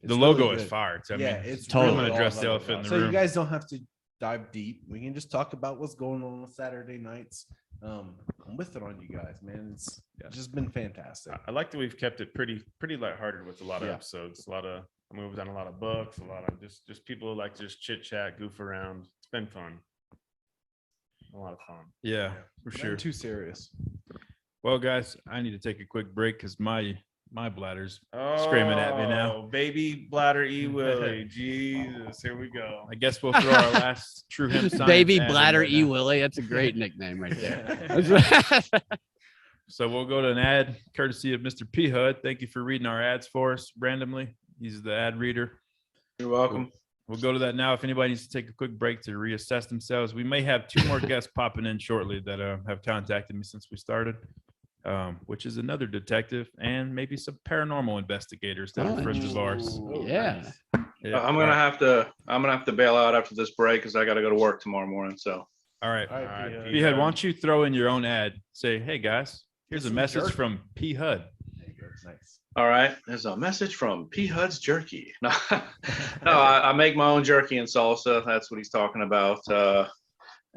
It's The really logo is good. fire. I Yeah, mean, it's totally I'm really gonna address all the about elephant in it. the So room. you guys don't have to dive deep. We can just talk about what's going on Saturday nights. I'm with it on you guys, man. It's just been fantastic. I like that we've kept it pretty lighthearted with a lot of Yeah. episodes. I mean, we've done a lot of books, a lot of just people who like to just chit chat, goof around. It's been fun. A lot of fun. Yeah, for Nothing sure. too serious. Well, guys, I need to take a quick break because my bladder's screaming at me now. Oh, baby bladder Willy. Jesus, here we go. I guess we'll throw our last True Hemp science Baby ad in Bladder right E now. Willy. That's a great nickname right there. So we'll go to an ad courtesy of Mr. p-hud. Thank you for reading our ads for us randomly. He's the ad reader. You're welcome. We'll go to that now. If anybody needs to take a quick break to reassess themselves, we may have 2 more guests popping in shortly that have contacted me since we started, which is another detective and maybe some paranormal investigators that are friends of ours. Yeah. Yeah. I'm gonna have to bail out after this break because I got to go to work tomorrow morning. So All right. All right, p-hud, why don't you throw in your own ad? Say, hey guys, here's a Some message jerky. from p-hud. There you go. Nice. all right, there's a message from p-hud's jerky. No, no, I make my own jerky and salsa. That's what he's talking about,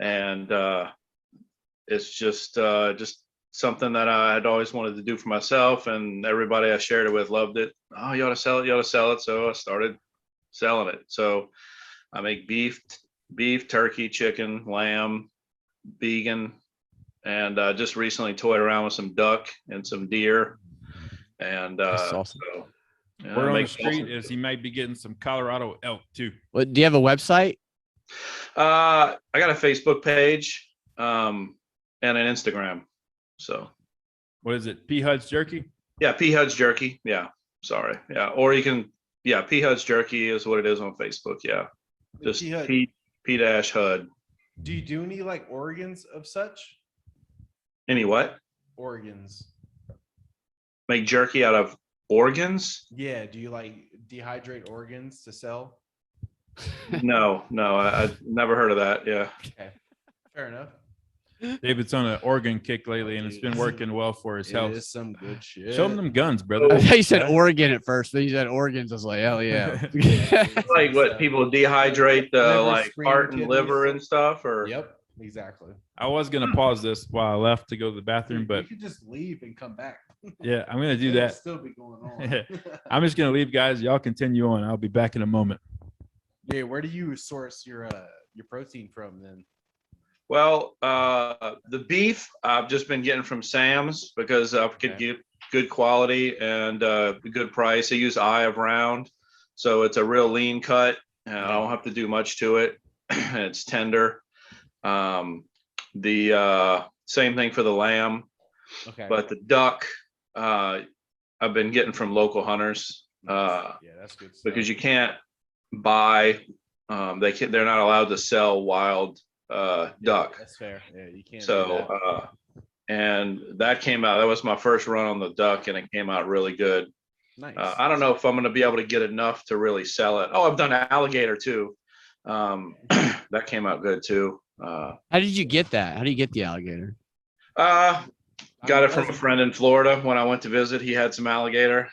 and it's just something that I had always wanted to do for myself, and everybody I shared it with loved it. Oh, you ought to sell it. You ought to sell it. So I started selling it. So I make beef, turkey, chicken, lamb, vegan, and just recently toyed around with some duck and some deer. And That's awesome. so, yeah, Word I on the make street salsa. is he might be getting some Colorado elk too. What, do you have a website? I got a Facebook page and an Instagram. So What is it? P-hud's jerky? yeah, p-hud's jerky. Yeah, sorry. Yeah, or you can. Yeah, p-hud's jerky is what it is on Facebook. Yeah, just P-hud, p-hud. do you do any like organs of such? Any what? Organs. Make jerky out of organs? Yeah. Do you like dehydrate organs to sell? No, I've never heard of that. Yeah. Okay. Fair enough. David's on an organ kick lately, and it's been working well for his It health. is some good shit. Show him them guns, brother. I thought you said Oregon at first, but you said organs. I was like, hell yeah. Like what people dehydrate, Liver like screen, heart and kidneys. liver and stuff, or Yep. Exactly. I was gonna pause this while I left to go to the bathroom, You but could just leave and come back. yeah, I'm gonna do It'll that. Still be going on. I'm just gonna leave, guys. Y'all continue on. I'll be back in a moment. Yeah. Where do you source your protein from then? well, the beef I've just been getting from Sam's because I could Okay. get good quality and a good price. I use Eye of Round, so it's a real lean cut, and I don't have to do much to it. It's tender. The same thing for the lamb, Okay. but the duck I've been getting from local hunters yeah, that's good stuff. because you can't buy. They're not allowed to sell wild duck. That's fair. Yeah, you can't. do So, that. and that came out. That was my first run on the duck, and it came out really good. Nice. I don't know if I'm going to be able to get enough to really sell it. Oh, I've done alligator too. That came out good too. How did you get that? How do you get the alligator? Got it from a friend in Florida when I went to visit. He had some alligator.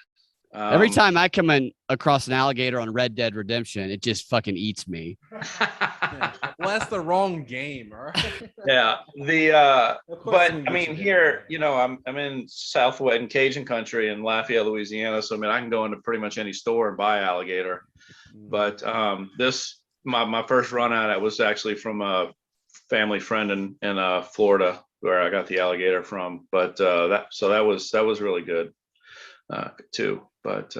Every time I come in across an alligator on Red Dead Redemption, it just fucking eats me. Yeah. Well, that's the wrong game, all right? Yeah, Of course but someone I gets mean you here, there. I'm in Southwest and Cajun country in Lafayette, Louisiana. So I mean, I can go into pretty much any store and buy alligator. But my first run at it was actually from a family friend in Florida where I got the alligator from. But that was really good too. But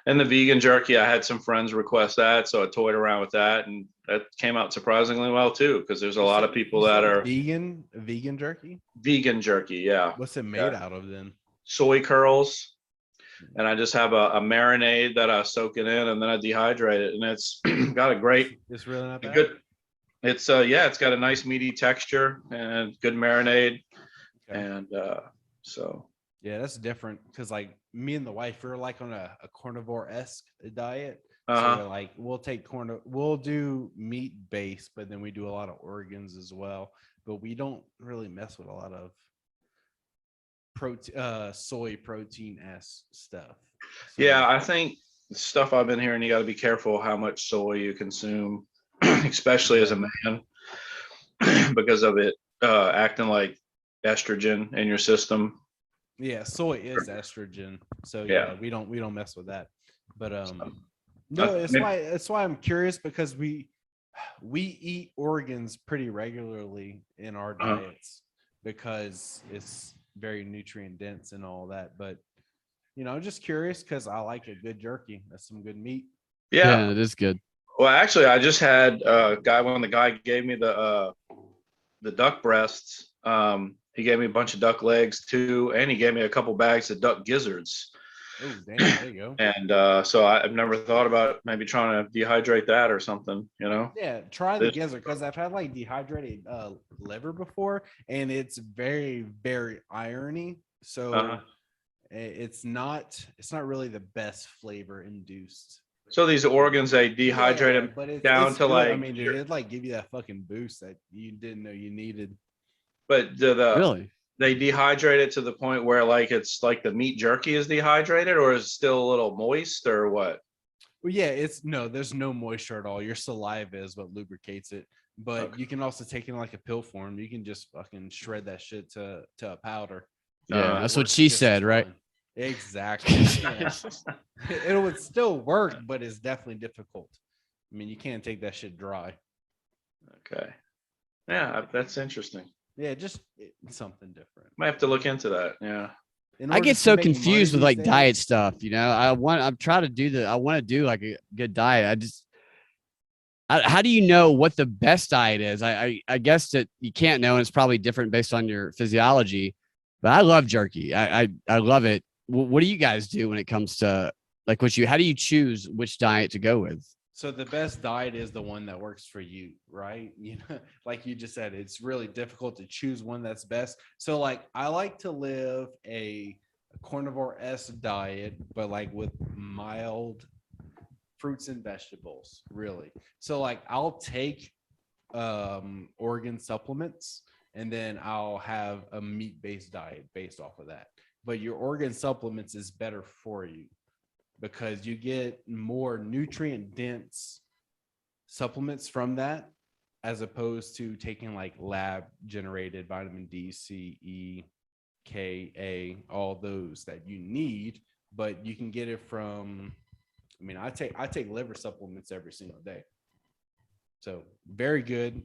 and the vegan jerky, I had some friends request that, so I toyed around with that, and that came out surprisingly well too. Because there's a lot of people that are vegan jerky. vegan jerky. Yeah, What's it made out of then? soy curls, and I just have a marinade that I soak it in, and then I dehydrate it, and it's got a great, It's really not a bad. good. It's it's got a nice meaty texture and good marinade. Okay. And so Yeah, that's different because like me and the wife, we're like on a carnivore-esque diet. So Uh-huh. we're like we'll do meat based, but then we do a lot of organs as well. But we don't really mess with a lot of soy protein-esque stuff. So, yeah, I think the stuff I've been hearing, you got to be careful how much soy you consume, especially as a man, because of it acting like estrogen in your system. yeah, soy is estrogen. So Yeah. we don't mess with that. But no, maybe- it's why I'm curious because we eat organs pretty regularly in our Uh-huh. diets because it's very nutrient dense and all that. But I'm just curious because I like a good jerky. That's some good meat. Yeah. it is good. Well, actually, I just had a guy when the guy gave me the duck breasts. He gave me a bunch of duck legs too, and he gave me a couple bags of duck gizzards. Oh, damn, there you go. And so I've never thought about maybe trying to dehydrate that or something, Yeah, try the This- gizzard because I've had like dehydrated liver before, and it's very, very irony. So Uh-huh. it's not really the best flavor induced. So these organs, they dehydrate them but it's, down it's to good. I like, mean, it like give you that fucking boost that you didn't know you needed. but Really? they dehydrate it to the point where like it's like the meat jerky is dehydrated, or is it still a little moist, or what? Well, yeah, there's no moisture at all. Your saliva is what lubricates it. But Okay. you can also take it in like a pill form. You can just fucking shred that shit to a powder. Yeah, It that's what works she just as said, right? fine. Exactly. Yeah. It would still work, but it's definitely difficult. I mean, you can't take that shit dry. Okay. Yeah, that's interesting. Yeah, just something different. Might have to look into that. Yeah. In I order get to so make money confused with these like days- diet stuff. I'm trying to do I want to do like a good diet. How do you know what the best diet is? I guess that you can't know, and it's probably different based on your physiology. But I love jerky. I love it. What do you guys do when it comes to like how do you choose which diet to go with? So the best diet is the one that works for you, right? Like you just said, it's really difficult to choose one that's best. So like I like to live a carnivore-esque diet, but like with mild fruits and vegetables, really. So like I'll take organ supplements and then I'll have a meat-based diet based off of that. But your organ supplements is better for you because you get more nutrient dense supplements from that as opposed to taking like lab generated vitamin D, C, E, K, A, all those that you need, but you can get it from, I mean, I take liver supplements every single day. So very good.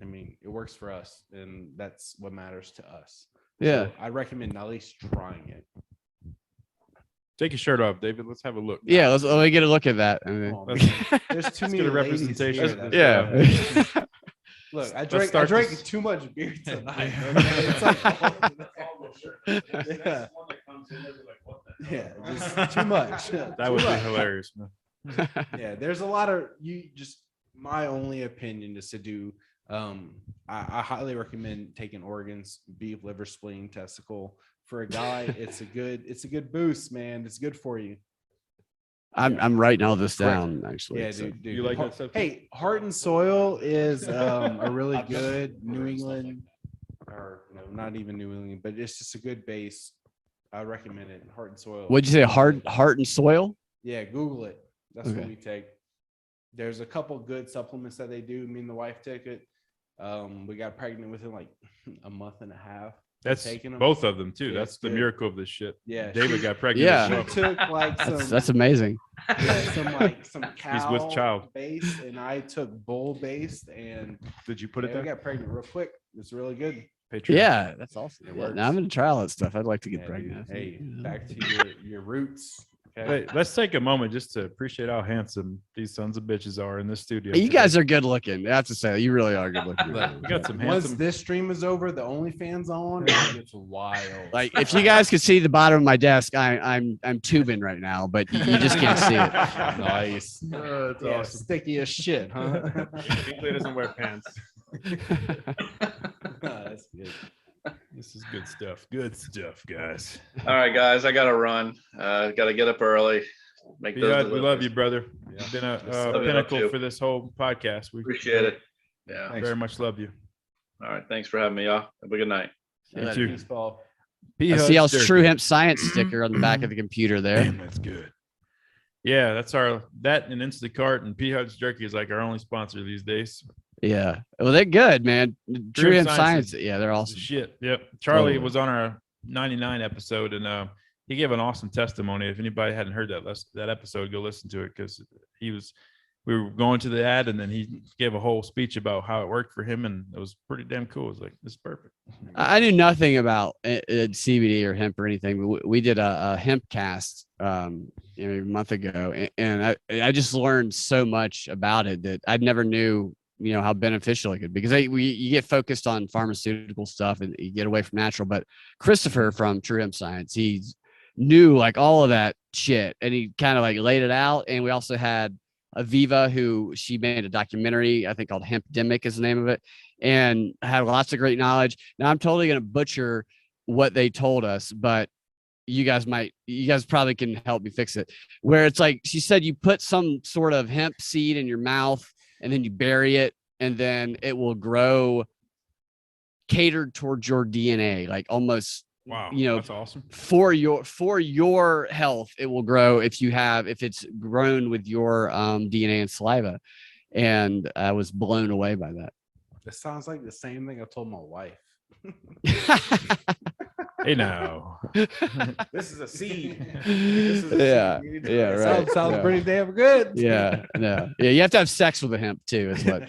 I mean, it works for us and that's what matters to us. Yeah. So I recommend at least trying it. Take your shirt off, David. Let's have a look. Yeah, let me get a look at that. Oh, Let's- man. There's too Let's many get a ladies representation here of that- this, Yeah. Look, I Let's start drank this- too much beer tonight. Okay? It's like, yeah, just too much. That would be hilarious. Man. Yeah, there's a lot of my only opinion is to do I highly recommend taking organs, beef, liver, spleen, testicle. For a guy, it's a good boost, man. It's good for you. I'm writing all this down actually. Yeah, so. dude. You like that stuff too? Hey, Heart and Soil is a really good New England, or no, not even New England, but it's just a good base. I recommend it. Heart and Soil. What'd you say? Heart and soil? Yeah, Google it. That's what Okay. we take. There's a couple good supplements that they do. Me and the wife took it. We got pregnant within like a month and a half. That's taking 'em. both of them too. Yeah, That's it's the good. miracle of this shit. Yeah, David got pregnant. Yeah. as well. She took like That's amazing. some cow He's with child. base, and I took bull based, and Did you put it we there? got pregnant real quick. It's really good. Patreon. Yeah, that's awesome. It Yeah, works. now I'm gonna try all that stuff. I'd like to get Yeah, pregnant. dude. Hey, Yeah. back to your roots. Hey, let's take a moment just to appreciate how handsome these sons of bitches are in this studio. You today. guys are good looking. I have to say, you really are good looking. We got some Once handsome. this stream is over, the OnlyFans on, it gets wild. Like if you guys could see the bottom of my desk, I'm tubing right now, but you just can't see it. Nice. That's Yeah, awesome. sticky as shit, huh? Binkley doesn't wear pants. That's good. This is good stuff. Good stuff, guys. All right, guys, I gotta run. Gotta get up early. Make those We love you, deliveries. brother. You've been a Love you, pinnacle too. for this whole podcast. We Appreciate it. Yeah. very much love you. All right. Thanks for having me, y'all. Have a good night. Thank you. Peace, Paul. I see y'all's True Hemp Science sticker on the back of the computer there. Damn, that's good. Yeah, that's that and Instacart and p-hud's jerky is like our only sponsor these days. Yeah. Well, they're good, man. True Hemp Science. is- Yeah, they're It's awesome. the shit. Yep. Charlie Totally. was on our 99 episode and he gave an awesome testimony. If anybody hadn't heard that episode, go listen to it because we were going to the ad and then he gave a whole speech about how it worked for him and it was pretty damn cool. It was like, this is perfect. I knew nothing about CBD or hemp or anything, but we did a hemp cast a month ago, and I just learned so much about it that I never knew, how beneficial it could be, because you get focused on pharmaceutical stuff and you get away from natural. But Christopher from True Hemp Science, he knew like all of that shit and he kind of like laid it out. And we also had Aviva, who she made a documentary, I think called Hempdemic is the name of it, and had lots of great knowledge. Now I'm totally going to butcher what they told us, but you guys probably can help me fix it. Where it's like, she said, you put some sort of hemp seed in your mouth and then you bury it and then it will grow catered towards your DNA, like almost, Wow. That's awesome. for your health. It will grow if it's grown with your DNA and saliva. And I was blown away by that. That sounds like the same thing I told my wife. Hey, now. This is a seed. Yeah, yeah, right. Sounds yeah. pretty damn good. Yeah, no, yeah. You have to have sex with a hemp too. Is what.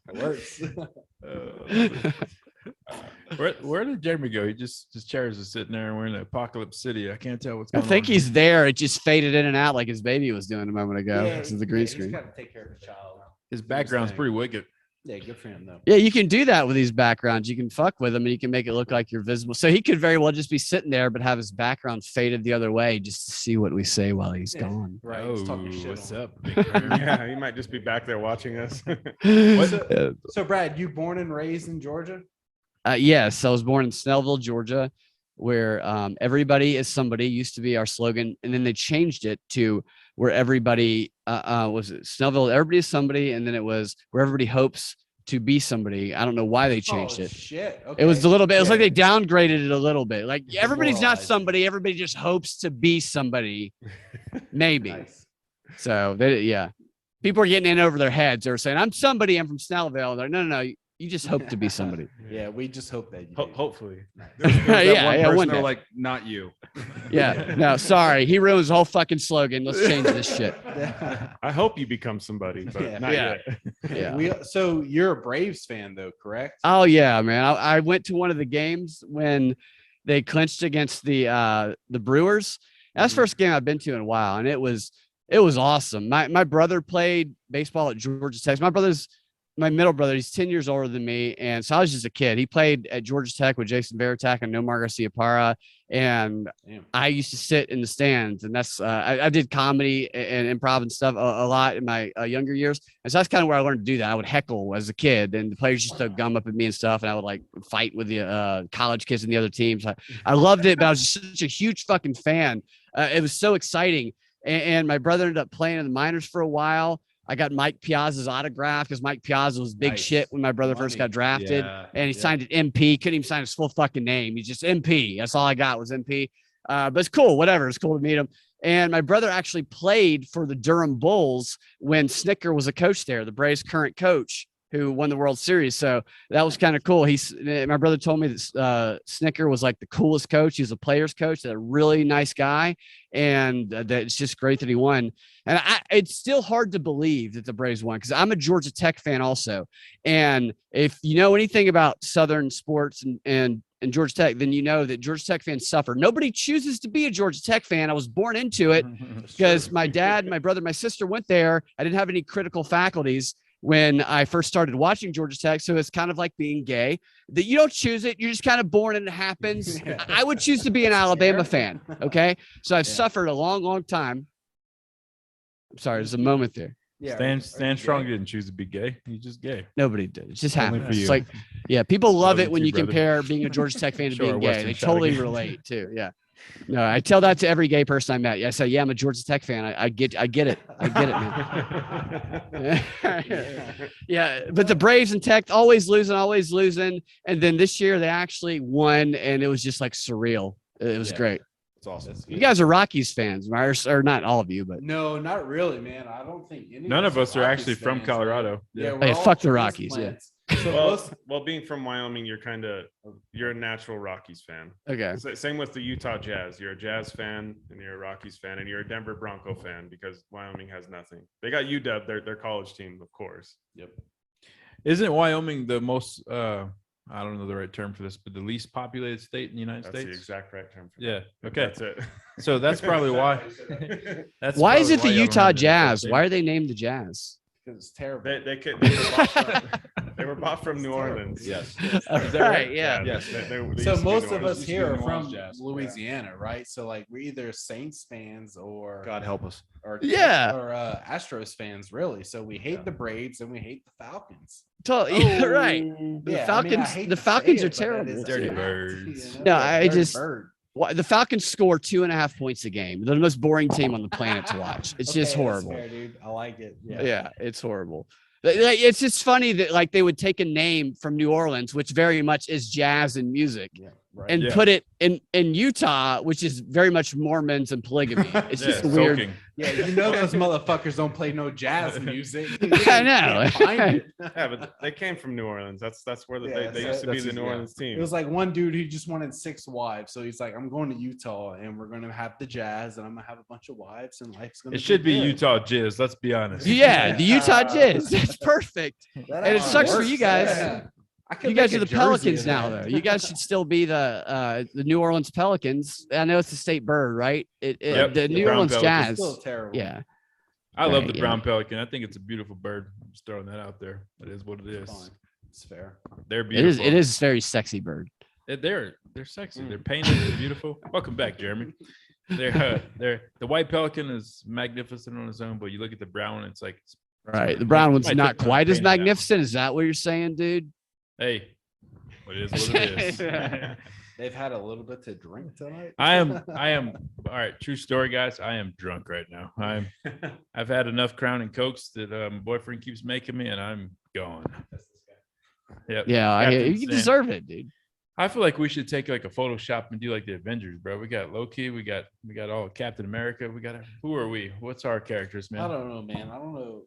It works. Where did Jeremy go? He his chairs are sitting there and we're in Apocalypse City. I can't tell what's I going on. think he's there. It just faded in and out like his baby was doing a moment ago. This is the green He's screen. got to take care of the child. His background's thing. pretty wicked. Yeah, good for him though. Yeah, you can do that with these backgrounds. You can fuck with them and you can make it look like you're visible. So he could very well just be sitting there, but have his background faded the other way just to see what we say while he's gone. Right. Oh, he's talking shit what's on him. up, big perm? Yeah, he might just be back there watching us. So Brad, you born and raised in Georgia? Yes, I was born in Snellville, Georgia, where everybody is somebody used to be our slogan, and then they changed it to where everybody was it Snellville, everybody is somebody, and then it was where everybody hopes to be somebody. I don't know why they changed it. Shit. It was a okay. little bit. It was like Yeah. they downgraded it a little bit. Like everybody's not Demoralizing. somebody. Everybody just hopes to be somebody. Maybe. Nice. So people are getting in over their heads. They're saying, "I'm somebody. I'm from Snellville." They're like, no. You just hope to be somebody. Yeah, we just hope that you do. Hopefully. Yeah, one day. They're like, not you. Yeah. No, sorry. He ruins the whole fucking slogan. Let's change this shit. I hope you become somebody, but Yeah. not Yeah. yet. Yeah. So you're a Braves fan though, correct? Oh yeah, man. I went to one of the games when they clinched against the Brewers. That's the first game I've been to in a while, and it was awesome. My brother played baseball at Georgia Tech. My middle brother, he's 10 years older than me. And so I was just a kid. He played at Georgia Tech with Jason Veritak and Nomar Garcia-Parra. And Damn. I used to sit in the stands, and that's I did comedy and improv and stuff a lot in my younger years. And so that's kind of where I learned to do that. I would heckle as a kid, and the players used to gum up at me and stuff. And I would like fight with the college kids and the other teams. I loved it, but I was just such a huge fucking fan. It was so exciting. And my brother ended up playing in the minors for a while. I got Mike Piazza's autograph because Mike Piazza was big Nice. shit when my brother first Money. got drafted. Yeah, And he yeah. signed it MP. Couldn't even sign his full fucking name. He's just MP. That's all I got was MP. But it's cool. Whatever. It's cool to meet him. And my brother actually played for the Durham Bulls when Snicker was a coach there, the Braves' current coach. who won the World Series. So that was kind of cool. My brother told me that Snicker was like the coolest coach. He was a player's coach, a really nice guy, and that it's just great that he won. And it's still hard to believe that the Braves won because I'm a Georgia Tech fan also. And if you know anything about Southern sports and Georgia Tech, then you know that Georgia Tech fans suffer. Nobody chooses to be a Georgia Tech fan. I was born into it because my dad, my brother, my sister went there. I didn't have any critical faculties when I first started watching Georgia Tech. So it's kind of like being gay, that you don't choose it. You're just kind of born and it happens. I would choose to be an Alabama fan. Okay. So I've suffered a long, long time. I'm sorry. There's a moment there. Yeah, Stan Strong didn't choose to be gay. He's just gay. Nobody did. It just Only happened. for you. It's like, yeah, people love Love it you when too, you brother. compare being a Georgia Tech fan to Show our being gay. Western They shot totally again. relate too. Yeah. No, I tell that to every gay person I met. Yeah, I say, yeah, I'm a Georgia Tech fan. I get it. I get it, man. Yeah, but the Braves and Tech always losing. And then this year they actually won, and it was just like surreal. It was great. It's awesome. You guys are Rockies fans, right? Or not all of you, but No, not really, man. I don't think any None of us are Rockies actually from fans, Colorado. man. Yeah. we're Hey, all fuck the Rockies, yeah. transplants. So Well, being from Wyoming, you're a natural Rockies fan. okay. Same with the Utah Jazz. You're a Jazz fan and you're a Rockies fan and you're a Denver Bronco fan because Wyoming has nothing. They got UW, their college team, of course. Yep. Isn't Wyoming the most, I don't know the right term for this, but the least populated state in the United That's the States? exact right term. For Yeah. that. Okay. That's it. So that's probably why. That's Why is probably it the why y'all don't Utah have the Jazz? state. Why are they named the Jazz? Because it's terrible. They were bought from New Orleans. Yes. All that right? right, yeah. Yes. They So used to be most New of Orleans. us here are New Orleans from Jazz. Louisiana, right? So like we're either Saints fans or God help us. Yeah. or Astros fans, really. So we hate the Braves and we hate the Falcons. Yeah, right. The Yeah, Falcons- hate the to say Falcons are it, but that terrible. is a Dirty fact, birds. No, They're I a dirty just- bird. The Falcons score 2.5 points a game. They're the most boring team on the planet to watch. It's just Okay, that's horrible. fair, dude. I like it. Yeah, it's horrible. It's just funny that like they would take a name from New Orleans, which very much is jazz and music, Yeah. Right. and Yeah. put it in Utah, which is very much Mormons and polygamy. It's Yeah, just weird. soaking. Yeah, you know those motherfuckers don't play no jazz music. I know. Can't find it. Yeah, but they came from New Orleans. That's where Yeah, they so used to be that's the his- New yeah. Orleans team. It was like one dude who just wanted 6 wives. So he's like, I'm going to Utah and we're going to have the Jazz and I'm going to have a bunch of wives and life's going to It should be Utah Jizz. Let's be honest. Yeah, the Utah Jazz. That's perfect. And And it sucks for you guys. You guys are the Pelicans now, though. You guys should still be the New Orleans Pelicans. I know it's a state bird, right? Yep, The the New Brown Orleans Pelicans. Jazz. Still terrible. Yeah. I love Right, the yeah. brown pelican. I think it's a beautiful bird. I'm just throwing that out there. It is what it is. Fine. It's fair. They're It beautiful. is a very sexy bird. They're sexy. They're painted. They're beautiful. Welcome back, Jeremy. They're the white pelican is magnificent on its own, but you look at the brown one, it's like, Right. The brown one's Might not take time quite as painting that one. magnificent. Is that what you're saying, dude? hey, it is what it is. They've had a little bit to drink tonight. I am all right. True story, guys. I am drunk right now. I've had enough Crown and Cokes that my boyfriend keeps making me, and I'm gone. Yep. Yeah, Captain you Sam. deserve it, dude. I feel like we should take like a Photoshop and do like the Avengers, bro. We got Loki, we got all Captain America. We got who are we? What's our characters, man? I don't know, man. I don't know,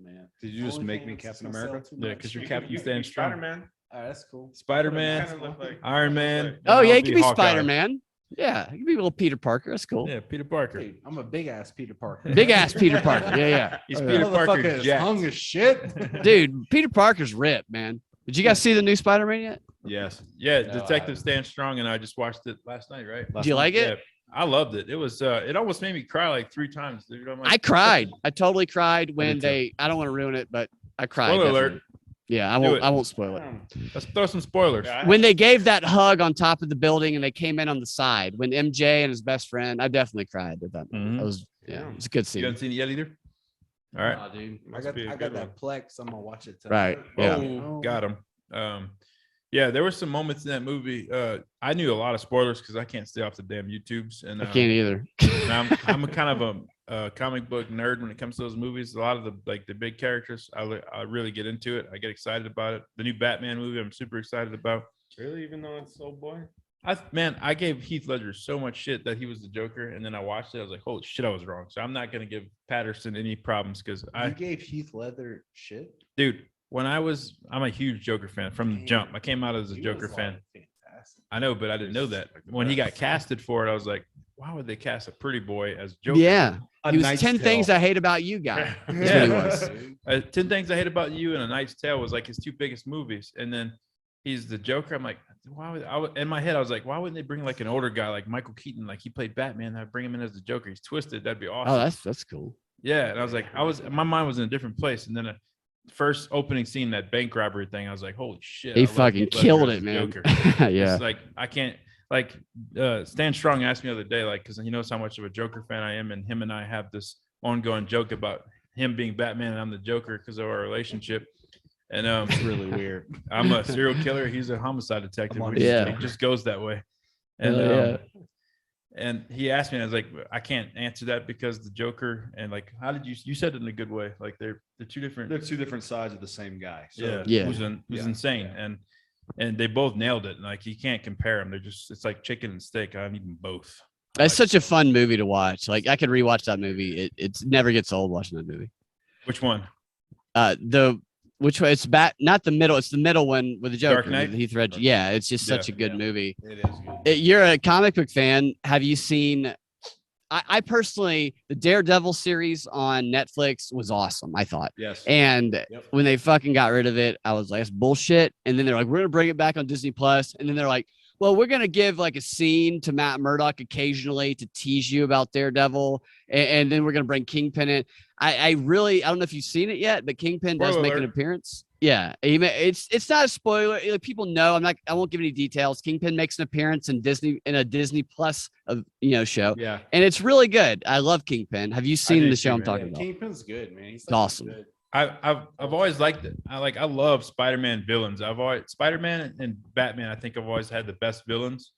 man. Did you just Only make thing me that's Captain gonna sell America? too Yeah, much. because you're You Captain can Stan Strong. Spider-Man. All right, that's cool. Spider-Man, Kinda look like- Iron Man. and Oh I'll yeah, you can be Hawkeye. Spider-Man. Yeah, you can be a little Peter Parker. That's cool. Yeah, Peter Parker. Dude, I'm a big ass Peter Parker. Big ass Peter Parker. Yeah, He's yeah. Peter Parker. Motherfucker is jacked. hung as shit. Dude, Peter Parker's ripped, man. Did you guys see the new Spider-Man yet? Yes. Yeah, No, Detective Stan Strong and I just watched it last night, right? Did you like it? Yeah, I loved it. It was it almost made me cry like 3 times, dude. I'm like, I cried. I totally cried when did too. I don't want to ruin it, but I cried. Spoiler definitely. alert. Yeah, I Do won't. it. I won't spoil it. Let's throw some spoilers. Yeah, When they gave that hug on top of the building and they came in on the side, when MJ and his best friend, I definitely cried at that. Mhm. That was Yeah. it's a good You scene. haven't seen it yet either? All right. Nah, dude. I Must got be a I good got that Plex. I'm gonna watch it Right, tonight. yeah. Oh, got him. Yeah, there were some moments in that movie. I knew a lot of spoilers because I can't stay off the damn YouTubes. And I can't either. and I'm a kind of a comic book nerd when it comes to those movies. A lot of the big characters, I really get into it. I get excited about it. The new Batman movie, I'm super excited about. Really, even though it's Old Boy. I gave Heath Ledger so much shit that he was the Joker, and then I watched it. I was like, holy shit, I was wrong. So I'm not gonna give Patterson any problems because You gave Heath Ledger shit. dude, when I'm a huge Joker fan from the jump. I came out as a Joker fan. I know, but I didn't know that. When he got casted for it, I was like, why would they cast a pretty boy as Joker? Yeah. A He was Knight's 10 Things Tale. I Hate About You guy. That's Yeah. what he was. 10 Things I Hate About You and A Knight's Tale was like his two biggest movies. And then he's the Joker. I'm like, why would in my head, I was like, why wouldn't they bring like an older guy like Michael Keaton? Like he played Batman. I'd bring him in as the Joker. He's twisted. That'd be awesome. Oh, that's cool. Yeah. And I was like, my mind was in a different place. And then the first opening scene, that bank robbery thing, I was like, holy shit. He I love fucking Heath Ledger killed as it, the man. Joker. Yeah. It's like, I can't, like, Stan Strong asked me the other day, like, because he knows how much of a Joker fan I am. And him and I have this ongoing joke about him being Batman and I'm the Joker because of our relationship. And It's really weird. I'm a serial killer. He's a homicide detective. Yeah. It just goes that way. And Yeah. and he asked me, and I was like, I can't answer that because the Joker and like, how did you said it in a good way? Like they're two different. They're two different sides of the same guy. So Yeah. Yeah. Who's Yeah. insane. And they both nailed it. And like, you can't compare them. It's like chicken and steak. I need them both. That's such a fun movie to watch. Like I could rewatch that movie. It never gets old watching that movie. Which one? Which way? It's not the middle. It's the middle one with the Joker. Dark Knight? with Heath Ledger. Yeah, it's just such a good Yeah. movie. It is good. You're a comic book fan. Have you seen? I personally, the Daredevil series on Netflix was awesome. I thought. yes. And when they fucking got rid of it, I was like, that's bullshit. And then they're like, we're gonna bring it back on Disney Plus. And then they're like, well, we're gonna give like a scene to Matt Murdock occasionally to tease you about Daredevil, and then we're gonna bring Kingpin in. I don't know if you've seen it yet, but Kingpin does Spoiler make an alert. appearance. Yeah, it's not a spoiler. Like, people know. I won't give any details. Kingpin makes an appearance in a Disney Plus show, Yeah. and it's really good. I love Kingpin. Have you seen do the show too, I'm man. talking Yeah, about? Kingpin's good, man. He's awesome. Good. I've always liked it. I love Spider-Man villains. Spider-Man and Batman. I think I've always had the best villains,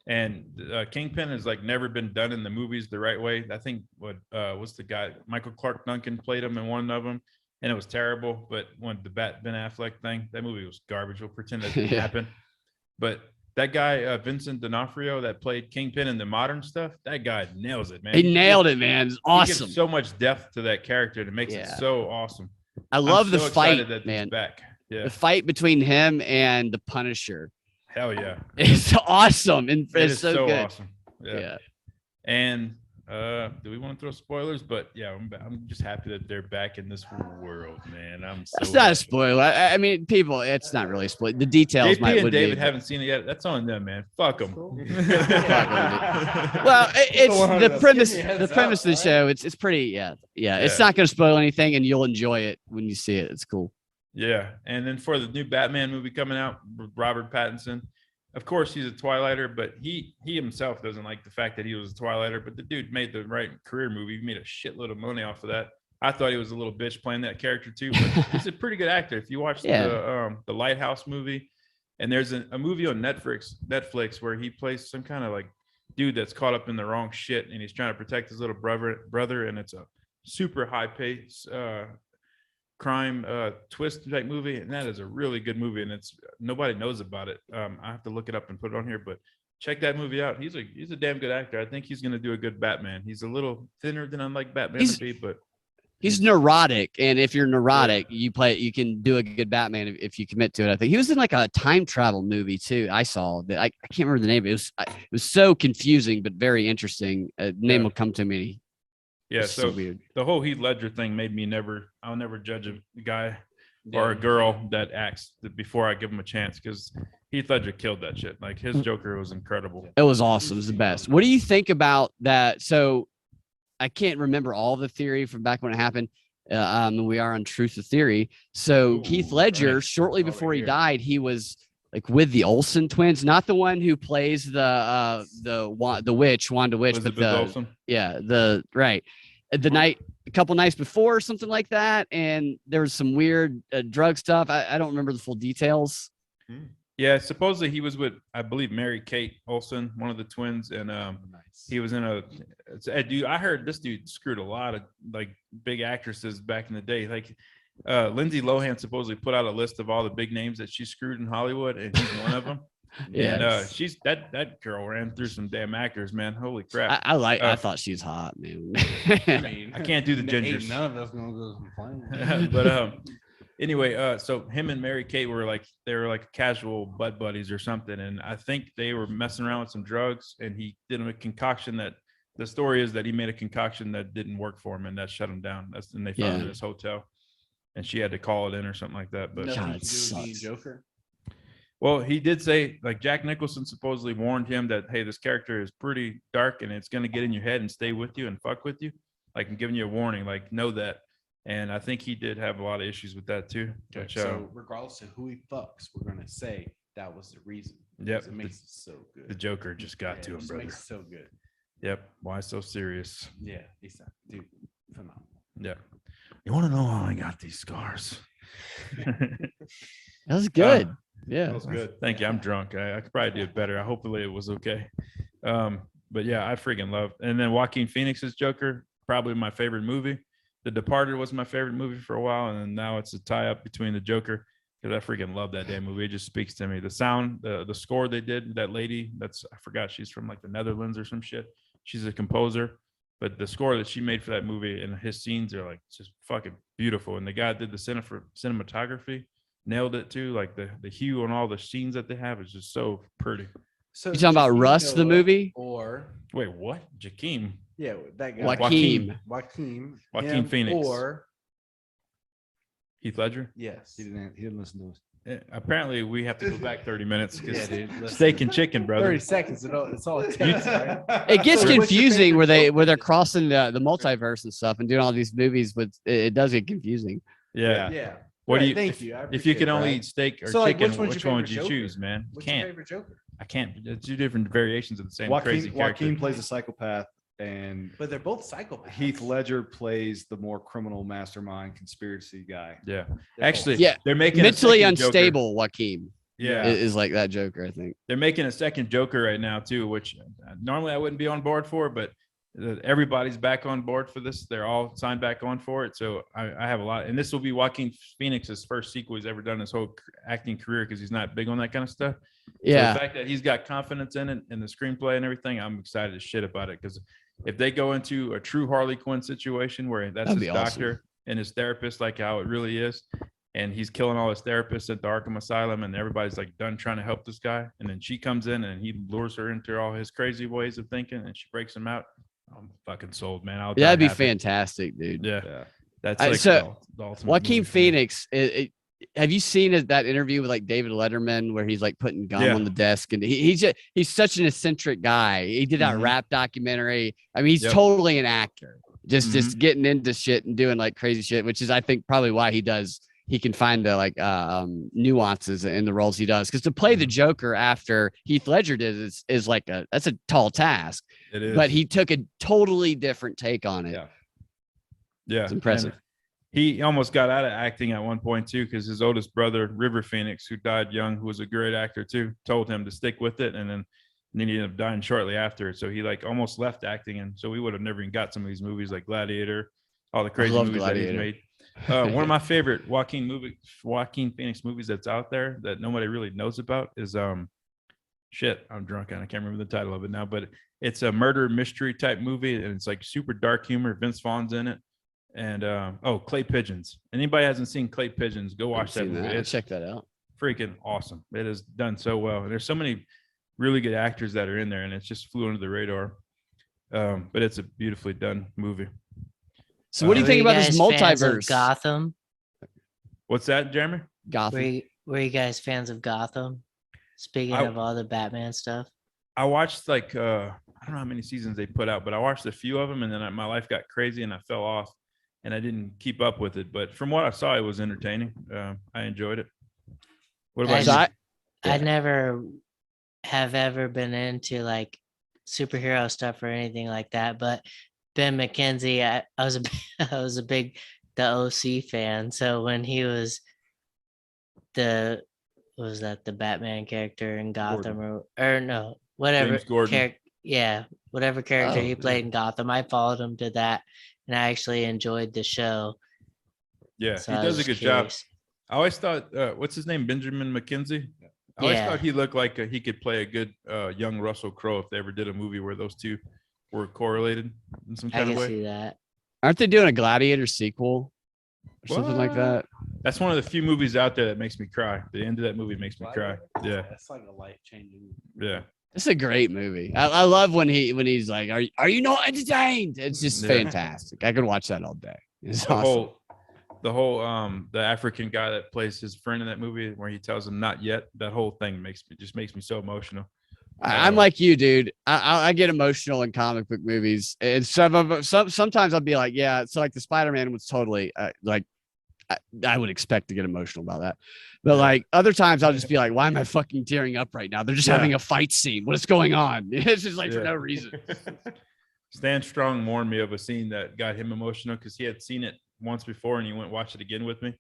and Kingpin has like never been done in the movies the right way. I think what's the guy Michael Clark Duncan played him in one of them, and it was terrible. But when the Ben Affleck thing, that movie was garbage. We'll pretend that didn't Yeah. happen. But that guy Vincent D'Onofrio that played Kingpin in the modern stuff, that guy nails it, man. He nailed it, man. It's He awesome. gives so much depth to that character. It makes it Yeah. so awesome. I love I'm the so excited fight, that he's man. back. Yeah. The fight between him and the Punisher Hell yeah. is awesome and It it's is so good. awesome. Yeah. Yeah. And do we want to throw spoilers? But yeah, I'm just happy that they're back in this world, man. I'm so That's not a happy. spoiler. I mean, people, it's not really a spoiler. The details JP might and would David be. haven't seen it yet. That's on them, man. Fuck them. Well, it's one the that's premise. giving you a The heads premise up, of the show. It's pretty. Yeah. It's Yeah. not going to spoil anything, and you'll enjoy it when you see it. It's cool. Yeah. And then for the new Batman movie coming out, Robert Pattinson, of course he's a Twilighter, but he himself doesn't like the fact that he was a Twilighter. But the dude made the right career movie. He made a shitload of money off of that. I thought he was a little bitch playing that character too, but he's a pretty good actor. If you watch the Lighthouse movie, and there's a movie on Netflix where he plays some kind of like dude that's caught up in the wrong shit, and he's trying to protect his little brother, and it's a super high pace crime twist type movie, and that is a really good movie, and it's nobody knows about it. I have to look it up and put it on here, but check that movie out. He's a damn good actor. I think he's going to do a good Batman. He's a little thinner than I like Batman to be, but He's neurotic, and if you're neurotic, you can do a good Batman if you commit to it. I think he was in like a time travel movie too. I saw that. I can't remember the name. It was so confusing, but very interesting. Name will come to me. yeah. It's So weird. the whole Heath Ledger thing made me I'll never judge a guy or a girl that acts before I give him a chance, because Heath Ledger killed that shit. Like his Joker was incredible. It was awesome. It was the best. What do you think about that? So I can't remember all the theory from back when it happened. We are on Truth or Theory. So Heath Ledger, shortly before he died, he was like with the Olsen twins, not the one who plays the witch, Wanda Witch, Elizabeth but Olsen? a couple nights before or something like that. And there was some weird drug stuff. I don't remember the full details. Yeah, supposedly he was with, I believe, Mary Kate Olsen, one of the twins, and he was in dude. I heard this dude screwed a lot of like big actresses back in the day. Like Lindsay Lohan supposedly put out a list of all the big names that she screwed in Hollywood, and he's one of them. Yeah. And she's that girl ran through some damn actors, man. Holy crap! I thought she was hot, man. I can't do the gingers. None of us gonna go complain. But Anyway, so him and Mary Kate were like casual butt buddies or something, and I think they were messing around with some drugs, and he did a concoction that the story is that he made a concoction that didn't work for him, and that shut him down. And they found him in his hotel, and she had to call it in or something like that. But Nothing God, to do with being sucks. Joker. well, he did say, like, Jack Nicholson supposedly warned him that, hey, this character is pretty dark and it's going to get in your head and stay with you and fuck with you. Like, I'm giving you a warning, like, know that. And I think he did have a lot of issues with that too. Okay, Which, so regardless of who he fucks, we're gonna say that was the reason. Yep, because It makes it so good. the Joker just got Yeah, to it him, just brother. makes it so good. Yep. Why so serious? Yeah, exactly. Dude, phenomenal. Yeah. You want to know how I got these scars? That was good. Yeah. That was good. Thank you. I'm drunk. I could probably do it better. Hopefully it was okay. But yeah, I freaking love. And then Joaquin Phoenix's Joker, probably my favorite movie. The Departed was my favorite movie for a while, and then now it's a tie up between the Joker because I freaking love that damn movie. It just speaks to me. The sound, the score they did. That lady, I forgot, she's from like the Netherlands or some shit. She's a composer, but the score that she made for that movie and his scenes are like just fucking beautiful. And the guy that did the cinematography, nailed it too. Like the hue on all the scenes that they have is just so pretty. So You talking about Joaquin Rust, the Noah movie? Or Wait, what? Jakeem? yeah, that guy. Joaquin. Joaquin. Joaquin him, Phoenix. Or Heath Ledger? yes. He didn't listen to us. Apparently we have to go back 30 minutes Yeah, because dude. listen. steak and chicken, brother. 30 seconds. It's all it takes, right? It gets So what's your confusing where favorite they're Joker? crossing the multiverse and stuff and doing all these movies, but it does get confusing. Yeah. Yeah. What do Right, you? Thank you. I If you appreciate can it, only Brad. eat steak or So, like, chicken, which one's your which one would you favorite choose, Joker? man? What's your Can't. favorite Joker? I can't. It's two different variations of the same crazy character. Joaquin plays a psychopath, and But they're both psychopaths. Heath Ledger plays the more criminal mastermind conspiracy guy. Yeah. They're Actually, both. Yeah, they're making a Mentally second Joker. unstable Joaquin Yeah. is like that Joker, I think. They're making a second Joker right now too, which normally I wouldn't be on board for, but everybody's back on board for this. They're all signed back on for it. So I have a lot, and this will be Joaquin Phoenix's first sequel he's ever done his whole acting career because he's not big on that kind of stuff. So Yeah. the fact that he's got confidence in it and the screenplay and everything, I'm excited as shit about it because if they go into a true Harley Quinn situation where that's That'd his be awesome. doctor and his therapist, like how it really is, and he's killing all his therapists at the Arkham Asylum, and everybody's like done trying to help this guy, and then she comes in and he lures her into all his crazy ways of thinking, and she breaks him out. I'm fucking sold, man. I'll die That'd be happy. fantastic, dude. Yeah, Yeah. that's I- like so, the ultimate Joaquin movie for me. Phoenix, have you seen that interview with like David Letterman where he's like putting gum Yeah. on the desk and he's such an eccentric guy. He did that Mhm. rap documentary. I mean, he's Yep. totally an actor, just getting into shit and doing like crazy shit, which is I think probably why he can find the like nuances in the roles he does. Because to play the Joker after Heath Ledger did is like that's a tall task. It is, But he took a totally different take on it. Yeah. yeah, It's impressive. and he almost got out of acting at one point too, because his oldest brother, River Phoenix, who died young, who was a great actor too, told him to stick with it, and then he ended up dying shortly after. So he like almost left acting, and so we would have never even got some of these movies like Gladiator, all the crazy love movies that he's Gladiator. made. One of my favorite Joaquin Phoenix movies that's out there that nobody really knows about is shit. I'm drunk and I can't remember the title of it now, but it's a murder mystery type movie, and it's like super dark humor. Vince Vaughn's in it, and Clay Pigeons. Anybody hasn't seen Clay Pigeons, go watch that Seen movie. that. It's Check that out. freaking awesome. It is done so well, and there's so many really good actors that are in there, and it's just flew under the radar. But it's a beautifully done movie. So what do you Were think about this guys fans of multiverse? Gotham? What's that, Jeremy? Gotham. Were you guys fans of Gotham? Speaking I- of all the Batman stuff. I watched like I don't know how many seasons they put out, but I watched a few of them, and then my life got crazy and I fell off, and I didn't keep up with it. But from what I saw, it was entertaining. I enjoyed it. What about I- you? So I never have ever been into like superhero stuff or anything like that, but Ben McKenzie, I was a I was a big the OC fan. So when he was the Batman character in Gotham or no, whatever James Gordon. whatever character Oh, he played in Gotham, I followed him to that, and I actually enjoyed the show. Yeah, So he I does was a good curious. job. I always thought, what's his name, Benjamin McKenzie? I always Yeah. thought he looked like he could play a good young Russell Crowe if they ever did a movie where those two were correlated in some I kind of can way. see that. aren't they doing a Gladiator sequel or something like What? that? That's one of the few movies out there that makes me cry. The end of that movie makes me cry. Yeah. That's like a life changing. Yeah. It's a great movie. I love when he's like, "Are you not entertained?" It's just fantastic. I could watch that all day. It's awesome. The African guy that plays his friend in that movie, where he tells him not yet. That whole thing makes me so emotional. I'm like you, dude. I get emotional in comic book movies, and sometimes I'll be like, yeah. So like the Spider-Man was totally like. I would expect to get emotional about that. But like other times I'll just be like, why am I fucking tearing up right now? They're just having a fight scene. What is going on? It's just like for no reason. Stan Strong warned me of a scene that got him emotional because he had seen it once before and he went watch it again with me.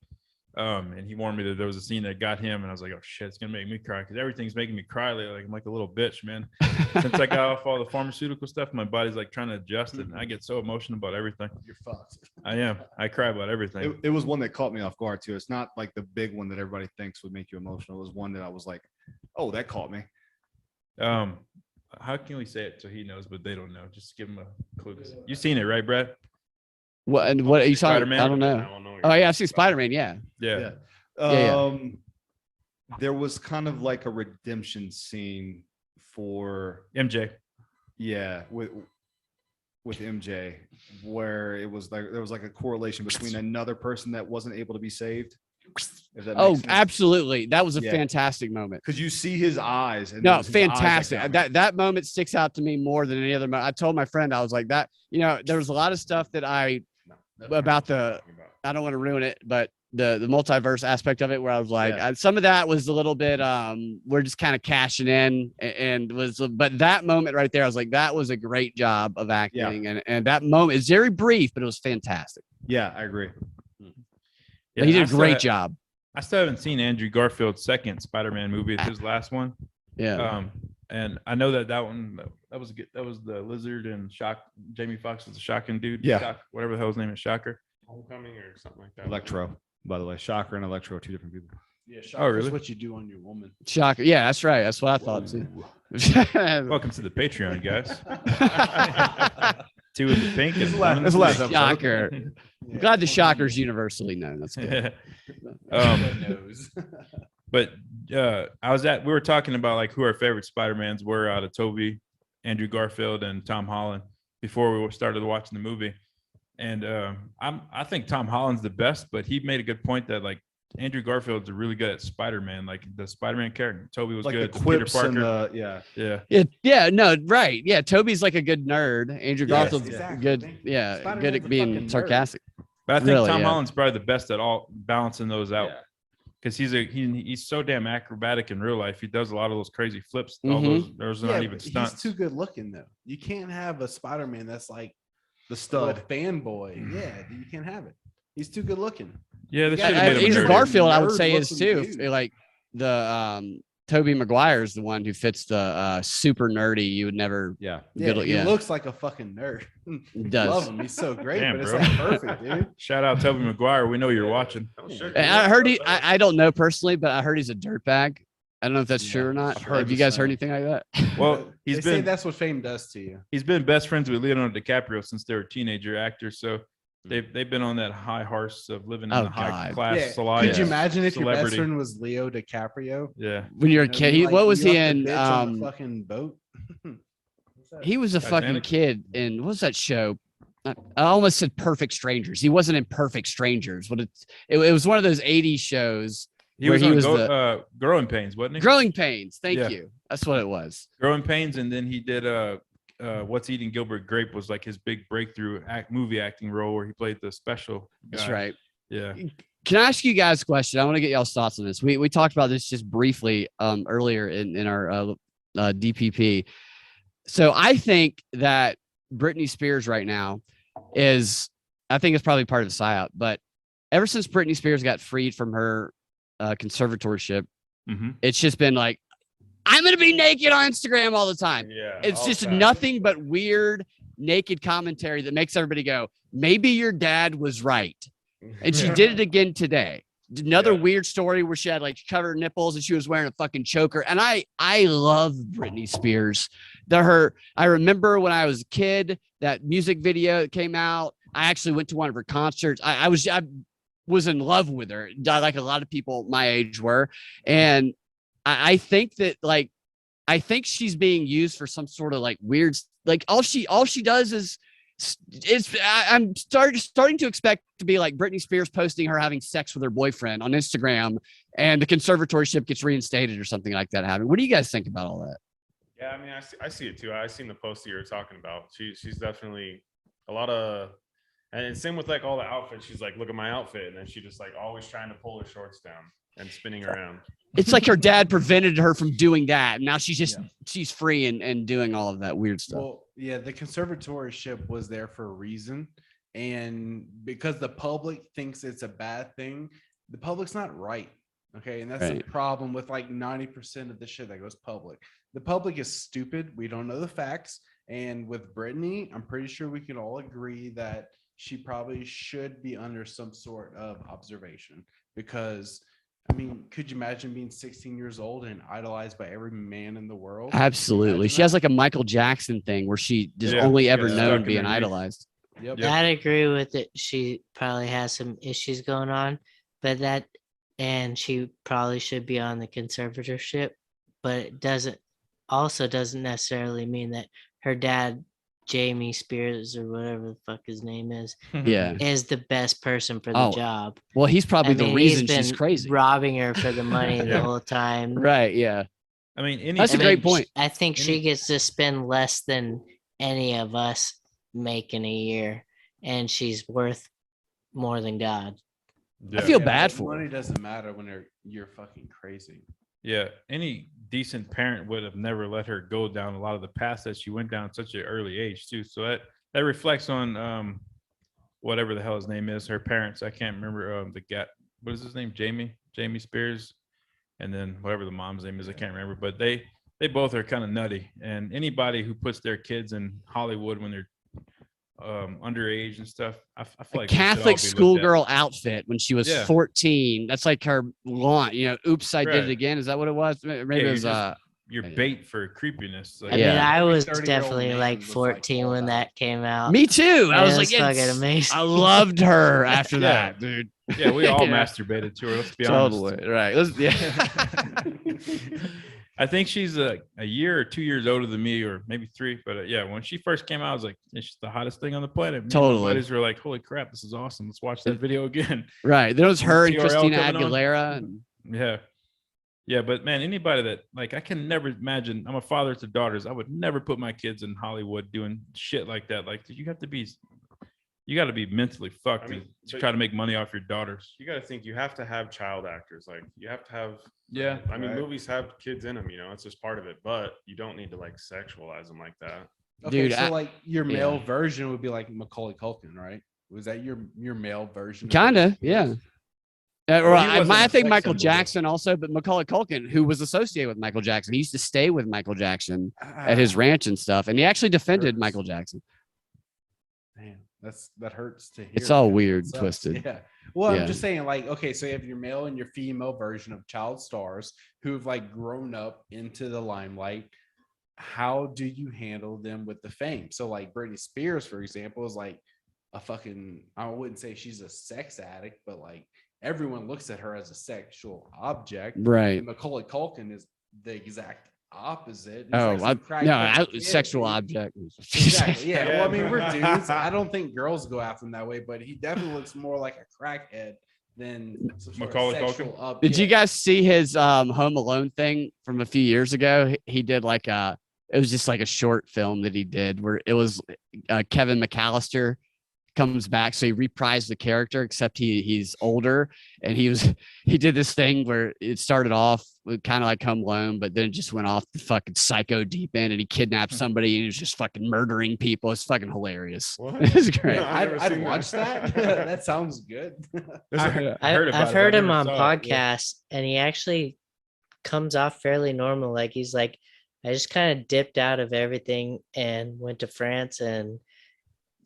And he warned me that there was a scene that got him, and I was like, "Oh shit, it's gonna make me cry," because everything's making me cry lately. Like I'm like a little bitch, man. Since I got off all the pharmaceutical stuff, my body's like trying to adjust it, and I get so emotional about everything. You're fucked. I am. I cry about everything. It was one that caught me off guard too. It's not like the big one that everybody thinks would make you emotional. It was one that I was like, "Oh, that caught me." How can we say it so he knows, but they don't know? Just give him a clue. You seen it, right, Brad? What are you talking? Spider-Man? I don't know. Oh yeah, I've seen Spider-Man. Yeah. There was kind of like a redemption scene for MJ. Yeah, with MJ, where it was like there was like a correlation between another person that wasn't able to be saved. Oh, absolutely. That was a fantastic moment. Because you see his eyes. And no, fantastic. That moment sticks out to me more than any other moment. I told my friend, I was like that, there was a lot of stuff that I don't want to ruin it, but the multiverse aspect of it, where I was like, some of that was a little bit, we're just kind of cashing in but that moment right there, I was like, that was a great job of acting. And that moment is very brief, but it was fantastic. Yeah, I agree. Yeah, he did a great job. I still haven't seen Andrew Garfield's second Spider-Man movie. It's his last one. Yeah. And I know that one that was good. That was the Lizard and Jamie Foxx was the shocking dude. Yeah. Whatever the hell his name is, Shocker. Homecoming or something like that. Electro, by the way. Shocker and Electro, two different people. Yeah, Shocker really? is what you do on your woman. Shocker. Yeah, that's right. That's what I thought too. Welcome to the Patreon, guys. Two in the pink. It's the last episode. Shocker. I'm glad the Shocker's universally known. That's good. But we were talking about like who our favorite Spider-Mans were out of Tobey, Andrew Garfield, and Tom Holland before we started watching the movie. And I think Tom Holland's the best, but he made a good point that like Andrew Garfield's really good at Spider-Man, like the Spider-Man character. Tobey was like good. The quips Peter Parker. No, right. Yeah, Toby's like a good nerd. Andrew Garfield's good. Yeah, Spider-Man's good at a being fucking sarcastic. But I think Tom Holland's probably the best at all balancing those out. Because he's so damn acrobatic in real life. He does a lot of those crazy flips. All those are not even stunts. He's too good looking though. You can't have a Spider-Man that's like the stud fanboy. Yeah, you can't have it. He's too good looking. Yeah, they should have made him Andrew dirty. Garfield, I would say, is Nerd-looking too. Like the Tobey Maguire is the one who fits the super nerdy. You would never. Yeah, he looks like a fucking nerd. He does. Love him. He's so great, Damn, but it's bro. like perfect, dude. Shout out Tobey Maguire. We know you're watching. And I heard I don't know personally, but I heard he's a dirtbag. I don't know if that's true or not. Have you guys heard anything like that? Well, They say that's what fame does to you. He's been best friends with Leonardo DiCaprio since they were teenager actors. So they've been on that high horse of living in the high class. Could you imagine if your best celebrity. friend was Leo DiCaprio? Yeah. When you're a kid, what was he in? On a fucking boat. He was a fucking kid in what was that show? I almost said Perfect Strangers. He wasn't in Perfect Strangers, but it was one of those 80s shows. He was Growing Pains, wasn't he? Growing Pains. Thank you. That's what it was. Growing Pains, and then he did What's Eating Gilbert Grape was like his big breakthrough movie acting role where he played the special guy. That's right. Yeah. Can I ask you guys a question? I want to get y'all's thoughts on this. We talked about this just briefly earlier in our DPP. So I think that Britney Spears right now I think it's probably part of the psyop, but ever since Britney Spears got freed from her conservatorship, it's just been like, I'm going to be naked on Instagram all the time. Yeah. It's just nothing but weird naked commentary that makes everybody go, maybe your dad was right. And she did it again today. Another weird story where she had like covered nipples and she was wearing a fucking choker. And I love Britney Spears. I remember when I was a kid, that music video that came out. I actually went to one of her concerts. was in love with her, like a lot of people my age were. And I think that like, I think she's being used for some sort of like weird, like all she does is I'm starting to expect to be like Britney Spears posting her having sex with her boyfriend on Instagram and the conservatorship gets reinstated or something like that happening. What do you guys think about all that? Yeah, I mean, I see it too. I seen the post that you were talking about. She's definitely a lot of, and same with like all the outfits. She's like, look at my outfit, and then she just like always trying to pull her shorts down and spinning around. It's like her dad prevented her from doing that. Now she's free and doing all of that weird stuff. Well, yeah, the conservatorship was there for a reason. And because the public thinks it's a bad thing, the public's not right. Okay. And that's the problem with like 90% of the shit that goes public. The public is stupid. We don't know the facts. And with Brittany, I'm pretty sure we can all agree that she probably should be under some sort of observation because, I mean, could you imagine being 16 years old and idolized by every man in the world? Absolutely. She has like a Michael Jackson thing where she is only ever known being idolized. Yep. I'd agree with it. She probably has some issues going on, but and she probably should be on the conservatorship, but it doesn't necessarily mean that her dad, Jamie Spears or whatever the fuck his name is, is the best person for the job. Well, he's probably the reason she's crazy. Robbing her for the money the whole time. Right. Yeah. I mean, that's a great point. I think she gets to spend less than any of us make in a year, and she's worth more than God. I feel bad for her. Money doesn't matter when you're fucking crazy. Yeah, any decent parent would have never let her go down a lot of the paths that she went down at such an early age too. So that reflects on whatever the hell his name is. Her parents, I can't remember what is his name? Jamie Spears, and then whatever the mom's name is, I can't remember. But they both are kind of nutty. And anybody who puts their kids in Hollywood when they're underage and stuff, I feel like Catholic schoolgirl outfit when she was 14. That's like her launch. Oops, I did it again. Is that what it was? Maybe it was your bait for creepiness. Like, I mean, I was definitely like 14 when that came out. Me too. I was like, fucking amazing. I loved her after that, dude. Yeah, we all masturbated to her. Let's be honest. Totally right. I think she's a year or 2 years older than me, or maybe 3. But when she first came out, I was like, she's the hottest thing on the planet. Totally. My buddies were like, holy crap, this is awesome. Let's watch that video again. Right. There was her and TRL Christina coming on. Aguilera. Yeah. But man, anybody that like, I can never imagine. I'm a father to daughters. I would never put my kids in Hollywood doing shit like that. Like, you got to be mentally fucked to try to make money off your daughters. You got to think you have to have child actors. Like, you have to have. Yeah. I mean, movies have kids in them. It's just part of it. But you don't need to like sexualize them like that. Okay, dude, so like your male version would be like Macaulay Culkin, right? Was that your male version? Kinda, yeah. I think Michael Jackson also, but Macaulay Culkin, who was associated with Michael Jackson, he used to stay with Michael Jackson at his ranch and stuff, and he actually defended Michael Jackson. Damn, that hurts to hear. It's all weird, twisted. Yeah. Well, I'm just saying, like, okay, so you have your male and your female version of child stars who've like grown up into the limelight. How do you handle them with the fame? So like Britney Spears, for example, is like a fucking, I wouldn't say she's a sex addict, but like everyone looks at her as a sexual object. Right. And Macaulay Culkin is the exact opposite. Sexual object. Exactly. Yeah. Well, I mean, we're dudes. I don't think girls go after him that way, but he definitely looks more like a crackhead than Macaulay Culkin. Did you guys see his Home Alone thing from a few years ago? He did like it was just like a short film that he did where it was Kevin McAllister comes back, so he reprised the character, except he's older, and he did this thing where it started off with kind of like Home Alone, but then it just went off the fucking psycho deep end, and he kidnapped somebody and he was just fucking murdering people. It's fucking hilarious. It's great. I'd watch that. That sounds good. I've heard him on podcasts, and he actually comes off fairly normal. Like, he's like, I just kind of dipped out of everything and went to France and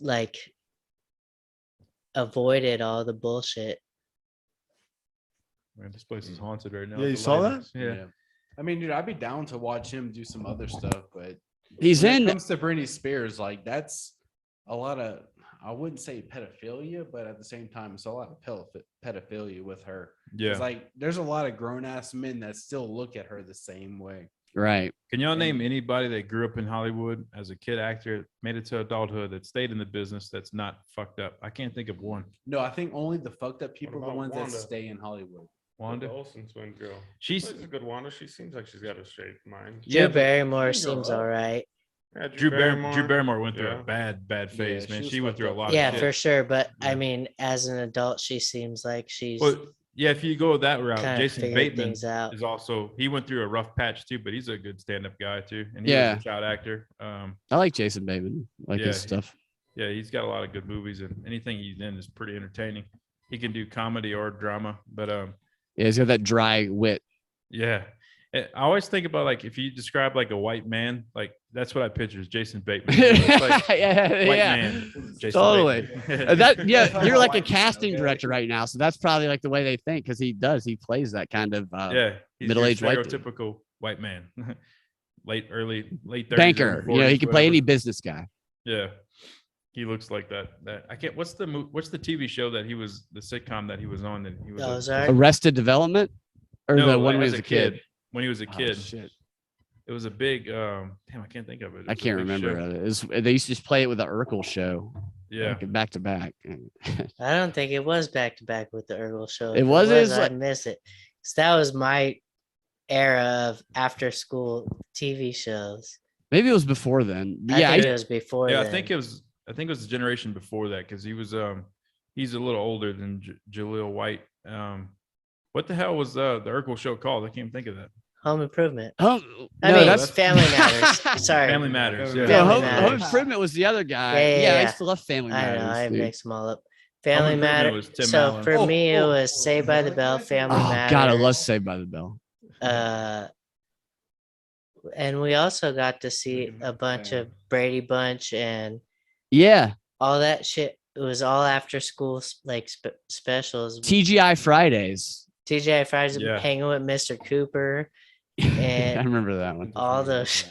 like avoided all the bullshit. Man, this place is haunted right now. Yeah, you saw that? Yeah. I mean, dude, I'd be down to watch him do some other stuff, but when it comes to Britney Spears, like that's a lot of, I wouldn't say pedophilia, but at the same time, it's a lot of pedophilia with her. Yeah. It's like there's a lot of grown ass men that still look at her the same way. Right. Can y'all name anybody that grew up in Hollywood as a kid actor, made it to adulthood, that stayed in the business, that's not fucked up? I can't think of one. No, I think only the fucked up people are the about ones Wanda? that stay in Hollywood. Wanda? The Olsen twin girl. She's She's a good Wanda. She seems like she's got a straight mind. Drew yeah, but Barrymore she can grow seems up. all right. Yeah, Drew Barrymore went through Yeah. a bad phase, she man. was She went fucked through a up. lot Yeah, of shit. for sure. But Yeah. I mean, as an adult, she seems like she's Well, yeah, if you go that route, kind of Jason figured Bateman things out. is also, he went through a rough patch too, but he's a good stand-up guy too. And he Yeah. was a child actor. I like Jason Bateman, like his Yeah. stuff. Yeah, he's got a lot of good movies, and anything he's in is pretty entertaining. He can do comedy or drama, but Yeah, he's got that dry wit. yeah. I always think about, like, if you describe like a white man, like that's what I picture is Jason Bateman. It's like yeah, white yeah. man. Jason Totally. Bateman. Yeah, you're like a White man, casting okay. director right now, so that's probably like the way they think because he plays that kind of yeah, he's middle-aged your white dude. stereotypical white man. late 30s. banker. early You know, he 40s, can play any whatever. business guy. Yeah, he looks like that. I can't. What's the TV show that he was, the sitcom that he was on? And he was Ozark. Arrested Development, or no, the one when he as was a kid. When he was a Oh, kid, shit. it was a big. Damn, I can't think of it. It I was a can't big remember. show. It was, they used to just play it with the Urkel show. Yeah, like, back to back. I don't think it was back to back with the Urkel show. It If was? It was I like- missed it. 'Cause that was my era of after school TV shows. Maybe it was before then. But I yeah, think I- it was before. yeah. then. I think it was the generation before that because he was he's a little older than Jaleel White. What the hell was the Urkel show called? I can't even think of that. Home Improvement. oh, I no, mean, that's Family Matters. Sorry. Family Matters. Yeah, Yeah. yeah. Family Home Matters. Improvement was the other guy. Yeah, yeah, I yeah. used to love Family I Matters. know. I dude. mixed them all up. Family Improvement Matters. was Tim So Allen. for me, it was Saved by the Bell, Family Oh Matters. God, I love Saved by the Bell. And we also got to see a bunch of Brady Bunch and Yeah, all that shit. It was all after school like specials. TGI Fridays. TGI Fridays, Yeah. hanging with Mr. Cooper, I and remember that one. all those.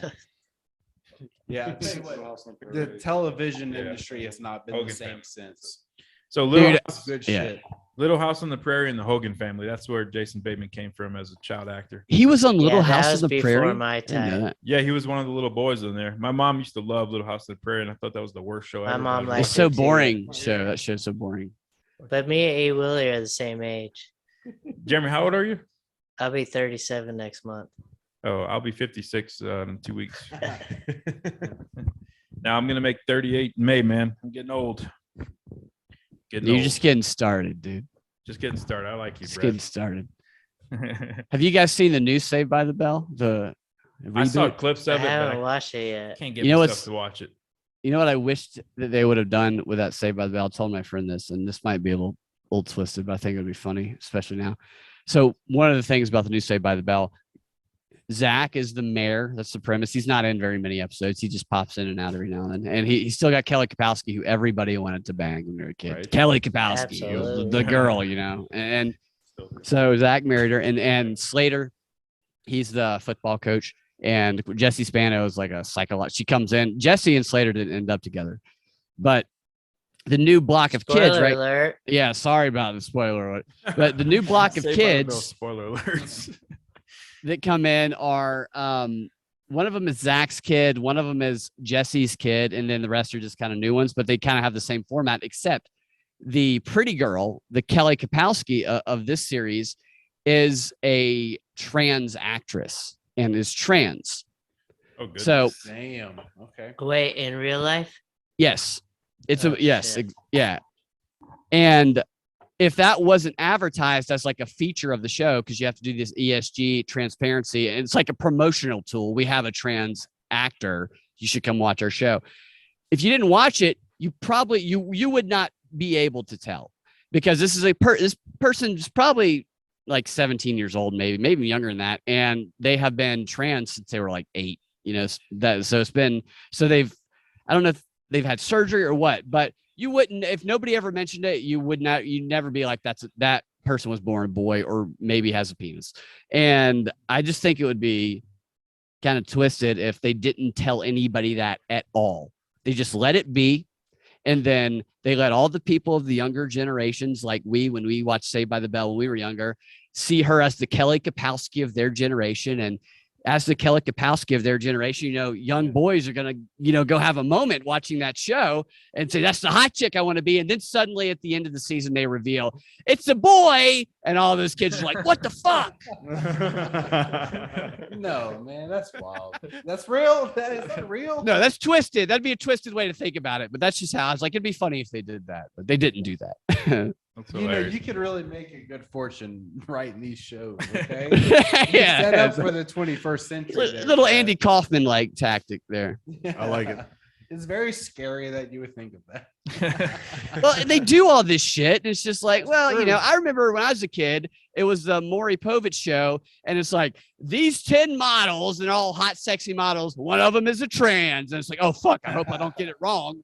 Yeah, the television Yeah. industry has not been Hogan the same family. since. So Little Dude, House, Good Yeah. shit. Little House on the Prairie and the Hogan Family. That's where Jason Bateman came from as a child actor. He was on Little Yeah, that House was on the before Prairie. my I didn't know time. that. Yeah, he was one of the little boys in there. My mom used to love Little House on the Prairie, and I thought that was the worst show My ever. mom but I liked It's loved so too. boring. Show that show's so boring. But me and A. Willie are the same age. it. Jeremy, how old are you? I'll be 37 next month. Oh, I'll be 56 in 2 weeks. Now I'm gonna make 38 in May, man. I'm getting old. Getting You're old. just getting started, dude. Just getting started. I like you, Just Brett. getting started. Have you guys seen the new Saved by the Bell? The I saw reboot? clips I of it, but haven't I watched it yet. can't get You know myself what's- to watch it. You know what I wished that they would have done with that Saved by the Bell? I told my friend this, and this might be a little old twisted, but I think it would be funny, especially now. So one of the things about the new Saved by the Bell, Zach is the mayor. That's the premise. He's not in very many episodes. He just pops in and out every now and then. And he's still got Kelly Kapowski, who everybody wanted to bang when they were a kid. Right. Kelly Kapowski, who was Absolutely. the girl, you know. And so Zach married her, and Slater, he's the football coach, and Jesse Spano is like a psychologist. She comes in. Jesse and Slater didn't end up together, but the new block of kids, Spoiler right? alert. Yeah, sorry about the spoiler alert, but the new block of Saved by the Bell, kids spoiler alerts. that come in are one of them is Zach's kid, one of them is Jesse's kid, and then the rest are just kind of new ones, but they kind of have the same format, except the pretty girl, the Kelly Kapowski of this series, is a trans actress and is trans. Oh, good. So Damn. Okay. Wait, in real life? yes, it's Oh, a yes, shit. yeah. And if that wasn't advertised as like a feature of the show, because you have to do this ESG transparency, and it's like a promotional tool. We have a trans actor. You should come watch our show. If you didn't watch it, you probably you would not be able to tell, because this is this person's probably like 17 years old, maybe younger than that, and they have been trans since they were like 8. You know, they've I don't know if they've had surgery or what, but you wouldn't, if nobody ever mentioned it, you'd never be like, that person was born a boy or maybe has a penis. And I just think it would be kind of twisted if they didn't tell anybody that at all. They just let it be. And then they let all the people of the younger generations, like when we watched Saved by the Bell when we were younger, see her as the Kelly Kapowski of their generation. And as the Kelly Kapowski of their generation, young boys are going to, go have a moment watching that show and say, that's the hot chick I want to be. And then suddenly at the end of the season, they reveal it's a boy. And all those kids are like, what the fuck? No, man, that's wild. That's real. Is that real? No, that's twisted. That'd be a twisted way to think about it. But that's just how I was like, it'd be funny if they did that, but they didn't do that. You could really make a good fortune writing these shows. Okay. Yeah. Set up for the 21st century. there, Little Brad. Andy Kaufman like tactic there. I like it. It's very scary that you would think of that. Well, they do all this shit. And it's just like, well, I remember when I was a kid, it was the Maury Povich show. And it's like these 10 models and all hot, sexy models. One of them is a trans. And it's like, oh, fuck, I hope I don't get it wrong.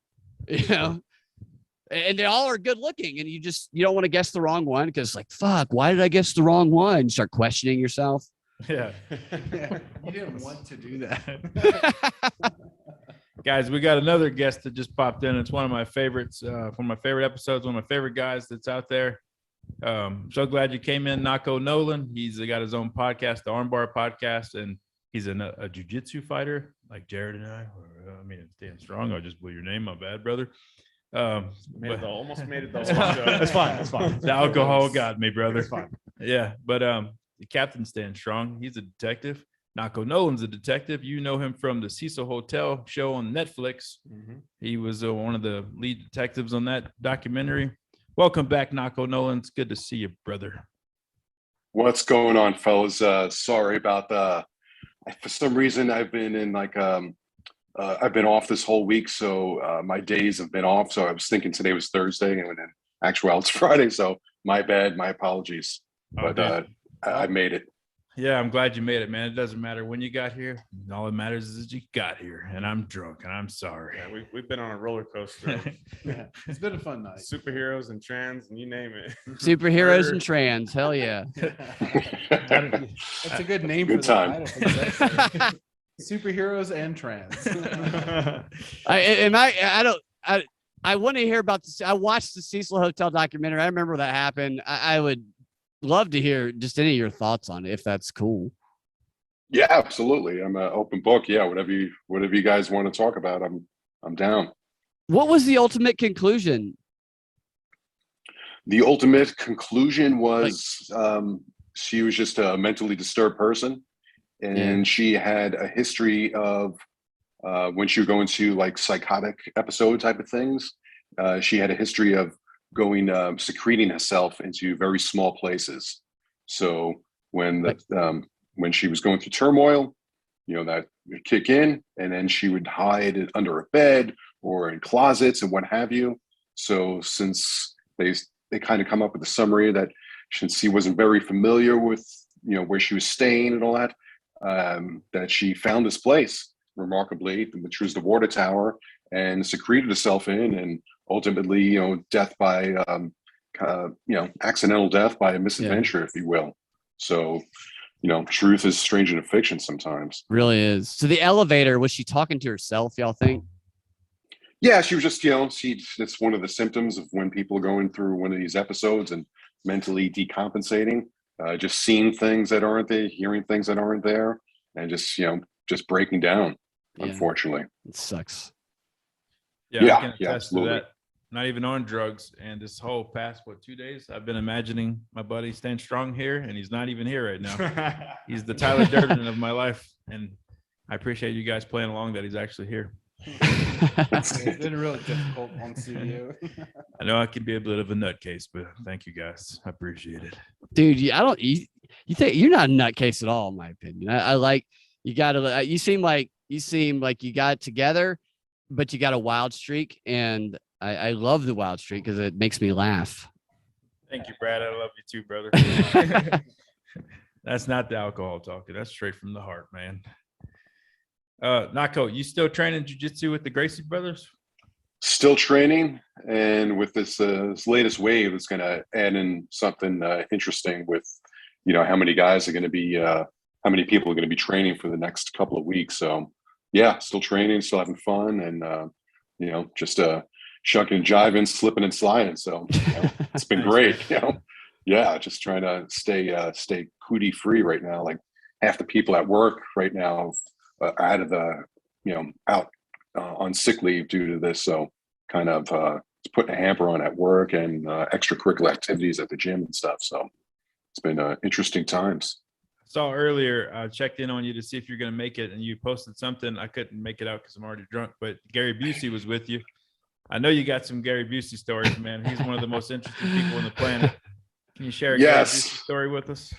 And they all are good looking. And you don't want to guess the wrong one because like, fuck, why did I guess the wrong one? You start questioning yourself. Yeah. You didn't want to do that. Guys, we got another guest that just popped in. It's one of my favorites, one of my favorite episodes, one of my favorite guys that's out there. So glad you came in, Nako Nolan. He's got his own podcast, the Armbar Podcast, and he's a jiu-jitsu fighter like Jared and I. I mean, it's damn strong. I just blew your name. My bad, brother. Almost made it though. That's fine. That's fine. The alcohol got me, brother. That's fine. Yeah, but the captain stands strong. He's a detective. Nako Nolan's a detective. You know him from the Cecil Hotel show on Netflix. Mm-hmm. He was one of the lead detectives on that documentary. Welcome back, Nako Nolan. It's good to see you, brother. What's going on, fellas? Sorry about for some reason I've been in I've been off this whole week, so my days have been off. So I was thinking today was Thursday, and in actual it's Friday. So my bad, my apologies. But I made it. Yeah, I'm glad you made it, man. It doesn't matter when you got here. All that matters is that you got here, and I'm drunk, and I'm sorry. Yeah, we've been on a roller coaster. Yeah, it's been a fun night. Superheroes and trans, and you name it. Superheroes and trans. Hell yeah. That's a good name Good for time. that. Superheroes and trans. I want to hear about this. I watched the Cecil Hotel documentary. I remember that happened. I would love to hear just any of your thoughts on it, if that's cool. Yeah, absolutely. I'm an open book. Yeah, whatever you guys want to talk about, I'm down. What was the ultimate conclusion? The ultimate conclusion was she was just a mentally disturbed person, and she had a history of when she would go into like psychotic episode type of things. She had a history of going secreting herself into very small places. So when she was going through turmoil, that would kick in, and then she would hide it under a bed or in closets and what have you. So since they kind of come up with a summary that since she wasn't very familiar with where she was staying and all that, that she found this place remarkably, which was the water tower, and secreted herself in, and ultimately, death by, accidental death by a misadventure, if you will. So, truth is stranger than fiction sometimes. Really is. So the elevator, was she talking to herself, y'all think? Yeah, she was just, it's one of the symptoms of when people are going through one of these episodes and mentally decompensating, just seeing things that aren't there, hearing things that aren't there, and just breaking down, unfortunately. It sucks. Yeah, I can attest absolutely. to that. Not even on drugs. And this whole past 2 days, I've been imagining my buddy Stan Strong here, and he's not even here right now. He's the Tyler Durden of my life, and I appreciate you guys playing along that he's actually here. It's been really difficult on studio. I know I can be a bit of a nutcase, but thank you guys. I appreciate it. Dude, you think you're not a nutcase at all, in my opinion. I like, you seem like you got it together, but you got a wild streak, and I love the wild streak because it makes me laugh. Thank you, Brad. I love you too, brother. That's not the alcohol talking. That's straight from the heart, man. Nako, you still training jiu-jitsu with the Gracie brothers? Still training, and with this latest wave, it's going to add in something interesting with, how many guys are going to be, how many people are going to be training for the next couple of weeks. So, yeah, still training, still having fun, and just shucking and jiving, slipping and sliding. So it's been Nice, great. man. Yeah, just trying to stay cootie free right now. Like half the people at work right now are out of the out on sick leave due to this. So kind of it's putting a hamper on at work and extracurricular activities at the gym and stuff. So it's been interesting times. Saw earlier, I checked in on you to see if you're going to make it, and you posted something. I couldn't make it out because I'm already drunk, but Gary Busey was with you. I know you got some Gary Busey stories, man. He's one of the most interesting people on the planet. Can you share a Gary Busey story with us?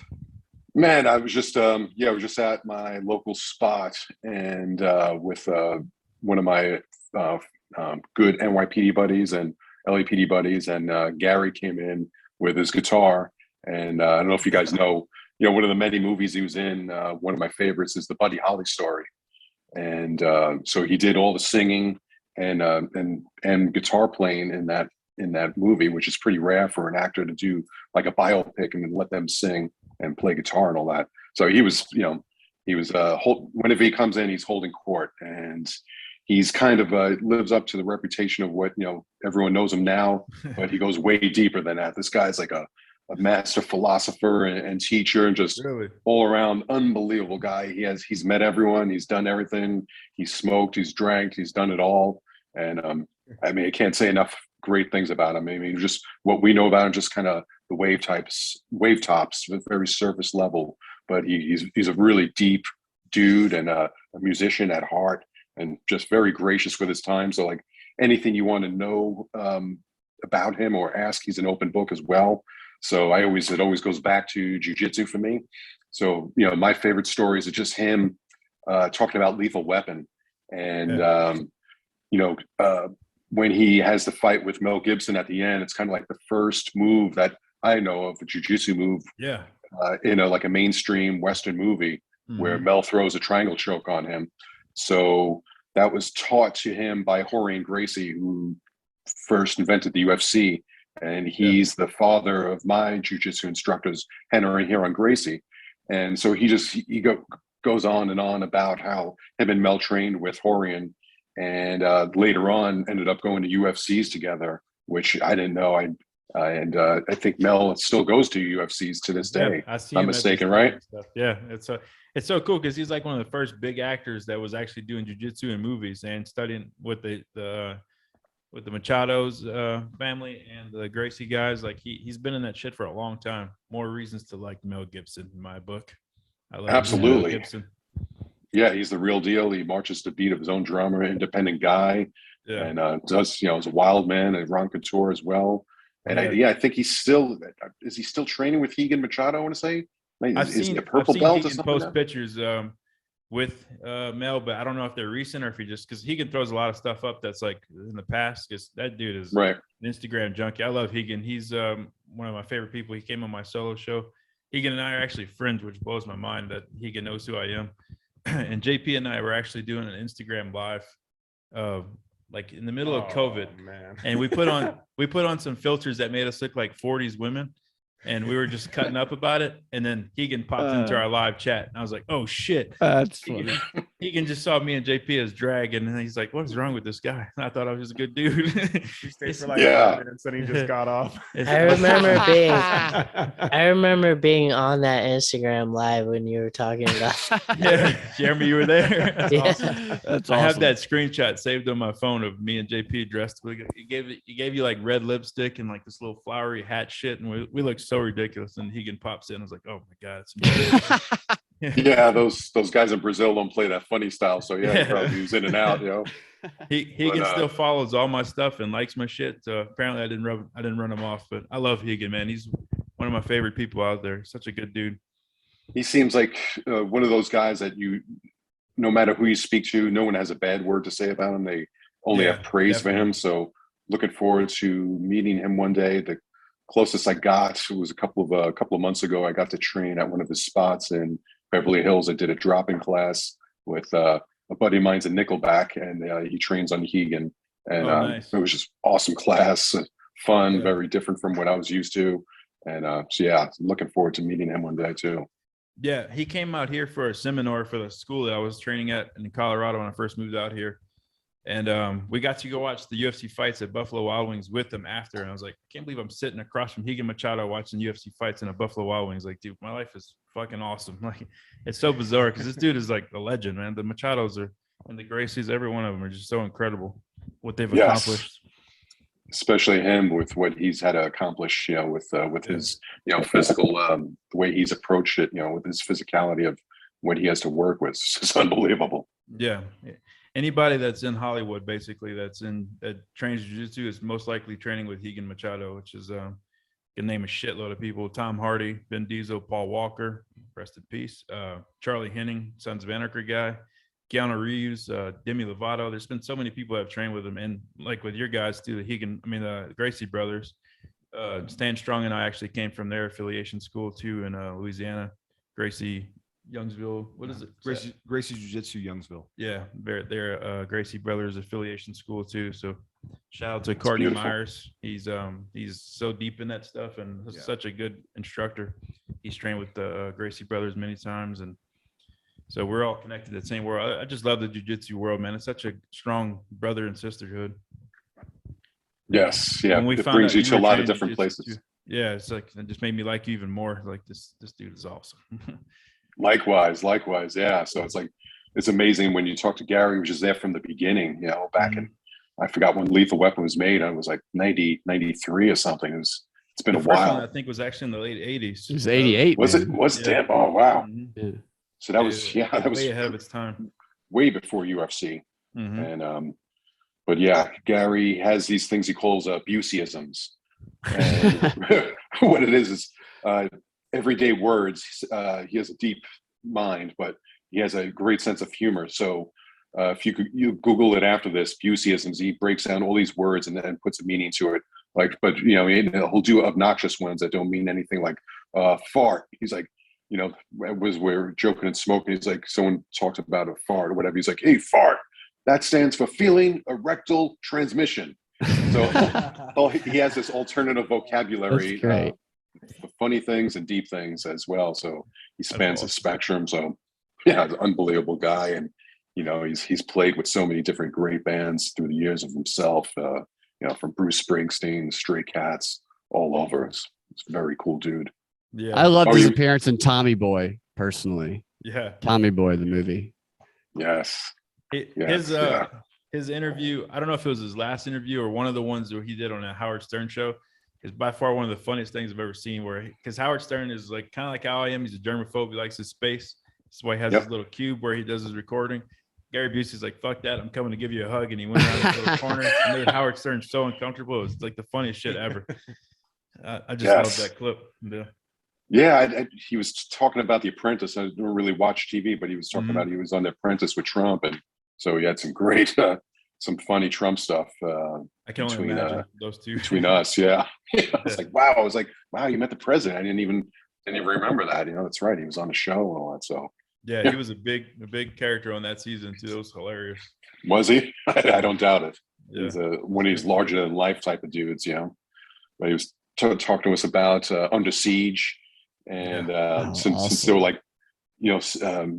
Man, I was just I was just at my local spot and with one of my good NYPD buddies and LAPD buddies, and Gary came in with his guitar. And I don't know if you guys know, one of the many movies he was in, one of my favorites is the Buddy Holly story. And so he did all the singing and guitar playing in that movie, which is pretty rare for an actor to do, like a biopic and then let them sing and play guitar and all that. So he was whenever he comes in, he's holding court, and he's kind of lives up to the reputation of what everyone knows him now, but he goes way deeper than that. This guy's like a master philosopher and teacher, and just all around unbelievable guy. He's met everyone, he's done everything, he's smoked, he's drank, he's done it all. And I mean, I can't say enough great things about him. I mean, just what we know about him, just kind of the wave tops, very surface level, but he's a really deep dude and a musician at heart, and just very gracious with his time. So like anything you want to know about him or ask, he's an open book as well. So it always goes back to jujitsu for me. So, my favorite stories are just him talking about Lethal Weapon. And, when he has the fight with Mel Gibson at the end, it's kind of like the first move that I know of, a jujitsu move in like a mainstream Western movie where Mel throws a triangle choke on him. So that was taught to him by Rorion Gracie, who first invented the UFC. And he's the father of my jiu-jitsu instructors, Henry and Huron Gracie. And so he goes on and on about how him and Mel trained with Rorion, and later on ended up going to UFCs together, which I didn't know. I think Mel still goes to UFCs to this day. I see. I'm mistaken, right? Yeah, it's so cool because he's like one of the first big actors that was actually doing jiu-jitsu in movies and studying with the Machado's family and the Gracie guys. Like he's been in that shit for a long time. More reasons to like Mel Gibson in my book. I love Absolutely. Mel Gibson. Yeah, he's the real deal. He marches to beat of his own drummer, independent guy, and does is a wild man, and Ron Couture as well. And I think he's still training with Higan Machado? I want to say. I've seen Higan post pictures with Mel, but I don't know if they're recent or if he just, because Higan throws a lot of stuff up that's like in the past, because that dude is an Instagram junkie. I love Higan. He's one of my favorite people. He came on my solo show. Higan and I are actually friends, which blows my mind that Higan knows who I am. And JP and I were actually doing an Instagram live like in the middle of COVID, man. And we put on some filters that made us look like 40s women. And we were just cutting up about it. And then Higan popped into our live chat. And I was like, oh, shit. That's funny. Higan just saw me and JP as drag. And then he's like, what is wrong with this guy? And I thought I was a good dude. He stayed for like 5 minutes and he just got off. I remember being on that Instagram live when you were talking about. Yeah, Jeremy, you were there. That's awesome. That's I have that screenshot saved on my phone of me and JP dressed. He gave you like red lipstick and like this little flowery hat shit. And we looked so ridiculous. And Higan pops in. I was like, oh my God. It's yeah, those guys in Brazil don't play that funny style. So yeah, he probably was in and out, Higan still follows all my stuff and likes my shit. So apparently I didn't run him off, but I love Higan, man. He's one of my favorite people out there. Such a good dude. He seems like one of those guys that no matter who you speak to, no one has a bad word to say about him. They only have praise for him. So looking forward to meeting him one day. The closest I got was a couple of months ago. I got to train at one of his spots in Beverly Hills. I did a drop-in class with a buddy of mine's in Nickelback, and he trains on Higan. And nice. It was just awesome class, fun, very different from what I was used to. And so yeah, looking forward to meeting him one day too. Yeah, he came out here for a seminar for the school that I was training at in Colorado when I first moved out here. And we got to go watch the UFC fights at Buffalo Wild Wings with him after. And I was like, I can't believe I'm sitting across from Higan Machado watching UFC fights in a Buffalo Wild Wings. Like, dude, my life is fucking awesome. Like, it's so bizarre because this dude is like a legend, man. The Machados are and the Gracies, every one of them are just so incredible what they've accomplished. Especially him with what he's had to accomplish, with his, physical, the way he's approached it, with his physicality of what he has to work with. It's just unbelievable. Yeah. Anybody that's in Hollywood, basically, that trains jiu-jitsu is most likely training with Higan Machado, which is can name a shitload of people. Tom Hardy, Vin Diesel, Paul Walker, rest in peace. Charlie Henning, Sons of Anarchy guy, Keanu Reeves, Demi Lovato. There's been so many people that have trained with him, and like with your guys too, the Gracie brothers. Stan Strong and I actually came from their affiliation school too in Louisiana. Gracie Youngsville. What is it? Gracie Jiu-Jitsu Youngsville. Yeah, they're Gracie Brothers affiliation school too. So shout out to Courtney Myers. He's so deep in that stuff and such a good instructor. He's trained with the Gracie Brothers many times, and so we're all connected to the same world. I just love the jiu-jitsu world, man. It's such a strong brother and sisterhood. Yes, yeah. It brings you to a lot of different places. Too. Yeah, it's like it just made me like you even more. Like this dude is awesome. Likewise. Yeah. So it's amazing when you talk to Gary, which is there from the beginning, back in, I forgot when Lethal Weapon was made. I was like 93 or something. It's been a while. I think was actually in the late 80s. It was 88. Was it? Damn. Oh, wow. Yeah. So that was way ahead of its time. Way before UFC. And, but yeah, Gary has these things he calls Buseyisms. And what it is everyday words. He has a deep mind, but he has a great sense of humor. So if you Google it after this, Buseyisms, he breaks down all these words and puts a meaning to it. Like, but he'll do obnoxious ones that don't mean anything, like fart. He's like, we're joking and smoking. He's like, someone talked about a fart or whatever. He's like, hey, fart. That stands for feeling erectile transmission. So he has this alternative vocabulary. Funny things and deep things as well. So he spans the spectrum. So yeah, an unbelievable guy. And, he's played with so many different great bands through the years of himself, from Bruce Springsteen, Stray Cats, all over. It's a very cool dude. Yeah. I loved his appearance in Tommy Boy, personally. Yeah. Tommy Boy, the movie. Yes. His interview, I don't know if it was his last interview or one of the ones that he did on a Howard Stern show, is by far one of the funniest things I've ever seen, because Howard Stern is like kind of like how I am. He's a germaphobe. He likes his space. That's why he has his little cube where he does his recording. Gary Busey's like, fuck that, I'm coming to give you a hug. And he went around the little corner and made Howard Stern so uncomfortable. It's like the funniest shit ever. I just love that clip. Yeah, he was talking about The Apprentice. I don't really watch TV, but he was talking about he was on The Apprentice with Trump. And so he had some great, some funny Trump stuff. I can only imagine those two. Between us, yeah. I was like, wow, you met the president. I didn't even remember that. That's right. He was on the show and all that. So yeah, he was a big character on that season too. It was hilarious. Was he? I don't doubt it. Yeah. He's one of these larger than life type of dudes, But he was talking to us about Under Siege, and since they were like,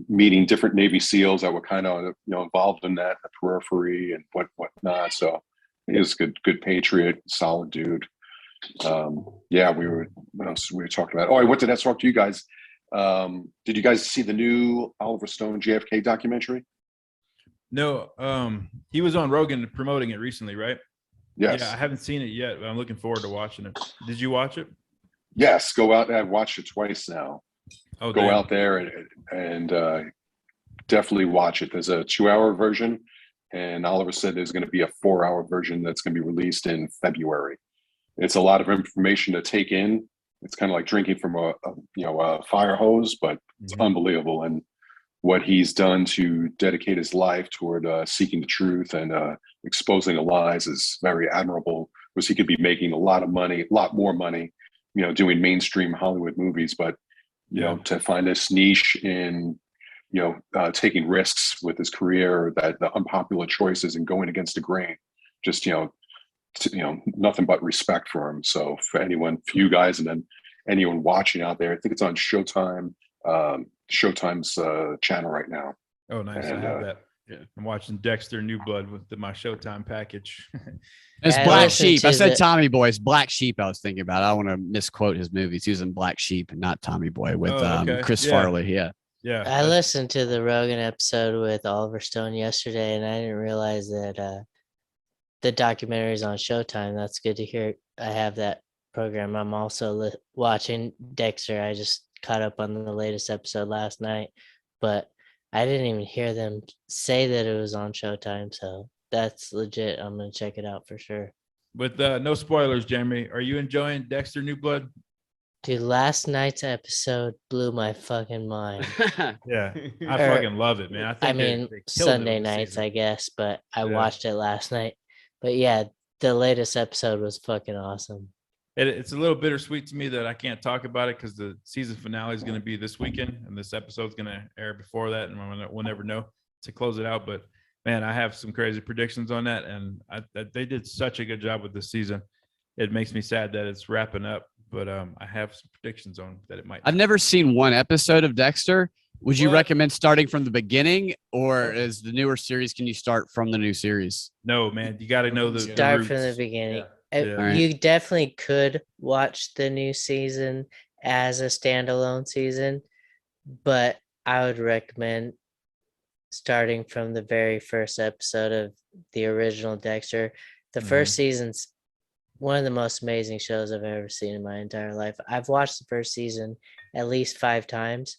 meeting different Navy SEALs that were kind of involved in that, the periphery and whatnot. So he was a good patriot, solid dude. What else we were talking about? Oh, I went to talk to you guys. Did you guys see the new Oliver Stone JFK documentary? No, he was on Rogan promoting it recently, right? Yes. Yeah, I haven't seen it yet, but I'm looking forward to watching it. Did you watch it? Yes, go out. I've watched it twice now. Oh, go out there and definitely watch it. There's a 2-hour version, and Oliver said there's going to be a 4-hour version that's going to be released in February. It's a lot of information to take in. It's kind of like drinking from a fire hose, but it's unbelievable. And what he's done to dedicate his life toward seeking the truth and exposing the lies is very admirable, because he could be making a lot more money, doing mainstream Hollywood movies, but to find this niche in, taking risks with his career, that the unpopular choices and going against the grain, just, nothing but respect for him. So for you guys, and then anyone watching out there, I think it's on Showtime, Showtime's channel right now. Oh, nice. And, I have that. I'm watching Dexter New Blood with my Showtime package. It's I Black listened Sheep. I to said the- Tommy Boy. It's Black Sheep. I was thinking about. I don't want to misquote his movies. He was in Black Sheep, not Tommy Boy with Okay. Chris Yeah. Farley. Yeah. Yeah. I listened to the Rogan episode with Oliver Stone yesterday, and I didn't realize that the documentary is on Showtime. That's good to hear. I have that program. I'm also watching Dexter. I just caught up on the latest episode last night, but I didn't even hear them say that it was on Showtime. So that's legit. I'm gonna check it out for sure. With no spoilers, Jeremy, are you enjoying Dexter New Blood? Dude, last night's episode blew my fucking mind. Yeah, I Or- fucking love it, man. I think I mean, they killed it Sunday with the nights, season. I guess, but I Yeah. watched it last night. But yeah, the latest episode was fucking awesome. It's a little bittersweet to me that I can't talk about it because the season finale is going to be this weekend, and this episode is going to air before that, and we'll never know to close it out. But man, I have some crazy predictions on that, and they did such a good job with this season. It makes me sad that it's wrapping up, but I have some predictions on that it might. I've never seen one episode of Dexter. Would you What? recommend starting from the beginning, or is the newer series? Can you start from the new series? No, man, you got to know the Start from the roots. beginning. Yeah. Alright. You definitely could watch the new season as a standalone season, but I would recommend starting from the very first episode of the original Dexter. The first season's one of the most amazing shows I've ever seen in my entire life. I've watched the first season at least 5 times,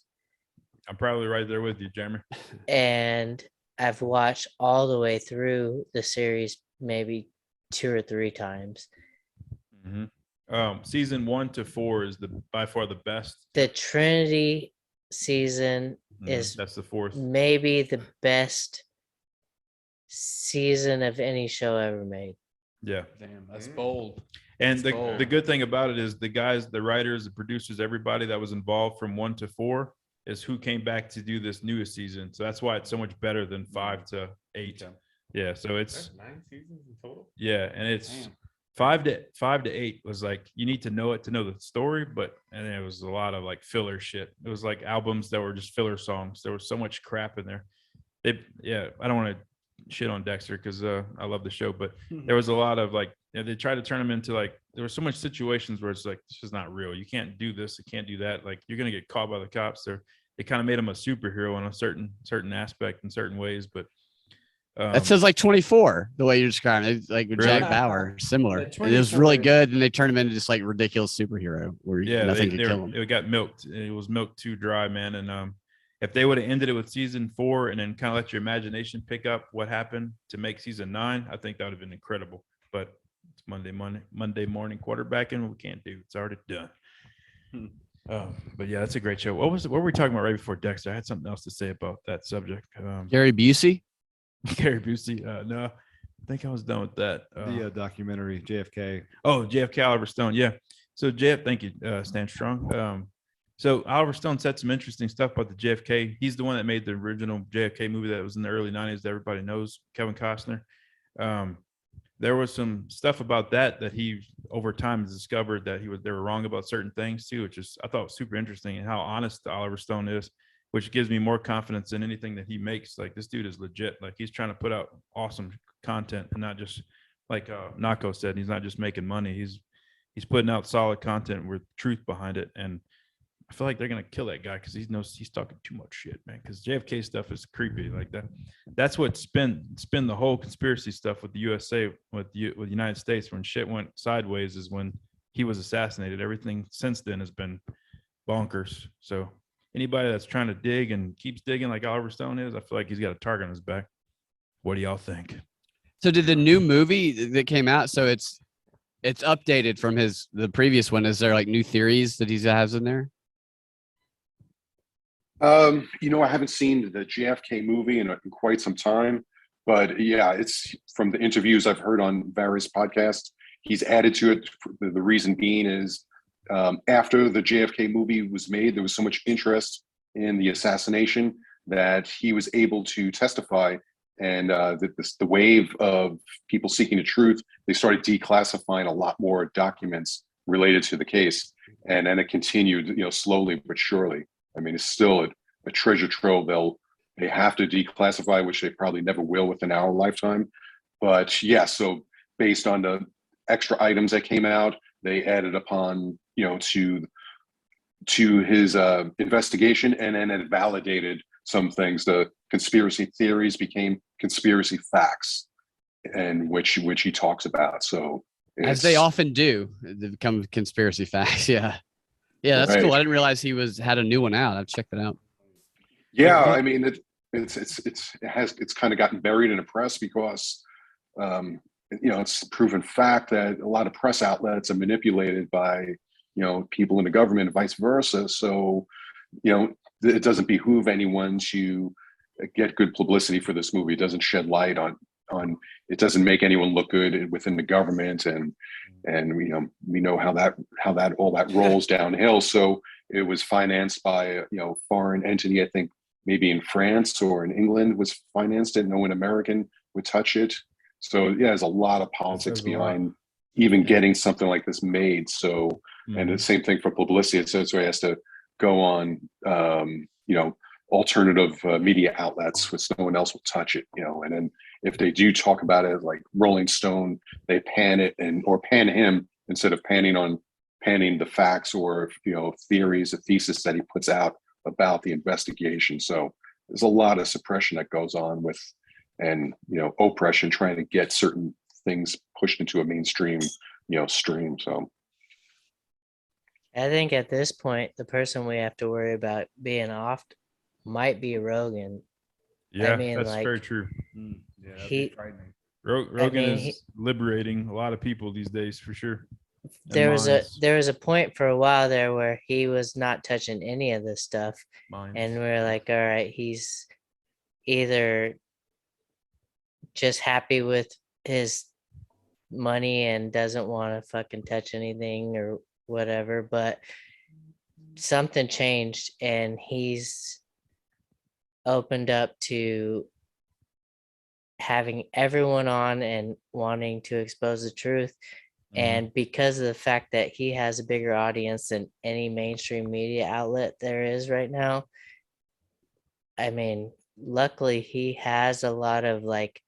I'm probably right there with you, Jeremy. and I've watched all the way through the series maybe 2 or 3 times. Season 1 to 4 is by far the best. The Trinity season is That's the 4th. maybe the best season of any show ever made. Yeah. Damn, that's bold. And That's bold. the good thing about it is the guys, the writers, the producers, everybody that was involved from 1 to 4 is who came back to do this newest season. So that's why it's so much better than 5 to 8. Okay. Yeah. So it's There's 9 seasons in total. yeah, and it's Damn. 5 to 8 was like you need to know it to know the story, but and it was a lot of like filler shit. It was like albums that were just filler songs. There was so much crap in there. I don't want to shit on Dexter because I love the show, but there was a lot of like they tried to turn them into like there were so much situations where it's like this is not real. You can't do this, you can't do that. Like you're gonna get caught by the cops. They kind of made him a superhero in a certain aspect in certain ways, but That says like 24, the way you're describing it. It's like with Really? Jack Bauer, similar. Yeah, It was 24 really is- good, and they turned him into just like ridiculous superhero where yeah, nothing could kill him. it got milked. It was milked too dry, man. And if they would have ended it with season 4 and then kind of let your imagination pick up what happened to make season 9, I think that would have been incredible. But it's Monday morning quarterbacking. We can't do. It's already done. But yeah, that's a great show. What were we talking about right before Dexter? I had something else to say about that subject. Gary Busey. Gary Busey. No, I think I was done with that. The documentary JFK. Oh, JFK, Oliver Stone. Yeah. So thank you, Stan Strong. So Oliver Stone said some interesting stuff about the JFK. He's the one that made the original JFK movie that was in the early 90s that everybody knows, Kevin Costner. There was some stuff about that he over time discovered that they were wrong about certain things too, which is I thought was super interesting, and how honest Oliver Stone is, which gives me more confidence in anything that he makes. Like this dude is legit. Like he's trying to put out awesome content and not just like Nako said, he's not just making money. He's putting out solid content with truth behind it. And I feel like they're gonna kill that guy because he knows he's talking too much shit, man. Because JFK stuff is creepy like that. That's what spin the whole conspiracy stuff with the USA with the United States when shit went sideways is when he was assassinated. Everything since then has been bonkers. So anybody that's trying to dig and keeps digging like Oliver Stone is, I feel like he's got a target on his back. What do y'all think? So did the new movie that came out? So it's updated from the previous one. Is there like new theories that he has in there? I haven't seen the JFK movie in quite some time, but yeah, it's from the interviews I've heard on various podcasts. He's added to it. The reason being is after the JFK movie was made, there was so much interest in the assassination that he was able to testify. And the wave of people seeking the truth, they started declassifying a lot more documents related to the case. And then it continued, slowly but surely. I mean, it's still a treasure trove they'll they have to declassify, which they probably never will within our lifetime. But yeah, so based on the extra items that came out, they added upon, to his investigation, and then it validated some things. The conspiracy theories became conspiracy facts, and which he talks about. So as they often do, they become conspiracy facts. Yeah, that's Right. cool. I didn't realize he had a new one out. I've checked that out. Yeah, I mean it's kind of gotten buried in the press because it's a proven fact that a lot of press outlets are manipulated by people in the government and vice versa. So it doesn't behoove anyone to get good publicity for this movie. It doesn't shed light on it doesn't make anyone look good within the government, and we know how that all that rolls downhill. So it was financed by foreign entity. I think maybe in France or in England was financed it. No one American would touch it. So yeah, there's a lot of politics behind even getting something like this made. So and the same thing for publicity. So it has to go on alternative media outlets, which no one else will touch it. And then if they do talk about it, like Rolling Stone, they pan it or pan him instead of panning the facts or theories, the thesis that he puts out about the investigation. So there's a lot of suppression that goes on with, and oppression, trying to get certain things pushed into a mainstream stream. So I think at this point, the person we have to worry about being off might be Rogan. Yeah, I mean, that's like, very true. Yeah, that'd he- be frightening. Rogan mean, is liberating a lot of people these days for sure. there was a point for a while there where he was not touching any of this stuff, and we're like, all right, he's either just happy with his money and doesn't want to fucking touch anything or whatever, but something changed and he's opened up to having everyone on and wanting to expose the truth. And because of the fact that he has a bigger audience than any mainstream media outlet there is right now, I mean, luckily he has a lot of like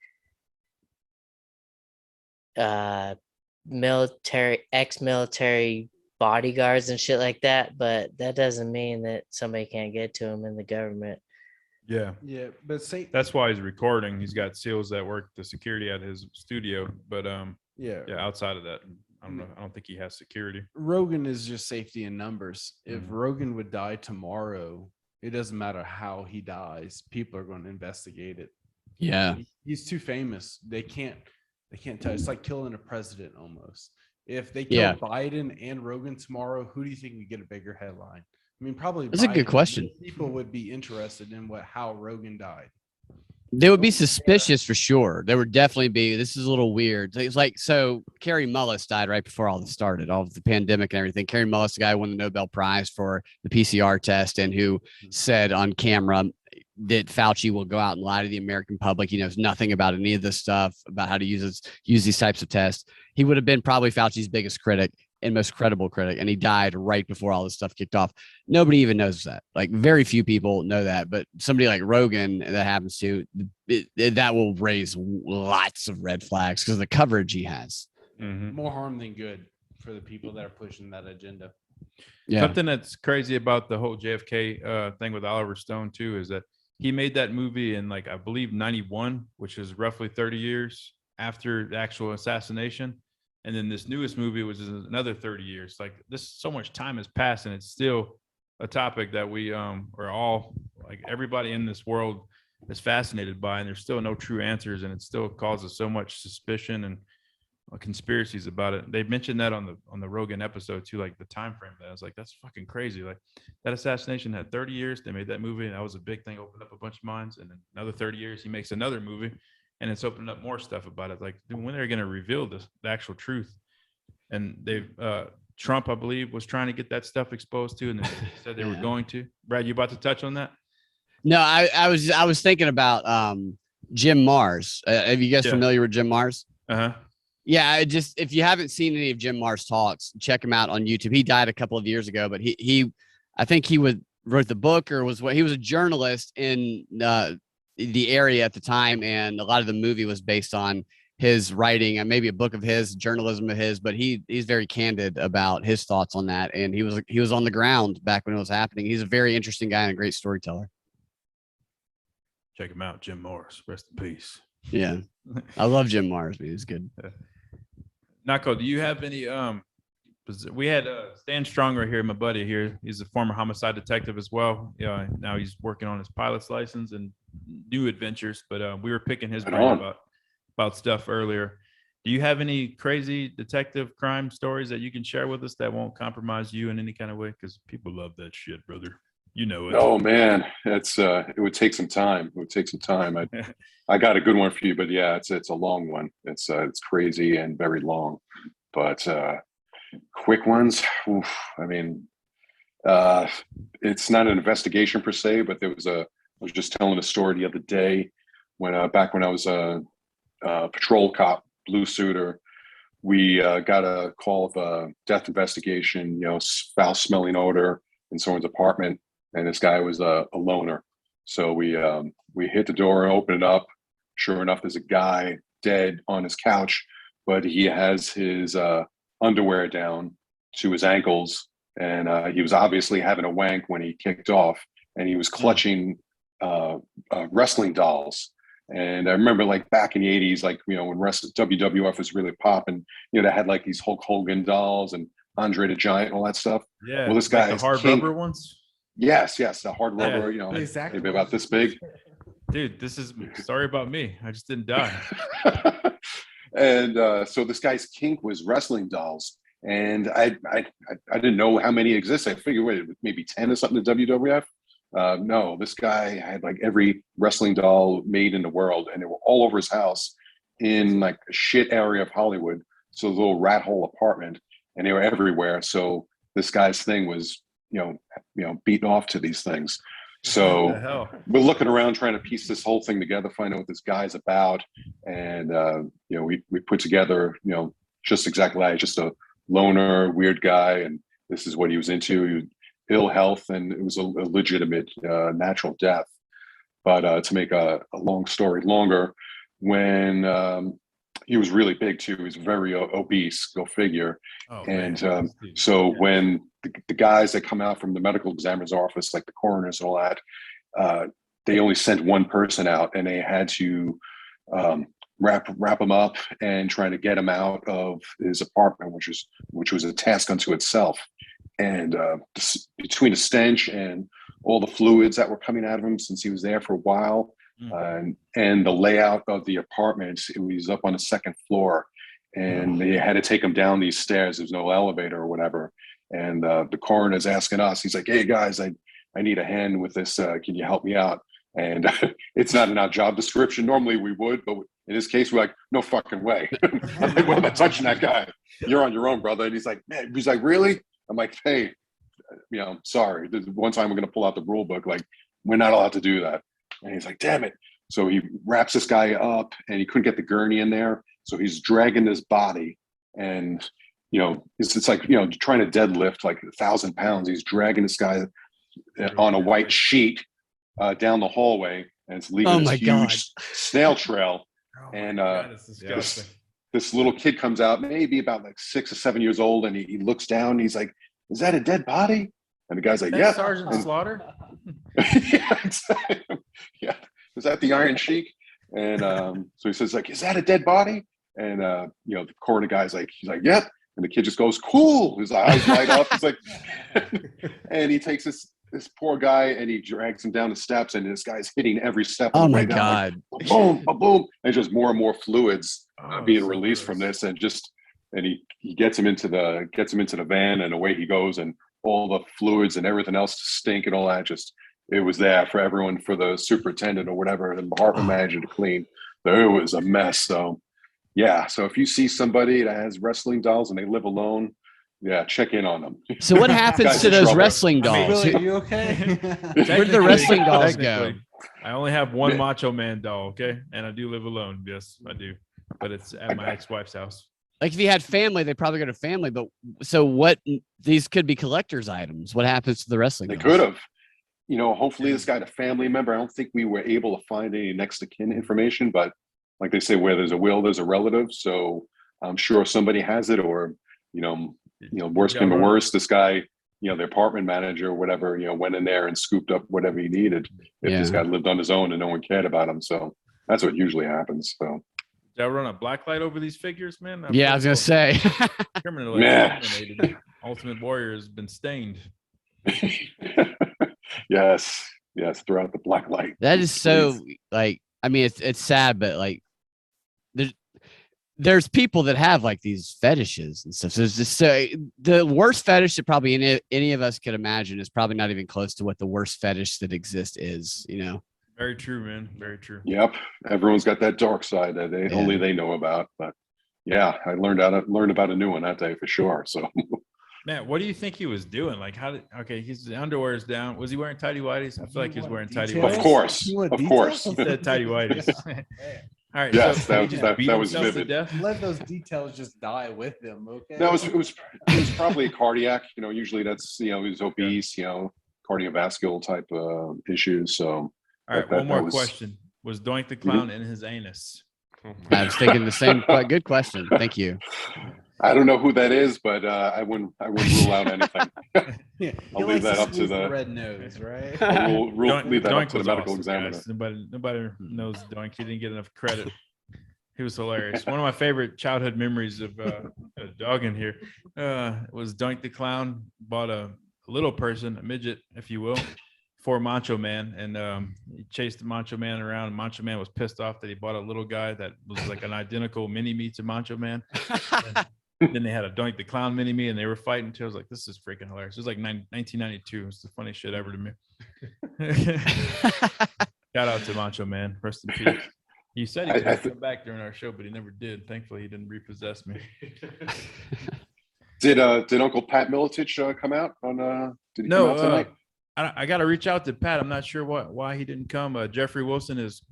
ex-military bodyguards and shit like that, but that doesn't mean that somebody can't get to him in the government. Yeah, but say that's why he's recording. He's got SEALs that work the security at his studio, but outside of that, I don't think he has security. Rogan is just safety in numbers. If Rogan would die tomorrow, it doesn't matter how he dies, people are going to investigate it. Yeah, he's too famous. They can't touch. It's like killing a president almost. If they kill Biden and Rogan tomorrow, who do you think would get a bigger headline? I mean, probably that's Biden. a good question. People would be interested in how Rogan died. They would be suspicious for sure. There would definitely be. This is a little weird. It's like, so Carrie Mullis died right before all this started, all of the pandemic and everything. Carrie Mullis, the guy who won the Nobel Prize for the PCR test and who said on camera that Fauci will go out and lie to the American public. He knows nothing about any of this stuff, about how to use these types of tests. He would have been probably Fauci's biggest critic and most credible critic, and he died right before all this stuff kicked off. Nobody even knows that. Like, very few people know that, but somebody like Rogan that happens to, that will raise lots of red flags because of the coverage he has. More harm than good for the people that are pushing that agenda. Yeah. Something that's crazy about the whole JFK thing with Oliver Stone too is that he made that movie in, like, I believe 91, which is roughly 30 years after the actual assassination. And then this newest movie was another 30 years. Like, this, so much time has passed and it's still a topic that we are all, like, everybody in this world is fascinated by, and there's still no true answers, and it still causes so much suspicion and conspiracies about it. They mentioned that on the Rogan episode too, like the time frame. That I was like, that's fucking crazy. Like, that assassination had 30 years. They made that movie, and that was a big thing, opened up a bunch of minds. And then another 30 years, he makes another movie, and it's opened up more stuff about it. Like, dude, when are they going to reveal the actual truth? And they've Trump, I believe, was trying to get that stuff exposed too, and they said they were going to. Brad, you about to touch on that? No, I was thinking about Jim Mars. Are you guys familiar with Jim Mars? Yeah, if you haven't seen any of Jim Mars talks, check him out on YouTube. He died a couple of years ago, but I think he would wrote the book, or was what he was a journalist in the area at the time, and a lot of the movie was based on his writing and maybe a book of his, journalism of his, but he's very candid about his thoughts on that. And he was on the ground back when it was happening. He's a very interesting guy and a great storyteller. Check him out, Jim Morris. Rest in peace. Yeah. I love Jim Morris. He's good. Nako, do you have any we had Stan Stronger here, my buddy here. He's a former homicide detective as well. Yeah, now he's working on his pilot's license and new adventures, but we were picking his brain about stuff earlier. Do you have any crazy detective crime stories that you can share with us that won't compromise you in any kind of way? Because people love that shit, brother. You know it. Oh man, it's it would take some time. I got a good one for you, but yeah, it's a long one. It's crazy and very long, but quick ones. Oof, I mean, it's not an investigation per se, but I was just telling a story the other day when back when I was a patrol cop, blue suitor. We got a call of a death investigation, foul smelling odor in someone's apartment, and this guy was a loner. So we hit the door and opened it up. Sure enough, there's a guy dead on his couch, but he has his underwear down to his ankles, and he was obviously having a wank when he kicked off, and he was clutching wrestling dolls. And I remember like back in the 80s, like, when WWF was really popping, they had like these Hulk Hogan dolls and Andre the Giant and all that stuff. Yeah. Well, this guy like the hard rubber ones. Yes, the hard rubber, Exactly. maybe about this big. Dude, this is sorry about me. I just didn't die. And so this guy's kink was wrestling dolls. And I didn't know how many exist. I figured maybe 10 or something to WWF. No, this guy had like every wrestling doll made in the world, and they were all over his house in like a shit area of Hollywood. So a little rat hole apartment, and they were everywhere. So this guy's thing was, beating off to these things. So we're looking around trying to piece this whole thing together, find out what this guy's about. And, we put together, just exactly like just a loner, weird guy. And this is what he was into. Ill health, and it was a legitimate natural death. But to make a long story longer, when he was really big too, he was very obese, go figure. Oh, and so when the guys that come out from the medical examiner's office, like the coroners and all that, they only sent one person out, and they had to wrap him up and try to get him out of his apartment, which was a task unto itself. And between the stench and all the fluids that were coming out of him since he was there for a while, and the layout of the apartment, it was up on the second floor, and they had to take him down these stairs. There's no elevator or whatever. And the coroner's asking us, he's like, "Hey guys, I need a hand with this. Can you help me out?" And it's not in our job description. Normally we would, but in this case, we're like, "No fucking way. I'm like, we're not touching that guy. You're on your own, brother." And he's like, "Really?" I'm like, "Hey, sorry. There's one time we're going to pull out the rule book. Like, we're not allowed to do that." And he's like, "Damn it." So he wraps this guy up, and he couldn't get the gurney in there. So he's dragging his body, and, it's like, trying to deadlift like 1,000 pounds. He's dragging this guy on a white sheet down the hallway, and it's leaving this huge snail trail. And this little kid comes out, maybe about like 6 or 7 years old, and he looks down, and he's like, "Is that a dead body?" And the guy's like, "Yeah." Sergeant Slaughter? Yeah, exactly. Yeah. "Is that the Iron Sheik?" And so he says, like, "Is that a dead body?" And the coroner guy's like, he's like, "Yep." And the kid just goes, "Cool." His eyes light up. He's like, and he takes this poor guy and he drags him down the steps, and this guy's hitting every step. Oh my God. Like, boom, boom. And just more and more fluids being released from this, and he gets him into the van, and away he goes, and all the fluids and everything else stink and all that, it was there for everyone, for the superintendent or whatever, and the department manager to clean. So it was a mess. So yeah. So if you see somebody that has wrestling dolls and they live alone, yeah, check in on them. So what happens to those wrestling dolls? Willy, are you okay? Where do the wrestling dolls go? I only have one Macho Man doll, okay? And I do live alone. Yes, I do. But it's at my ex-wife's house. Like if you had family, they probably go to family. But so what? These could be collector's items. What happens to the wrestling dolls? They could have. hopefully this guy had a family member. I don't think we were able to find any next of kin information, but like they say, where there's a will, there's a relative. So I'm sure somebody has it, or, worst came to worst, this guy, the apartment manager or whatever, went in there and scooped up whatever he needed if this guy lived on his own and no one cared about him. So that's what usually happens. So. Did I run a black light over these figures, man? Yeah, I was gonna say. Criminally terminated. Ultimate Warrior has been stained. Yes, throughout the black light. That is so like, I mean, it's sad, but like there's people that have like these fetishes and stuff. So it's just the worst fetish that probably any of us could imagine is probably not even close to what the worst fetish that exists is, Very true, man. Very true. Yep. Everyone's got that dark side that only they know about. But yeah, I learned about a new one that day for sure. So man, what do you think he was doing? Like, his underwear is down. Was he wearing tighty whities? I feel like he's wearing tighty whities. Of course. He said tighty whities. All right. Yes, so that was vivid. Let those details just die with them. Okay. It was probably cardiac. Usually that's he was obese. Cardiovascular type issues. So. All right. One more question. Was Doink the Clown in his anus? I was thinking the same. Good question. Thank you. I don't know who that is, but I wouldn't rule out anything. I'll leave that up to the red nose, right? I'll leave that Doink up to the was medical awesome, examiner. guys. Nobody knows Doink. He didn't get enough credit. He was hilarious. One of my favorite childhood memories of a dog in here was Doink the Clown bought a little person, a midget, if you will, for Macho Man, and he chased the Macho Man around, and Macho Man was pissed off that he bought a little guy that was like an identical mini-me to Macho Man. Then they had a Doink the Clown mini-me, and they were fighting until I was like, this is freaking hilarious. It was like 1992. It's the funniest shit ever to me. Shout out to Macho Man. Rest in peace. He said he was going to come back during our show, but he never did. Thankfully, he didn't repossess me. Did Uncle Pat Miletich come out on? Did he come out tonight? I got to reach out to Pat. I'm not sure why he didn't come. Jeffrey Wilson, his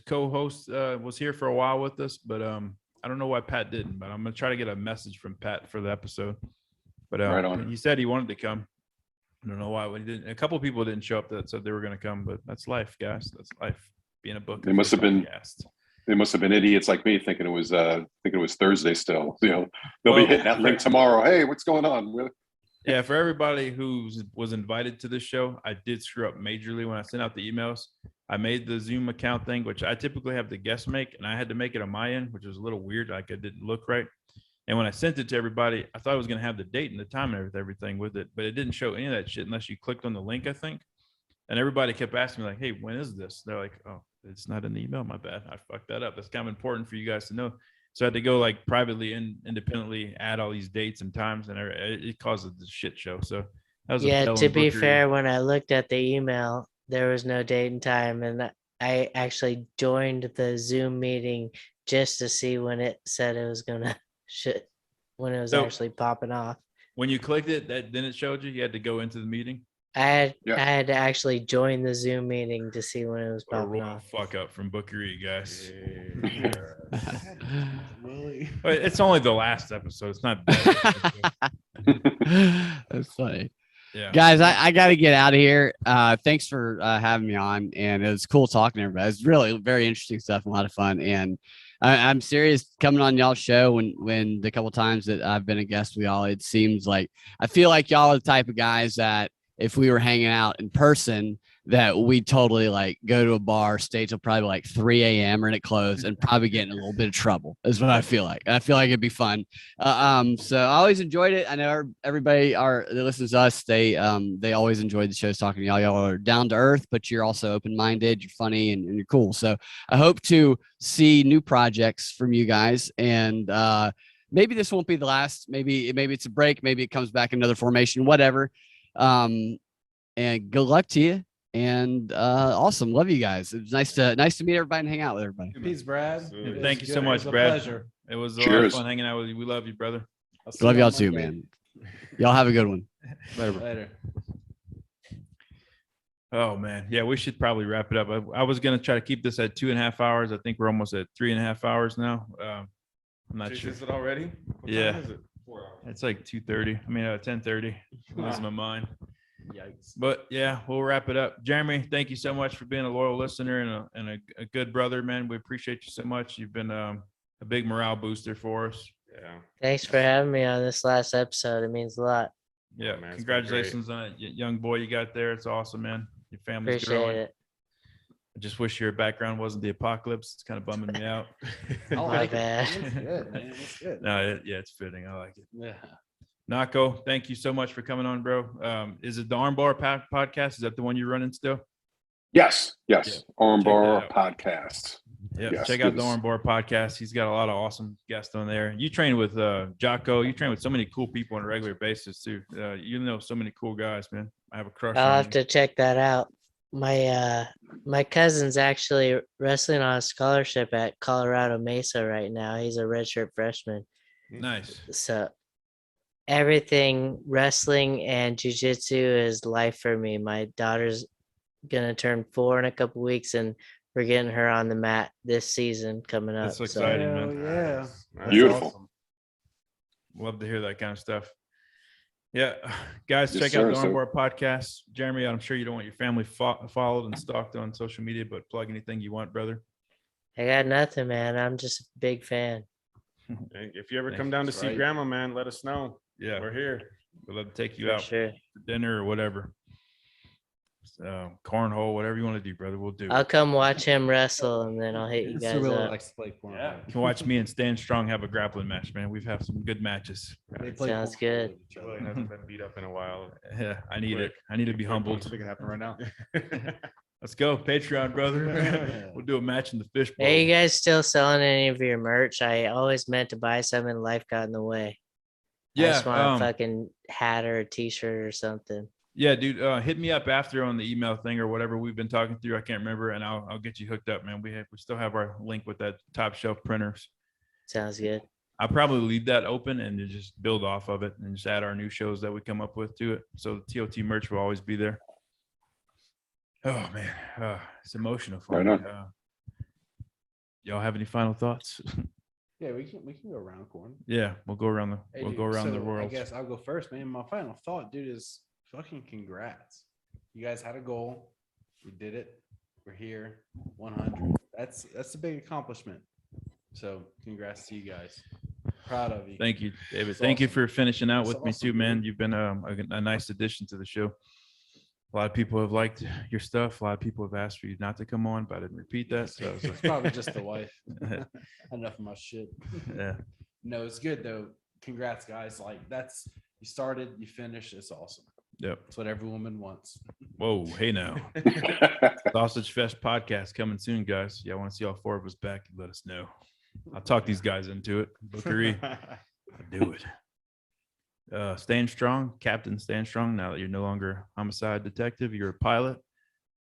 co-host, was here for a while with us, but I don't know why Pat didn't. But I'm gonna try to get a message from Pat for the episode. But right on. He said he wanted to come. I don't know why he didn't. A couple of people didn't show up that said they were gonna come, but that's life, guys. That's life. Being a book. They must have been idiots like me thinking it was Thursday still. They'll be hitting that link tomorrow. Hey, what's going on? Yeah, for everybody who was invited to this show, I did screw up majorly when I sent out the emails. I made the Zoom account thing, which I typically have the guests make, and I had to make it on my end, which was a little weird. Like it didn't look right. And when I sent it to everybody, I thought I was going to have the date and the time and everything with it, but it didn't show any of that shit unless you clicked on the link, I think. And everybody kept asking me like, hey, when is this? They're like, oh, it's not in the email. My bad. I fucked that up. That's kind of important for you guys to know. So I had to go like privately and independently add all these dates and times, and it causes the shit show. So that was to be fair, when I looked at the email, there was no date and time, and I actually joined the Zoom meeting just to see when it said it was gonna when it was actually popping off. When you clicked it, then it showed you had to go into the meeting. I had to actually join the Zoom meeting to see when it was What a popping royal off. fuck up from Booker E, guys. Willy. But it's only the last episode. It's not bad. That's funny. Yeah. Guys, I got to get out of here. Thanks for having me on, and it was cool talking to everybody. It's really very interesting stuff and a lot of fun. And I'm serious coming on y'all's show when the couple times that I've been a guest with y'all, it seems like I feel like y'all are the type of guys that if we were hanging out in person, that we totally like go to a bar, stay till probably like 3 a.m. or it close, and probably get in a little bit of trouble. Is what I feel like. I feel like it'd be fun. So I always enjoyed it. I know everybody that listens to us, they always enjoyed the shows talking to y'all. Y'all are down to earth, but you're also open-minded. You're funny and you're cool. So I hope to see new projects from you guys. And maybe this won't be the last. Maybe it's a break. Maybe it comes back in another formation. Whatever. And good luck to you. And awesome, love you guys. It was nice to meet everybody and hang out with everybody. Peace, Brad. Thank you so much, Brad. Pleasure. It was a lot of fun hanging out with you. We love you, brother. Love y'all too, man. Y'all have a good one. Later. Oh man, yeah, we should probably wrap it up. I was gonna try to keep this at 2.5 hours. I think we're almost at 3.5 hours now. I'm not sure. Is it already? What Yeah. time is it? 4 hours. It's like 2:30. I mean, 10:30. Losing my mind. Yikes. But yeah, we'll wrap it up. Jeremy, thank you so much for being a loyal listener and a good brother, man. We appreciate you so much. You've been a big morale booster for us. Yeah. Thanks for having me on this last episode. It means a lot. Yeah, man, it's been congratulations on a young boy you got there. It's awesome, man. Your family's Appreciate growing. it. I just wish your background wasn't the apocalypse. It's kind of bumming me out. My bad. That's good, man. That's good. No, yeah, it's fitting. I like it. Yeah. Nako, thank you so much for coming on, bro. Is it the Armbar podcast? Is that the one you're running still? Yes. Yeah. Armbar Check podcast. Yeah, Yes, check out the yes. Armbar podcast. He's got a lot of awesome guests on there. You train with Jocko. You train with so many cool people on a regular basis too. You know so many cool guys, man. I have a crush I'll on have you. to check that out. My cousin's actually wrestling on a scholarship at Colorado Mesa right now. He's a redshirt freshman. Nice. So everything wrestling and jujitsu is life for me. My daughter's gonna turn 4 in a couple weeks, and we're getting her on the mat this season coming up. That's exciting, Hell man. yeah. Nice. Beautiful. Awesome. Love to hear that kind of stuff. Yeah, guys, Yes, check out sir, the sir. Armbar podcast. Jeremy, I'm sure you don't want your family followed and stalked on social media, but plug anything you want, brother. I got nothing, man. I'm just a big fan. If you ever Thanks. come down to That's see right. grandma, man, let us know. Yeah, We're here. we'd love to take you For out sure. for dinner or whatever. Cornhole, whatever you want to do, brother, we'll do. I'll come watch him wrestle, and then I'll hit you guys Cirilla up. likes to play cornhole. Yeah, you can watch me and Stan Strong have a grappling match, man. We've had some good matches. They play Sounds cornhole good. with each Willy other. hasn't been beat up in a while. Yeah, I need it. I need to be humbled. Make it happen right now. Let's go, Patreon, brother. We'll do a match in the fish bowl. Hey, you guys still selling any of your merch? I always meant to buy some, and life got in the way. I Yeah, just want a fucking hat or a t-shirt or something. yeah, dude. Hit me up after on the email thing or whatever we've been talking through. I can't remember, and I'll get you hooked up, man. We still have our link with that top shelf printers. Sounds good. I'll probably leave that open and then just build off of it and just add our new shows that we come up with to it. So the TOT merch will always be there. Oh man, it's emotional for Right me. on. Y'all have any final thoughts? Yeah, we can go around corn. Yeah, we'll go around the Hey, we'll dude, go around the so world. I guess I'll go first, man. My final thought, dude, is fucking congrats. You guys had a goal. We did it. We're here. 100. That's a big accomplishment. So congrats to you guys. Proud of you. Thank you, David. It's Thank you awesome. for finishing out It's with me awesome, too, man. dude. You've been a nice addition to the show. A lot of people have liked your stuff. A lot of people have asked for you not to come on, but I didn't repeat that. So I was It's probably just the wife. like, Enough of my shit. yeah. No, it's good though. Congrats, guys. Like that's you started, you finished. It's awesome. Yep. That's what every woman wants. Whoa, hey now. Sausage Fest podcast coming soon, guys. Yeah, I want to see all 4 of us back. Let us know. I'll talk these guys into it. Bookery, I'll do it. Stand strong, Captain Stand Strong. Now that you're no longer homicide detective, you're a pilot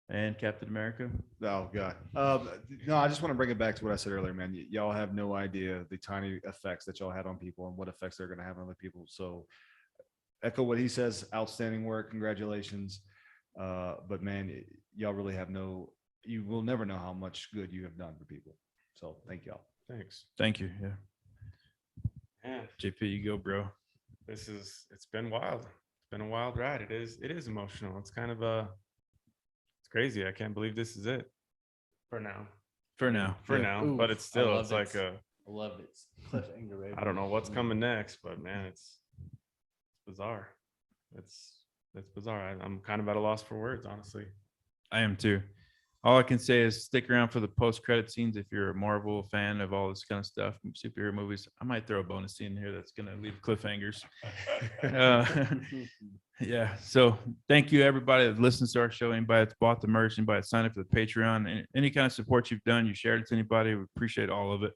and Captain America. Oh God. No, I just want to bring it back to what I said earlier, man. Y'all have no idea the tiny effects that y'all had on people and what effects they're going to have on other people. So echo what he says. Outstanding work. Congratulations. But man, y'all really have you will never know how much good you have done for people. So thank y'all. Thanks. Thank you. Yeah. Yeah. JP, you go, bro. It's been wild. It's been a wild ride. It is emotional. It's kind of it's crazy. I can't believe this is it for now. For now. Yeah. Ooh, But it's I still, love it's like it. I love it. Cliffhanger, baby. I don't know what's coming next, but man, it's bizarre. It's bizarre. I'm kind of at a loss for words, honestly. I am too. All I can say is stick around for the post-credit scenes if you're a Marvel fan of all this kind of stuff, superhero movies. I might throw a bonus scene here that's going to leave cliffhangers. Yeah. So thank you, everybody that listens to our show. Anybody that's bought the merch, anybody that signed up for the Patreon, any kind of support you've done, you shared it to anybody. We appreciate all of it.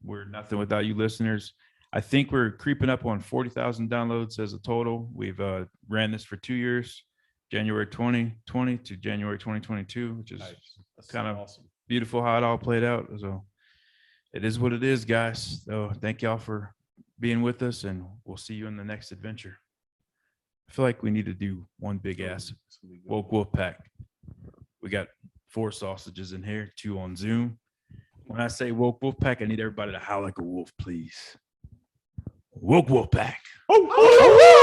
We're nothing without you listeners. I think we're creeping up on 40,000 downloads as a total. We've ran this for 2 years. January 2020 to January 2022, which is kind of awesome. beautiful how it all played out. So it is what it is, guys. So thank y'all for being with us, and we'll see you in the next adventure. I feel like we need to do one big ass woke wolf pack. We got 4 sausages in here, 2 on Zoom. When I say woke wolf pack, I need everybody to howl like a wolf, please. Woke wolf pack. Oh,